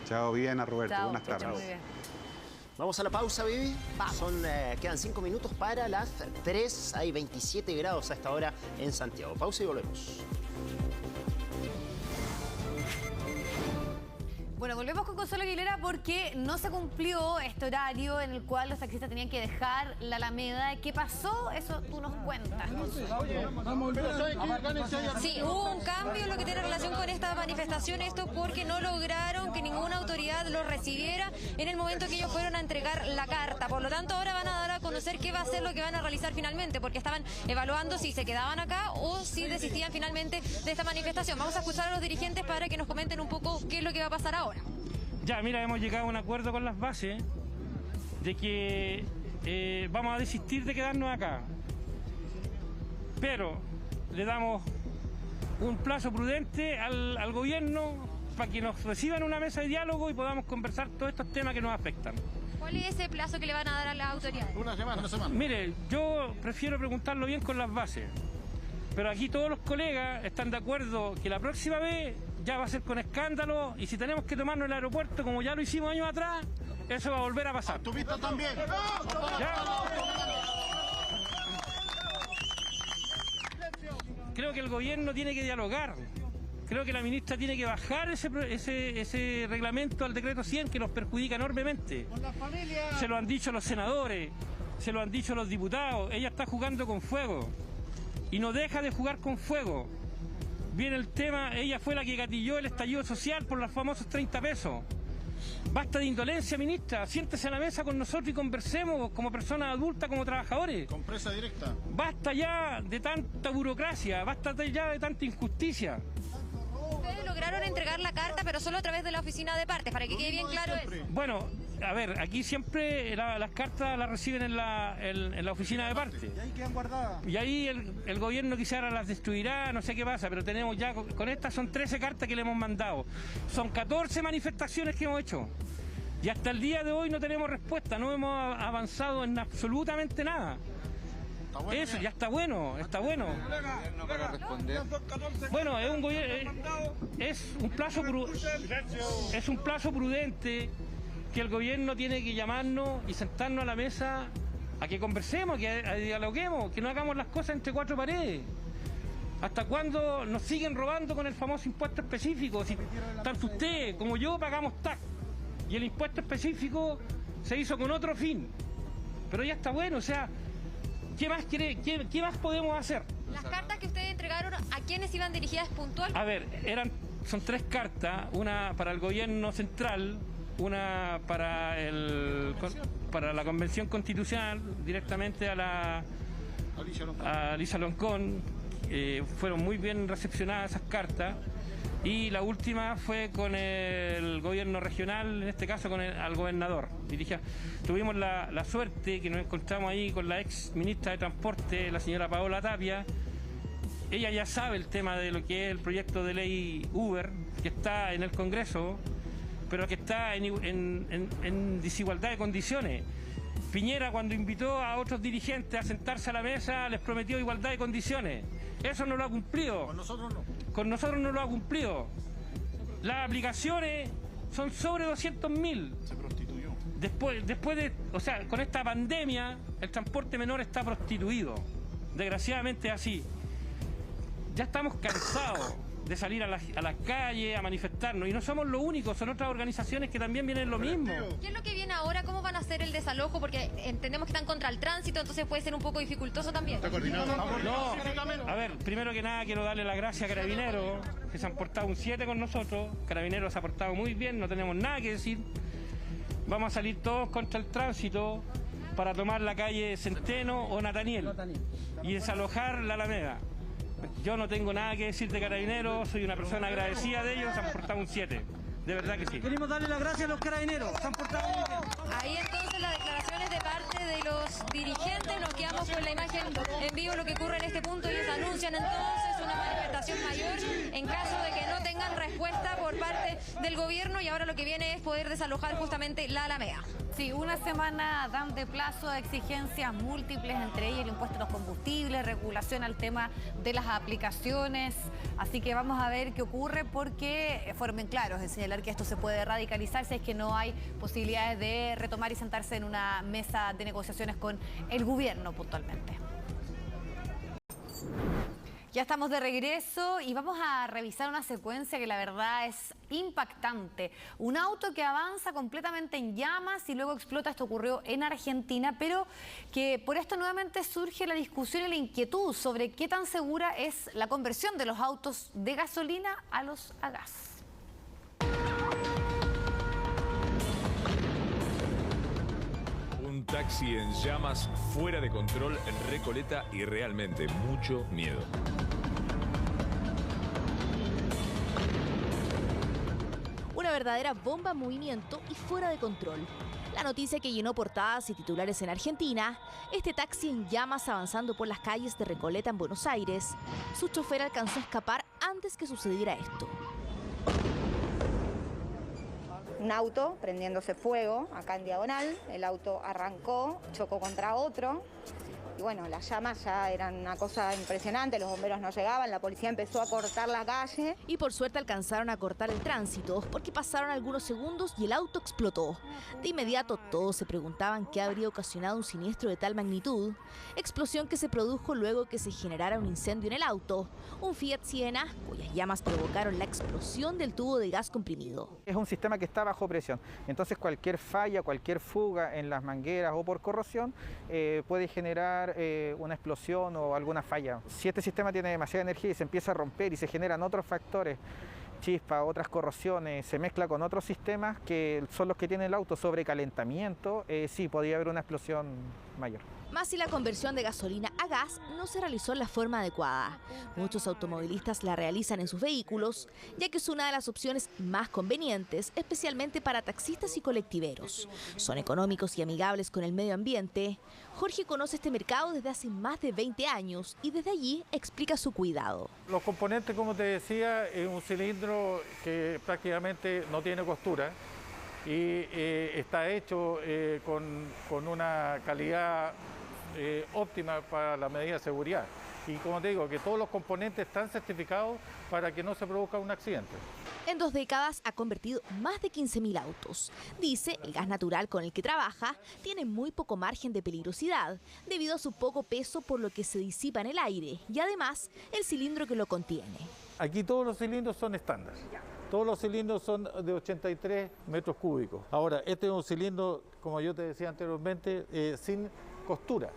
Chao, Viviana, Roberto. Chao, buenas tardes. Muy bien. Vamos a la pausa, Vivi. Vamos. Quedan 5 minutos para las 3. Hay 27 grados a esta hora en Santiago. Pausa y volvemos. Bueno, volvemos con Consuelo Aguilera porque no se cumplió este horario en el cual los taxistas tenían que dejar la Alameda. ¿Qué pasó? Eso tú nos cuentas. Sí, hubo un cambio en lo que tiene relación con esta manifestación. Esto porque no lograron que ninguna autoridad los recibiera en el momento que ellos fueron a entregar la carta. Por lo tanto, ahora van a dar a conocer qué va a ser lo que van a realizar finalmente, porque estaban evaluando si se quedaban acá o si desistían finalmente de esta manifestación. Vamos a escuchar a los dirigentes para que nos comenten un poco qué es lo que va a pasar ahora. Ya, mira, hemos llegado a un acuerdo con las bases de que vamos a desistir de quedarnos acá. Pero le damos un plazo prudente al gobierno para que nos reciban en una mesa de diálogo y podamos conversar todos estos temas que nos afectan. ¿Cuál es ese plazo que le van a dar a las autoridades? Una semana. Mire, yo prefiero preguntarlo bien con las bases, pero aquí todos los colegas están de acuerdo que la próxima vez ya va a ser con escándalo, y si tenemos que tomarnos el aeropuerto como ya lo hicimos años atrás, eso va a volver a pasar. ¿Tuviste también? ¿Ya? Creo que el gobierno tiene que dialogar. Creo que la ministra tiene que bajar ese reglamento al decreto 100 que nos perjudica enormemente. Se lo han dicho los senadores, se lo han dicho los diputados. Ella está jugando con fuego y no deja de jugar con fuego. Viene el tema, ella fue la que gatilló el estallido social por los famosos 30 pesos. Basta de indolencia, ministra. Siéntese a la mesa con nosotros y conversemos como personas adultas, como trabajadores. Con presa directa. Basta ya de tanta burocracia, basta ya de tanta injusticia. Ustedes lograron entregar la carta, pero solo a través de la oficina de partes, para que quede bien claro eso. Bueno, a ver, aquí siempre las cartas las reciben en la oficina de partes. Y ahí quedan guardadas. Y ahí el gobierno quizá las destruirá, no sé qué pasa, pero tenemos ya, con estas son 13 cartas que le hemos mandado. Son 14 manifestaciones que hemos hecho. Y hasta el día de hoy no tenemos respuesta, no hemos avanzado en absolutamente nada. Eso ya está bueno, está bueno. Bueno, es un plazo prudente que el gobierno tiene que llamarnos y sentarnos a la mesa a que conversemos, que dialoguemos, que no hagamos las cosas entre cuatro paredes. ¿Hasta cuándo nos siguen robando con el famoso impuesto específico? Si tanto usted como yo pagamos TAC y el impuesto específico se hizo con otro fin. Pero ya está bueno, o sea, ¿qué más podemos hacer? Las cartas que ustedes entregaron, ¿a quiénes iban dirigidas puntual? A ver, son 3 cartas, una para el gobierno central, una para la Convención Constitucional, directamente a Alicia Loncón. Fueron muy bien recepcionadas esas cartas. Y la última fue con el gobierno regional, en este caso al gobernador. Tuvimos la suerte que nos encontramos ahí con la ex ministra de Transporte, la señora Paola Tapia. Ella ya sabe el tema de lo que es el proyecto de ley Uber, que está en el Congreso, pero que está en desigualdad de condiciones. Piñera, cuando invitó a otros dirigentes a sentarse a la mesa, les prometió igualdad de condiciones. Eso no lo ha cumplido. Con nosotros no. Con nosotros no lo ha cumplido. Las aplicaciones son sobre 200.000. Se prostituyó. O sea, con esta pandemia, el transporte menor está prostituido. Desgraciadamente es así. Ya estamos cansados de salir a las calles a manifestarnos, y no somos los únicos, son otras organizaciones que también vienen lo mismo. ¿Qué es lo que viene ahora? ¿Cómo van a hacer el desalojo? Porque entendemos que están contra el tránsito, entonces puede ser un poco dificultoso también. ¿Está coordinado? No, a ver, primero que nada quiero darle las gracias a Carabineros, que se han portado un 7 con nosotros. Carabineros se ha portado muy bien, no tenemos nada que decir. Vamos a salir todos contra el tránsito para tomar la calle Centeno o Nataniel y desalojar la Alameda. Yo no tengo nada que decir de Carabineros, soy una persona agradecida de ellos, se han portado un 7. De verdad que sí. Queremos darle las gracias a los Carabineros, se han portado muy bien. Ahí entonces las declaraciones de parte de los dirigentes, nos quedamos con la imagen en vivo, lo que ocurre en este punto. Ellos anuncian entonces una manifestación mayor en caso de que no tengan respuesta por parte del gobierno, y ahora lo que viene es poder desalojar justamente la Alameda. Sí, una semana dan de plazo a exigencias múltiples, entre ellas el impuesto a los combustibles, regulación al tema de las aplicaciones. Así que vamos a ver qué ocurre, porque fueron bien claros en señalar que esto se puede radicalizar si es que no hay posibilidades de retomar y sentarse en una mesa de negociaciones con el gobierno puntualmente. Ya estamos de regreso y vamos a revisar una secuencia que la verdad es impactante. Un auto que avanza completamente en llamas y luego explota. Esto ocurrió en Argentina, pero que por esto nuevamente surge la discusión y la inquietud sobre qué tan segura es la conversión de los autos de gasolina a los a gas. Un taxi en llamas, fuera de control en Recoleta y realmente mucho miedo. Una verdadera bomba en movimiento y fuera de control. La noticia que llenó portadas y titulares en Argentina, este taxi en llamas avanzando por las calles de Recoleta en Buenos Aires. Su chofer alcanzó a escapar antes que sucediera esto. Un auto prendiéndose fuego acá en diagonal, el auto arrancó, chocó contra otro. Y bueno, las llamas ya eran una cosa impresionante, los bomberos no llegaban, la policía empezó a cortar la calle. Y por suerte alcanzaron a cortar el tránsito, porque pasaron algunos segundos y el auto explotó. De inmediato todos se preguntaban qué habría ocasionado un siniestro de tal magnitud. Explosión que se produjo luego que se generara un incendio en el auto, un Fiat Siena, cuyas llamas provocaron la explosión del tubo de gas comprimido. Es un sistema que está bajo presión, entonces cualquier falla, cualquier fuga en las mangueras o por corrosión puede generar una explosión o alguna falla. Si este sistema tiene demasiada energía y se empieza a romper y se generan otros factores, chispas, otras corrosiones, se mezcla con otros sistemas que son los que tiene el auto, sobrecalentamiento, sí, podría haber una explosión mayor. Más si la conversión de gasolina a gas no se realizó en la forma adecuada. Muchos automovilistas la realizan en sus vehículos, ya que es una de las opciones más convenientes, especialmente para taxistas y colectiveros. Son económicos y amigables con el medio ambiente. Jorge conoce este mercado desde hace más de 20 años y desde allí explica su cuidado. Los componentes, como te decía, es un cilindro que prácticamente no tiene costura y está hecho con una calidad óptima para la medida de seguridad. Y como te digo, que todos los componentes están certificados para que no se produzca un accidente. En 2 décadas ha convertido más de 15.000 autos. Dice, el gas natural con el que trabaja tiene muy poco margen de peligrosidad, debido a su poco peso por lo que se disipa en el aire y además el cilindro que lo contiene. Aquí todos los cilindros son estándar. Todos los cilindros son de 83 metros cúbicos. Ahora, este es un cilindro, como yo te decía anteriormente, sin costura,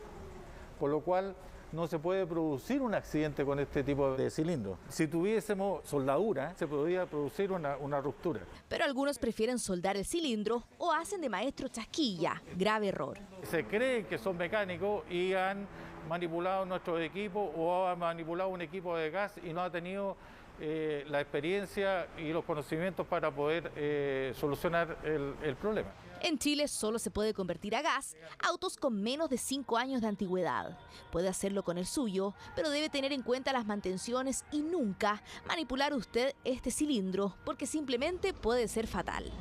por lo cual no se puede producir un accidente con este tipo de cilindro. Si tuviésemos soldadura, se podría producir una ruptura. Pero algunos prefieren soldar el cilindro o hacen de maestro chasquilla. Grave error. Se cree que son mecánicos y han manipulado nuestros equipos o han manipulado un equipo de gas y no ha tenido la experiencia y los conocimientos para poder solucionar el problema. En Chile solo se puede convertir a gas autos con menos de 5 años de antigüedad. Puede hacerlo con el suyo, pero debe tener en cuenta las mantenciones y nunca manipular usted este cilindro, porque simplemente puede ser fatal.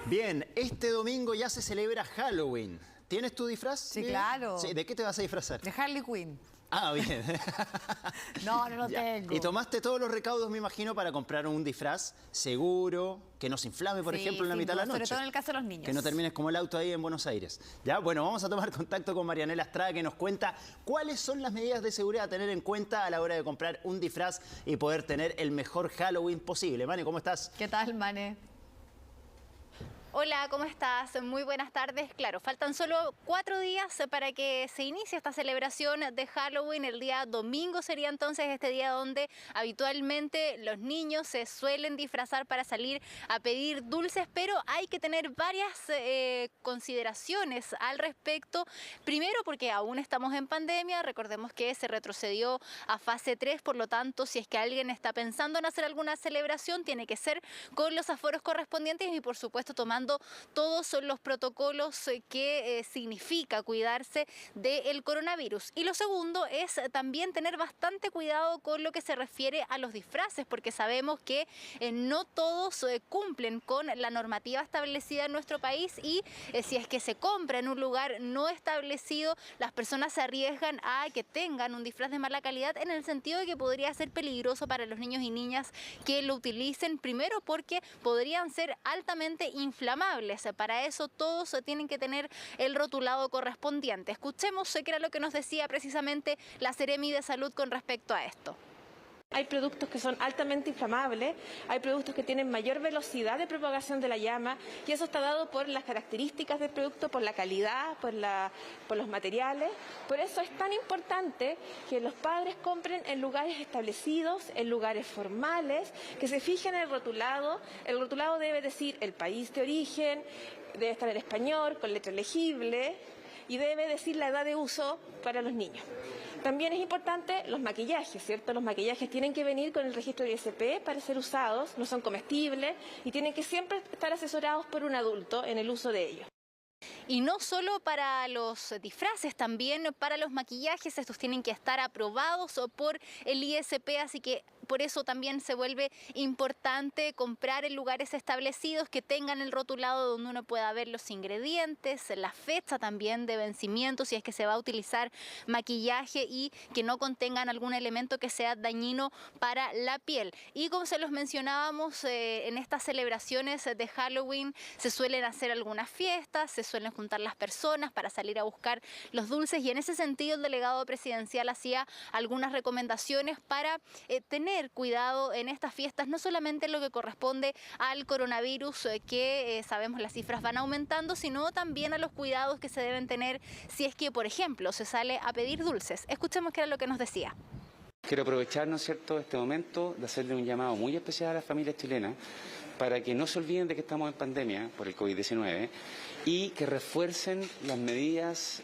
Bien, este domingo ya se celebra Halloween. ¿Tienes tu disfraz? Sí, claro. Sí, ¿de qué te vas a disfrazar? De Harley Quinn. Ah, bien. No tengo. Y tomaste todos los recaudos, me imagino, para comprar un disfraz seguro, que no se inflame, por ejemplo, en la mitad de la noche. Sobre todo en el caso de los niños. Que no termines como el auto ahí en Buenos Aires. Ya, bueno, vamos a tomar contacto con Marianela Estrada, que nos cuenta cuáles son las medidas de seguridad a tener en cuenta a la hora de comprar un disfraz y poder tener el mejor Halloween posible. Mane, ¿cómo estás? ¿Qué tal, Mane? Hola, ¿cómo estás? Muy buenas tardes. Claro, faltan solo 4 días para que se inicie esta celebración de Halloween. El día domingo sería entonces este día donde habitualmente los niños se suelen disfrazar para salir a pedir dulces, pero hay que tener varias consideraciones al respecto. Primero, porque aún estamos en pandemia, recordemos que se retrocedió a fase 3, por lo tanto, si es que alguien está pensando en hacer alguna celebración, tiene que ser con los aforos correspondientes y, por supuesto, tomando todos los protocolos que significa cuidarse del coronavirus. Y lo segundo es también tener bastante cuidado con lo que se refiere a los disfraces, porque sabemos que no todos cumplen con la normativa establecida en nuestro país y si es que se compra en un lugar no establecido, las personas se arriesgan a que tengan un disfraz de mala calidad, en el sentido de que podría ser peligroso para los niños y niñas que lo utilicen, primero porque podrían ser altamente inflamables. Para eso todos tienen que tener el rotulado correspondiente. Escuchemos qué era lo que nos decía precisamente la Seremi de Salud con respecto a esto. Hay productos que son altamente inflamables, hay productos que tienen mayor velocidad de propagación de la llama y eso está dado por las características del producto, por la calidad, por los materiales. Por eso es tan importante que los padres compren en lugares establecidos, en lugares formales, que se fijen en el rotulado. El rotulado debe decir el país de origen, debe estar en español, con letra legible y debe decir la edad de uso para los niños. También es importante los maquillajes, ¿cierto? Los maquillajes tienen que venir con el registro de ISP para ser usados, no son comestibles y tienen que siempre estar asesorados por un adulto en el uso de ellos. Y no solo para los disfraces, también para los maquillajes, estos tienen que estar aprobados por el ISP, así que por eso también se vuelve importante comprar en lugares establecidos que tengan el rotulado donde uno pueda ver los ingredientes, la fecha también de vencimiento, si es que se va a utilizar maquillaje y que no contengan algún elemento que sea dañino para la piel. Y como se los mencionábamos, en estas celebraciones de Halloween se suelen hacer algunas fiestas, se suelen juntar las personas para salir a buscar los dulces y en ese sentido el delegado presidencial hacía algunas recomendaciones para tener cuidado en estas fiestas, no solamente en lo que corresponde al coronavirus, que sabemos las cifras van aumentando, sino también a los cuidados que se deben tener si es que, por ejemplo, se sale a pedir dulces. Escuchemos qué era lo que nos decía. Quiero aprovechar, ¿no es cierto?, este momento de hacerle un llamado muy especial a las familias chilenas para que no se olviden de que estamos en pandemia por el COVID-19 y que refuercen las medidas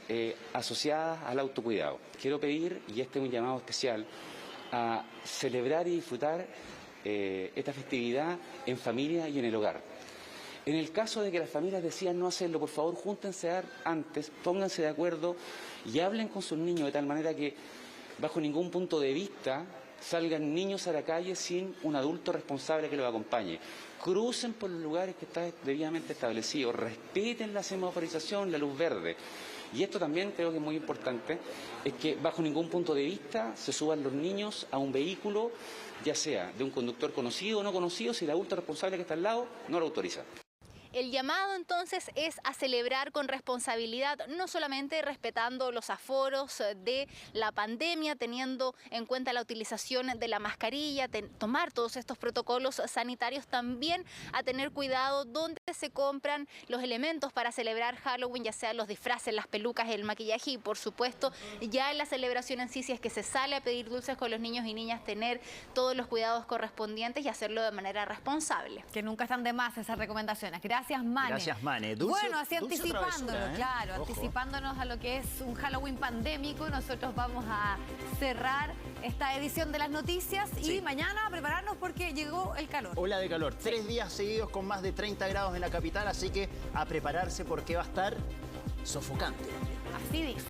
asociadas al autocuidado. Quiero pedir, y este es un llamado especial, a celebrar y disfrutar esta festividad en familia y en el hogar. En el caso de que las familias decidan no hacerlo, por favor, júntense antes, pónganse de acuerdo y hablen con sus niños de tal manera que, bajo ningún punto de vista, salgan niños a la calle sin un adulto responsable que los acompañe. Crucen por los lugares que están debidamente establecidos, respeten la semaforización, la luz verde. Y esto también creo que es muy importante, es que bajo ningún punto de vista se suban los niños a un vehículo, ya sea de un conductor conocido o no conocido, si el adulto responsable que está al lado no lo autoriza. El llamado entonces es a celebrar con responsabilidad, no solamente respetando los aforos de la pandemia, teniendo en cuenta la utilización de la mascarilla, tomar todos estos protocolos sanitarios, también a tener cuidado donde se compran los elementos para celebrar Halloween, ya sean los disfraces, las pelucas, el maquillaje y por supuesto ya en la celebración en sí, si es que se sale a pedir dulces con los niños y niñas, tener todos los cuidados correspondientes y hacerlo de manera responsable. Que nunca están de más esas recomendaciones. Gracias, Mane. Gracias, Mane. Bueno, así anticipándonos, claro, anticipándonos a lo que es un Halloween pandémico, nosotros vamos a cerrar esta edición de las noticias y mañana a prepararnos porque llegó el calor. Ola de calor, 3 días seguidos con más de 30 grados en la capital, así que a prepararse porque va a estar sofocante. Así dice.